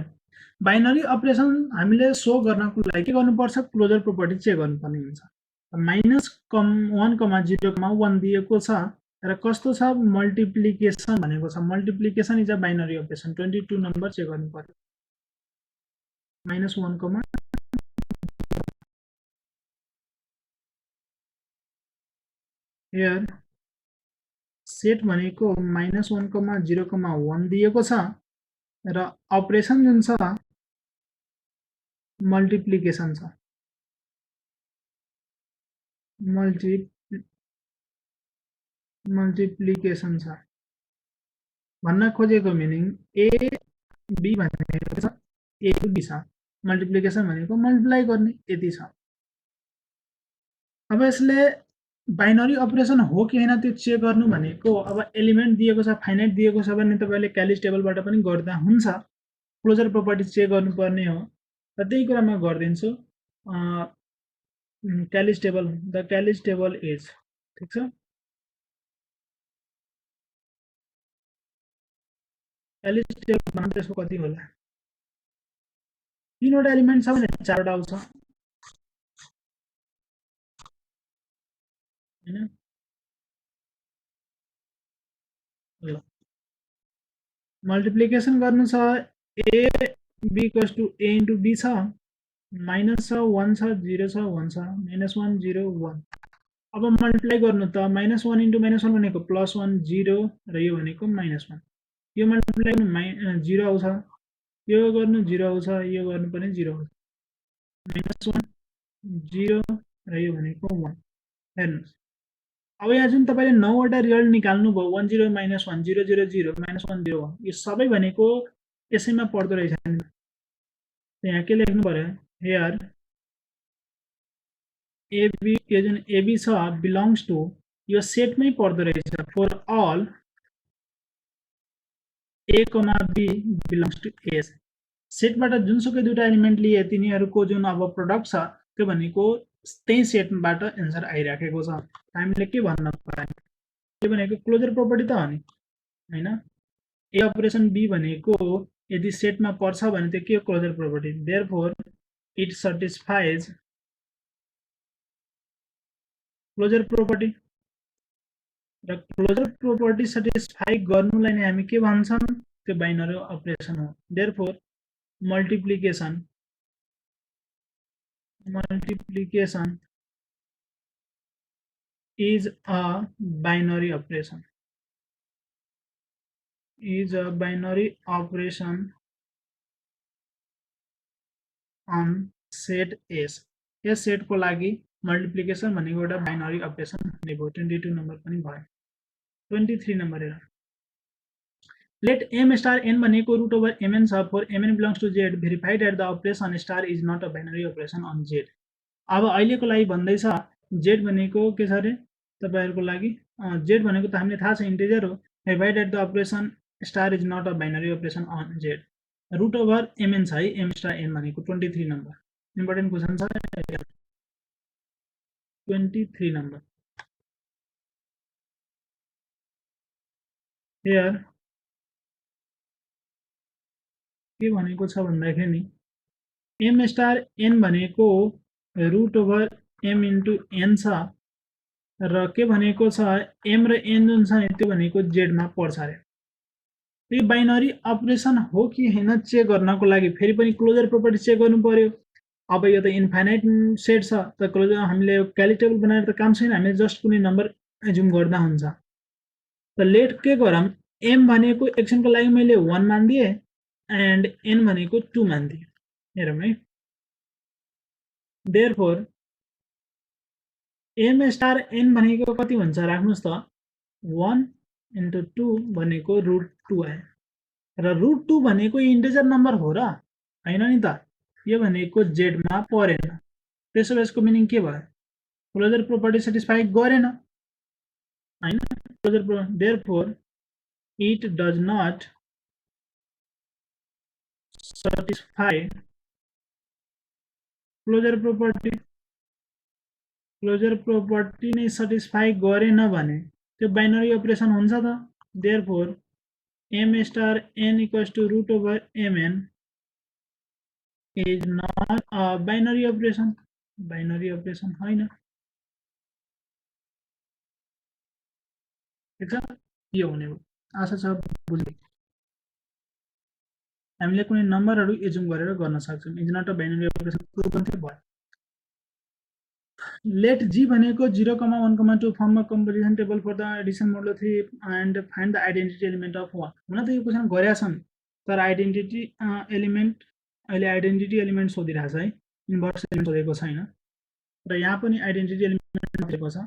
बाइनरी अपरेसन हामीले सो गर्नको लागि के गर्नुपर्छ, क्लोजर प्रोपर्टी चेक गर्नुपर्ने हुन्छ। -1, 0, 1 दिएको छ र कस्तो छ, मल्टिप्लिकेसन भनेको छ। Multiplication is a binary operation. 22 number check गर्नु पर्यो। -1, here सेट भनेको -1, 0, 1 दिएको छ र अपरेसन जुन छ मल्टिप्लिकेसन छ। मल्टिप्लिकेसन छ भन्न खोजेको मिनिङ ए बी भनेको छ, ए बी छ, मल्टिप्लिकेसन भनेको मल्टिप्लाई गर्ने, यति छ। अब यसले बाइनरी अपरेसन हो कि हैन त्यो चेक गर्नु भनेको, अब एलिमेन्ट दिएको छ, फाइनाइट दिएको छ भने तपाईले क्यालिस टेबलबाट पनि गर्दा हुन्छ। क्लोजर प्रोपर्टी चेक गर्नुपर्ने हो र त्यही कुरा म गर्दिन्छु। क्यालिस table, the Cayley's table is, ठीक छ। क्यालिस टेबल भन्दा त्यसको कति होला, 3 वटा एलिमेन्ट छ भने 4 वटा आउँछ हैन। ल मल्टिप्लिकेसन गर्नु छ, a b equals to a into b छ, माइनस छ, 1 छ, 0 छ, 1 छ, -1, 0, 1। अब मल्टिप्लाई गर्नु त, -1 इन्टु -1 भनेको +1, 0 र यो भनेको -1। यो मल्टिप्लाई गर्नु 0 आउँछ, यो गर्नु 0 आउँछ, यो गर्नु पनि 0 आउँछ। -1, 0 र यो भनेको 1। हेर्नुस्, अब यहाँ जुन तपाईले 9 वटा रिजल्ट निकाल्नु भयो, 1, 0, -1, 0, 0, 0, -1, 0, 1, यो सबै भनेको यसैमा पर्दो रहेछ नि। यहाँ के लेख्नु पर्यो, हियर एबी, यो जुन एबी छ बिलोंग्स टु, यो सेटमै पर्दो रहेछ, for all A, B belongs to S. सेटबाट जुनसुकै दुईटा एलिमेन्ट लिए तिनीहरूको जुन अब प्रोडक्ट छ त्यो भनेको त्यही सेटबाट एन्सर आइराखेको छ। हामीले के भन्न पर्यो, त्यो भनेको क्लोजर प्रोपर्टी त हो नि हैन। ए अपरेसन बी भनेको यदि सेटमा पर्छ भने त्यो के closure property, therefore it satisfies closure property. र क्लोजर प्रोपर्टी सटिस्फाई गर्नुलाई नै हामी के भन्छौं, त्यो बाइनरी अपरेसन हो। Therefore multiplication is a binary operation, on set S। यस सेट को लागि मल्टिप्लिकेसन भनेको एउटा बाइनरी अपरेसन हुने भयो। 22 नम्बर पनि भयो। 23 नम्बर हेर, let m star n भनेको रूट ओभर mn छ, for mn belongs to z, verified that the operation star is not a binary operation on z। अब अहिलेको लागि भन्दै छ z भनेको के छ रे तपाईहरुको लागि, z भनेको त हामीले थाहा छ इन्टिजर हो, verified that the operation star is not a binary operation on z, root over mn छ है, m star n भनेको। 23 नम्बर इम्पोर्टेन्ट क्वेशन छ। 23 नम्बर here के भनेको छ भन्दाखेरि m स्टार n भनेको root over m into n छ र के भनेको छ m र n जुन छ नि त्यो भनेको z मा पर्छ रे। यो बाइनरी अपरेसन हो कि हैन चेक गर्नको लागि फेरि पनि क्लोजर प्रोपर्टी चेक गर्नु पर्यो। अब यो त इन्फाइनाइट सेट छ त क्लोजर हामीले क्यालिटेबल बनाएर त काम छैन, हामीले जस्ट कुनै नम्बर एज्युम गर्दा हुन्छ। त लेट के गरौँ, m भनेको एक्सन को लागि मैले 1 मान्दिए एन्ड n भनेको 2 मान्दिए। हेरौँ है, देयरफोर एम स्टार एन भनेको कति हुन्छ राख्नुहोस् त 1 into 2 भनेको √2 आयो र √2 भनेको इन्टिजर नम्बर हो र हैन नि त यो भनेको जेडमा परेन त्यसो भए यसको मिनिङ के भयो क्लोजर प्रोपर्टी सेटिस्फाई गरेन हैन closure therefore it does not satisfy closure property नै सेटिस्फाई गरेन भने त्यो बाइनरी अपरेसन हुन्छ त therefore m star n equals to √/mn is not a binary operation होइन ठिक छ यो हुने हो आशा छ बुझ्नु हामीले कुनै नम्बरहरु एज्युम गरेर गर्न सक्छौं is not a binary operation prove पनि भयो लेट g भनेको 0,1,2 form a composition table for the addition modulo 3 and find the identity element of 1 हुन त यो क्वेशन गरेका छन् तर आइडेन्टिटी एलिमेन्ट अहिले आइडेन्टिटी एलिमेन्ट सोधिरहेछ है इन्भर्स एलिमेन्ट सोधेको छैन र यहाँ पनि आइडेन्टिटी एलिमेन्ट सोधेको छ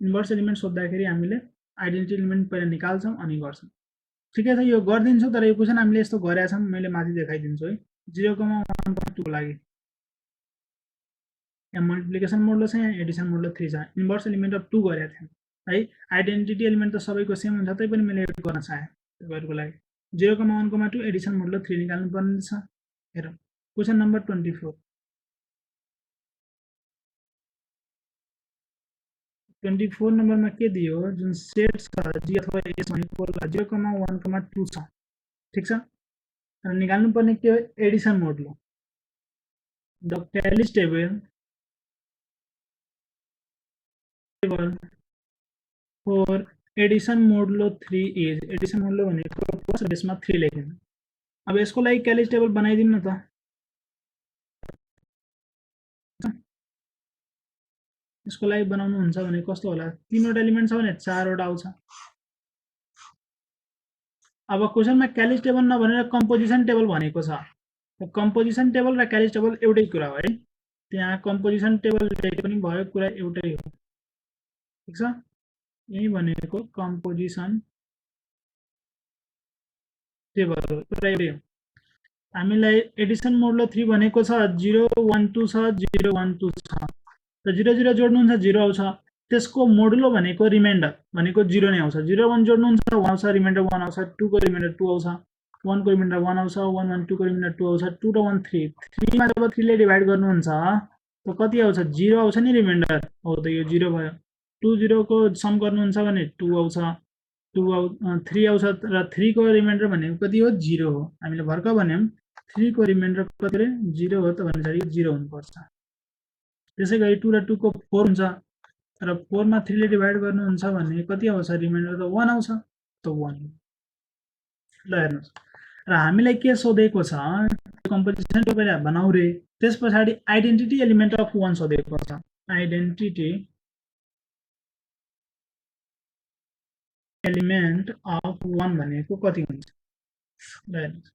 इन्भर्स एलिमेन्ट सोध्दाखेरि हामीले आइडेन्टिटी एलिमेन्ट पहिला निकाल्छौं अनि गर्छौं ठिकै छ यो गर्दिन्छु तर यो क्वेशन हामीले यस्तो गरेका छौं मैले माथि देखाइदिन्छु है 0,1,2 को लागि यहाँ मल्टिप्लिकेसन मोडुलो छ यहाँ एडिसन मोडुलो 3 छ इन्भर्स एलिमेन्ट अफ 2 गरेका थियौं है आइडेन्टिटी एलिमेन्ट त सबैको सेम हुन्छ तै पनि मैले एड गर्न चाहे तपाईहरुको लागि 0,1,2 एडिसन मोडुलो 3 निकाल्नु पर्ने छ हेरौं क्वेशन नम्बर 24 नम्बरमा के दियो जुन सेट छ जी अथवा एस भनेको 0,1,2 छ ठीक छ र निकाल्नु पर्ने के हो addition modulo the Cayley's table for addition modulo 3 is addition modulo भनेको फर्स्ट बेसमा 3 लेख्नु अब यसको लागि क्यालिज टेबल बनाइदिनु न त यसको लागि बनाउनु हुन्छ भने कस्तो होला 3 वटा एलिमेन्ट छ भने 4 वटा आउँछ अब क्वेशनमा क्यालिज टेबल नभनेर कम्पोजिसन टेबल भनेको छ कम्पोजिसन टेबल र क्यालिज टेबल एउटै कुरा हो है त्यहाँ कम्पोजिसन टेबल लेखे पनि भयो कुरा एउटै हो ठीक छ यही भनेको कम्पोजिसन टेबल कुरा एउटै हो हामीलाई एडिसन मोडुलो 3 भनेको छ 0,1,2 छ 0,1,2 छ त 0,0 जोड्नुहुन्छ 0 आउँछ त्यसको मोडुलो भनेको रिमाइन्डर भनेको 0 नै आउँछ 0,1 जोड्नुहुन्छ 1 आउँछ रिमाइन्डर 1 आउँछ 2 को रिमाइन्डर 2 आउँछ 1 को रिमाइन्डर 1 आउँछ 1 1 2 को रिमाइन्डर 2 आउँछ 2 र 1 3 3 मा जब 3 ले डिभाइड गर्नुहुन्छ त कति आउँछ 0 आउँछ नि रिमाइन्डर हो त यो 0 भयो 2 0 को सम गर्नुहुन्छ भने 2 आउँछ 3 आउँछ र 3 को रिमाइन्डर भनेको कति हो 0 हो हामीले भर्खर भन्यौं 3 को रिमाइन्डर कति रे 0 हो त भनेपछि 0 हुनुपर्छ त्यसैगरी 2 र 2 को 4 हुन्छ र 4 मा 3 ले डिभाइड गर्नुहुन्छ भने कति आउँछ रिमाइन्डर त 1 आउँछ त 1 ल हेर्नुस् र हामीलाई के सोधेको छ कम्पोजिसन टेबल बनाउ रे त्यसपछि आइडेन्टिटी एलिमेन्ट अफ 1 सोधेको छ आइडेन्टिटी एलिमेन्ट अफ 1 भनेको कति हुन्छ ल हेर्नुस्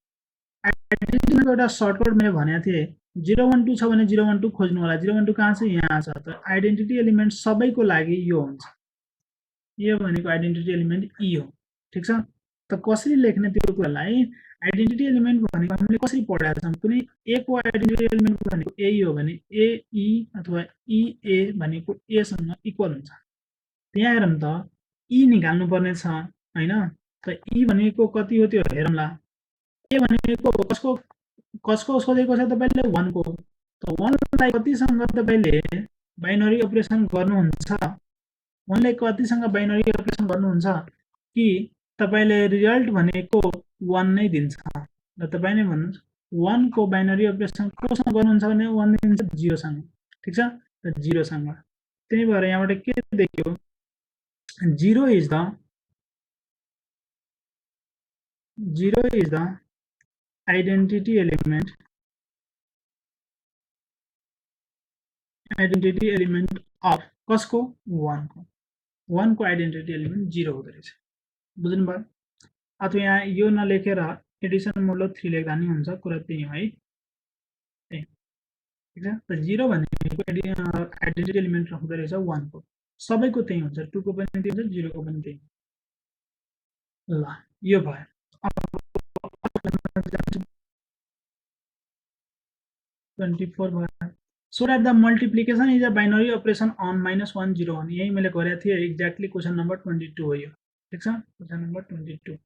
आइडेन्टिटीमा एउटा सर्टकट मैले भनेको थिए 0,1,2 छ भने 0,1,2 खोज्नु होला 0,1,2 कहाँ छ यहाँ छ त आइडेन्टिटी एलिमेन्ट सबैको लागि यो हुन्छ यो भनेको आइडेन्टिटी एलिमेन्ट ई हो ठीक छ त कसरी लेख्ने त्यो कुरालाई आइडेन्टिटी एलिमेन्ट भनेको हामीले कसरी पढाएका छौं कुनै ए को आइडेन्टिटी एलिमेन्ट भनेको ए हो भने ए ई अथवा ई ए भनेको ए सँग इक्वल हुन्छ त्यहाँ हेरौं त ई निकाल्नु पर्ने छ हैन त ई भनेको कति हो त्यो हेरौँला ए भनेको कसको सोधेको छ तपाईले 1 को त 1 लाई कतिसँग तपाईले बाइनरी अपरेसन गर्नुहुन्छ 1 लाई कतिसँग बाइनरी अपरेसन गर्नुहुन्छ कि तपाईले रिजल्ट भनेको 1 नै दिन्छ र तपाईले भन्नुस् 1 को बाइनरी अपरेसन कोसँग गर्नुहुन्छ भने 1 दिन्छ 0 सँग ठीक छ त 0 सँग त्यही भएर यहाँबाट के देखियो 0 is the identity element of कसको 1 को 1 को आइडेन्टिटी एलिमेन्ट 0 हुँदै रहेछ बुझ्नु भयो अथवा यहाँ यो नलेखेर एडिसन मोडुलो 3 लेख्दा नि हुन्छ कुरा त्यही हो है ठीक छ त 0 भनेको भनेको आइडेन्टिटी एलिमेन्ट हुँदो रहेछ 1 को, सबैको त्यही हुन्छ, 2 को पनि त्यही हुन्छ, 0 को पनि त्यही। ल यो भयो। अब 24 भयो। So that the multiplication is a binary operation on -1 0 1, यही मैले गरेको थिएँ एक्ज्याक्टली। क्वेसन नम्बर 22 हो यो, ठिक छ। क्वेसन नम्बर 22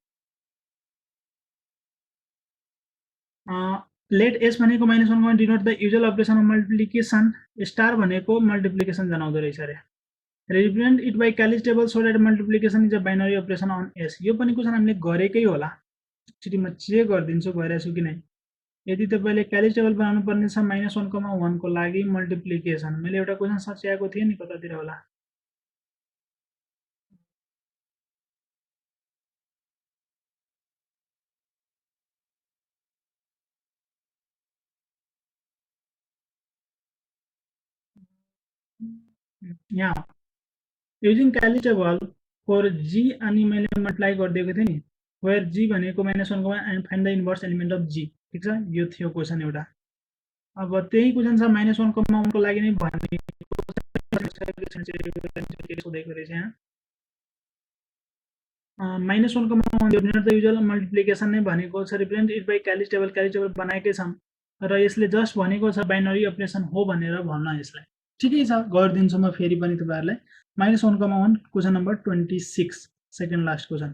लेट एस भनेको -1 मा denote the usual operation of multiplication, star भनेको मल्टिप्लिकेसन जनाउँदो रहेछ अरे। Represent it by Cayley's table so that multiplication is a binary operation on S, यो पनि क्वेसन हामीले गरेकै होला, एकचोटि म चेक गरिदिन्छु गरिरहेको छु कि नै। यदि तपाईँले क्यालिज टेबल बनाउनु पर्ने छ -1,1 को लागि मल्टिप्लिकेसन, मैले एउटा क्वेसन सच्याएको थिएँ नि कतातिर होला, यहाँ युजिङ क्याली टेबल फर जी अनि मैले मल्टिप्लाई गरिदिएको थिएँ नि, वेयर जी भनेको -1 and find the inverse element of G, ठिक छ। यो थियो क्वेसन एउटा। अब त्यही क्वेसन छ -1,1 को लागि नै भनेको सोधेको रहेछ यहाँ। -1,1 द युजुअल मल्टिप्लिकेसन नै भनेको छ, represent it by Cayley's table बनाएकै छौँ र यसले जस्ट भनेको छ बाइनरी अपरेसन हो भनेर भन्न यसलाई। ठिकै छ, गरिदिन्छु म फेरि पनि तपाईँहरूलाई। -1,1 question number 26, second last question,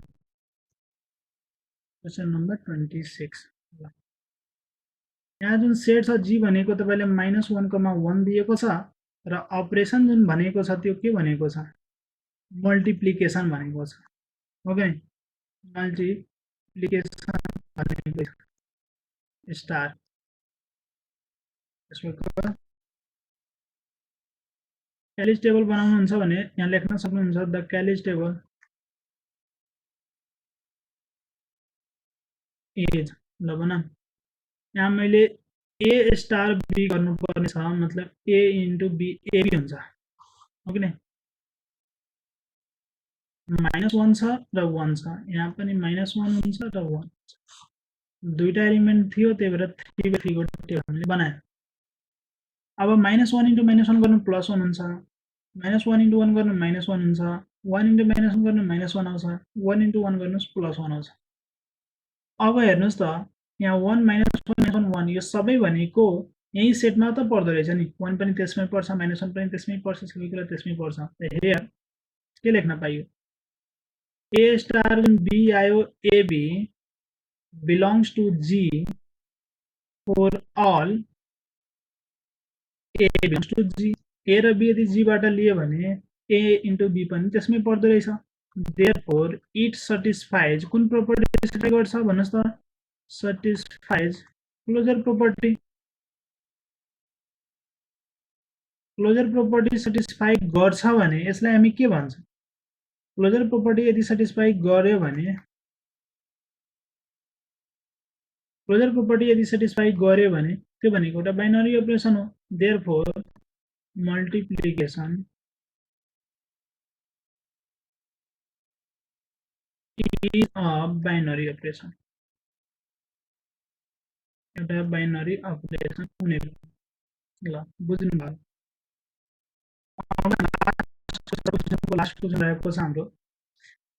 question number 26। यहाँ जुन सेट छ जी भनेको तपाईँले -1,1 दिएको छ र अपरेसन जुन भनेको छ त्यो के भनेको छ, मल्टिप्लिकेसन भनेको छ, ओके। मल्टिप्लिकेसन भनेको स्टार, त्यसको क्यालिज टेबल बनाउनुहुन्छ भने यहाँ लेख्न सक्नुहुन्छ द क्यालिज टेबल इज, ल बनाऊँ। यहाँ मैले ए स्टार बी गर्नुपर्ने छ, मतलब ए इन्टु बी एबी हुन्छ, हो कि नै। -1 छ र 1 छ, यहाँ पनि -1 हुन्छ र 1, दुईटा एलिमेन्ट थियो त्यही भएर 3/3 को टेबल हामीले बनायो। अब -1 इन्टु -1 गर्नु +1 हुन्छ, -1 इन्टु 1 गर्नु -1 हुन्छ, 1 इन्टु -1 गर्नु -1 आउँछ, 1 इन्टु 1 गर्नुहोस् +1 आउँछ। अब हेर्नुहोस् त यहाँ 1 -1 1 यो सबै भनेको यही सेटमा त पर्दो रहेछ नि, 1 पनि त्यसमै पर्छ, -1 पनि त्यसमै पर्छ, सबै कुरा त्यसमै पर्छ। हेयर के लेख्न पाइयो, ए स्टार जुन बी आयो AB belongs to G for all A belongs to G, A र बी यदि जीबाट लियो भने ए इन्टु बी पनि त्यसमै पर्दो रहेछ। देयरफोर इट सटिस्फाइज कुन प्रोपर्टी सेटिस्फाई गर्छ भन्नुहोस् त, satisfies closure property. Closure property satisfy गर्छ भने यसलाई हामी के भन्छ, क्लोजर प्रोपर्टी यदि सेटिस्फाई गर्यो भने, क्लोजर प्रोपर्टी यदि सेटिस्फाई गर्यो भने त्यो भनेको एउटा बाइनरी अपरेसन हो। Therefore multiplication is a binary operation, एउटा बाइनरी अपरेसन हुने। ल बुझ्नुभयो। लास्ट क्वेसन रहेको छ हाम्रो,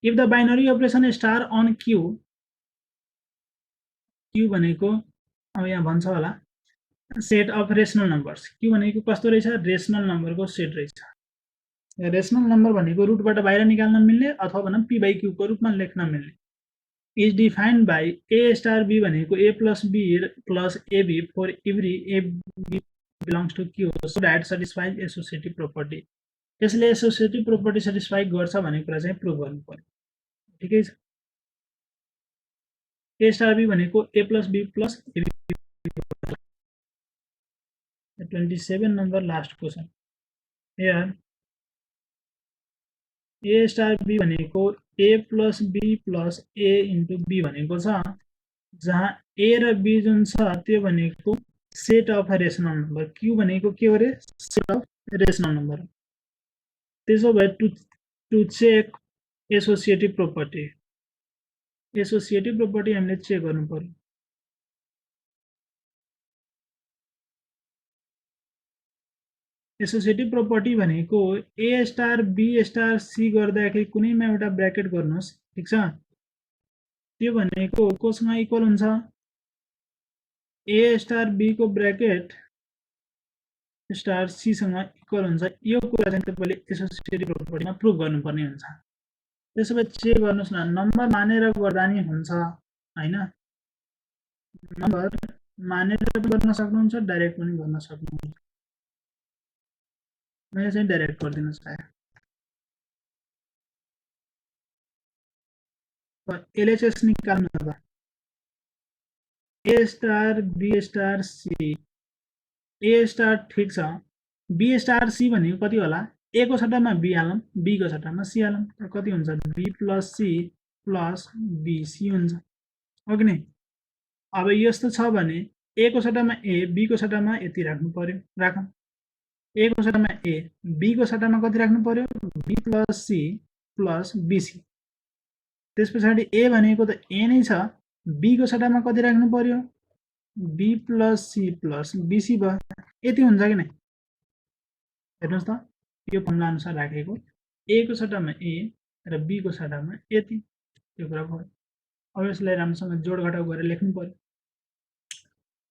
if the binary operation star on Q, Q भनेको अब यहाँ भन्छ होला set of rational numbers, Q भनेको कस्तो रहेछ, रेसनल नम्बरको सेट रहेछ। रेसनल नम्बर भनेको रुटबाट बाहिर निकाल्न मिल्ने अथवा भनौँ पी बाई क्यूको रूपमा लेख्न मिल्ने। Is defined by A star be भनेको A plus B plus AB for every A be belongs to Q so that satisfies associative property, यसले एसोसिएटिभ प्रोपर्टी सेटिस्फाई गर्छ भन्ने कुरा चाहिँ प्रुभ गर्नु पर्यो, ठिकै छ। ए स्टार बी भनेको A plus B plus AB. 27 number last question, here A star be भनेको A plus B plus A into B भनेको छ, जहाँ ए र बी जुन छ त्यो भनेको set of rational number, Q भनेको के हो रे, सेट अफ रेसनल नम्बर। त्यसो भए to check associative property, associative property हामीले चेक गर्नु पर्यो। एसोसिएटिभ प्रोपर्टी भनेको ए स्टार बी स्टार सी गर्दाखेरि कुनैमा एउटा ब्र्याकेट गर्नुहोस्, ठिक छ। त्यो भनेको कोसँग इक्वल हुन्छ, ए स्टार बी को ब्र्याकेट स्टार सी सँग इक्वल हुन्छ। यो कुरा चाहिँ तपाईले एसोसिएटिभ प्रोपर्टीमा प्रुभ गर्नुपर्ने हुन्छ। त्यसो भए चेक गर्नुस् न, नम्बर मानेर गर्दा नि हुन्छ हैन, नम्बर मानेर पनि गर्न सक्नुहुन्छ, डाइरेक्ट पनि गर्न सक्नुहुन्छ। मैले चाहिँ डाइरेक्ट गर्दिनु चाहे। एलएचएस निकाल्नु त, A star B star C, A star ठीक छ, बी स्टार सी भनेको कति होला, ए को सट्टामा बी हालौँ, बी को सट्टामा सी हालौँ, कति हुन्छ b plus C plus bc हुन्छ, हो कि नै। अब यस्तो छ भने ए को सट्टामा ए, बी को सट्टामा यति राख्नु पर्यो, राखौँ। ए को सट्टामा ए, बी को सट्टामा कति राख्नु पर्यो, b plus C plus bc. त्यस पछाडि ए भनेको त ए नै छ, बी को सट्टामा कति राख्नु पर्यो, b plus C plus bc भयो। यति हुन्छ कि नै, हेर्नुहोस् त यो फर्मुला अनुसार राखेको, ए को सट्टामा ए र बी को सट्टामा यति, त्यो कुरा भयो। अब यसलाई राम्रोसँग जोड घटाउ गरेर लेख्नु पर्यो।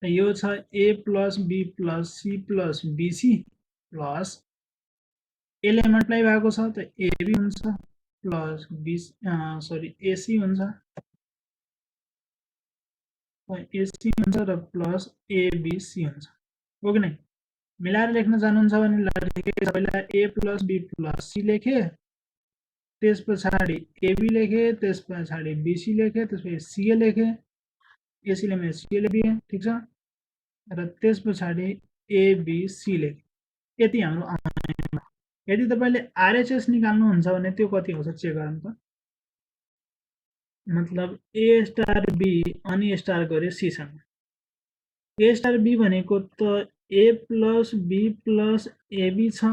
यो छ A plus B plus C plus BC plus एले मल्टिप्लाई भएको छ त एबी हुन्छ प्लस एसी हुन्छ, एसी हुन्छ र प्लस एबीसी हुन्छ, हो कि नै। मिलाएर लेख्न जानुहुन्छ भने ल ठिकै छ, पहिला ए प्लस बी प्लस सी लेखे, त्यस पछाडि एबी लेखे, त्यस पछाडि बीसी लेखे, त्यसपछि सीए लेखे, एसी ले मैले सीए लेखे, ठीक छ, र त्यस पछाडि एबीसी लेखे। यति हाम्रो आउँछ। यदि तपाईले आरएचएस निकाल्नुहुन्छ भने त्यो कति आउँछ चेक गरौँ त। मतलब ए स्टार बी अनि स्टार गरे सी सँग, ए स्टार बी भनेको त ए प्लस बी प्लस एबी छ,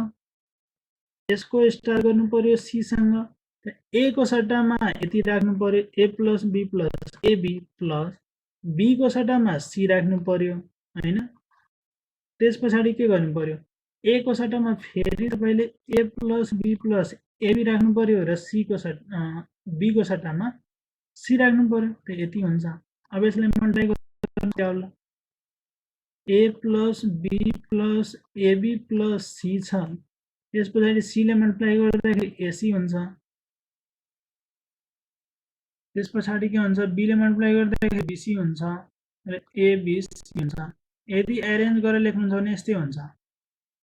यसको स्टार गर्नु पर्यो सी सँग, ए को सट्टामा यति राख्नु पर्यो A plus B plus AB plus B को सट्टामा सी राख्नु पर्यो हैन। त्यस पछाडि के गर्नु पर्यो, ए को सट्टामा फेरि तपाईले ए प्लस बी प्लस एबी राख्नु पर्यो र सी को बी को सट्टामा सी राख्नु पर्यो, त यति हुन्छ। अब यसलाई मल्टिप्लाई गर्नु, A plus B plus AB plus C छ, त्यस पछाडि सी ले मल्टिप्लाई गर्दाखेरि एसी हुन्छ, त्यस पछाडि के हुन्छ बी ले मल्टिप्लाई गर्दाखेरि बीसी हुन्छ र एबीसी हुन्छ। यदि एरेन्ज गरेर लेख्नुहुन्छ भने यस्तै हुन्छ,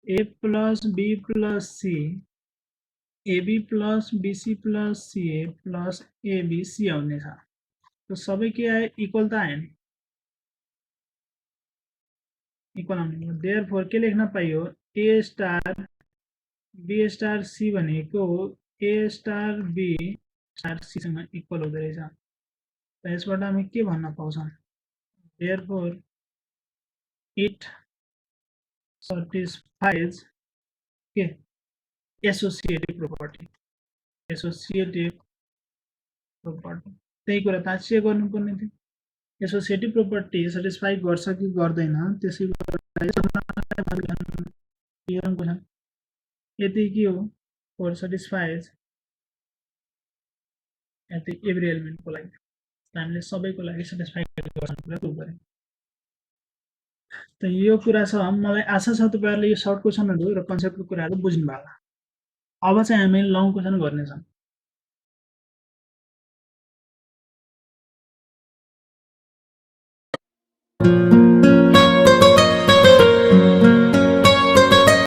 A plus B plus C, AB plus BC plus CA plus ABC आउने छ। तो सबै के आयो, इक्वल त आयो नि, इक्वल आउने भयो। देयरफोर के लेख्न पाइयो, A star B star C भनेको ए स्टार बी स्टार सी सँग इक्वल हुँदो रहेछ। त यसबाट हामी के भन्न पाउँछौँ, देयरफोर इट satisfies के एसोसिएटिभ प्रोपर्टी, एसोसिएटिभ प्रोपर्टी त्यही कुरा त चेक गर्नुपर्ने थियो, एसोसिएटिभ प्रोपर्टी सेटिस्फाई गर्छ कि गर्दैन, त्यसै क्वेसन यति के हो, फर सेटिस्फाइज यति एभ्री एलिमेन्टको लागि, हामीले सबैको लागि सेटिस्फाई गर्छ कुरा प्रुभ गर्यौं। त यो कुरा छ, मलाई आशा छ तपाईहरुले यो सर्ट क्वेसनहरु र कन्सेप्टको कुराहरु बुझ्नु भयो होला। अब चाहिँ हामी लङ क्वेसन गर्नेछौं।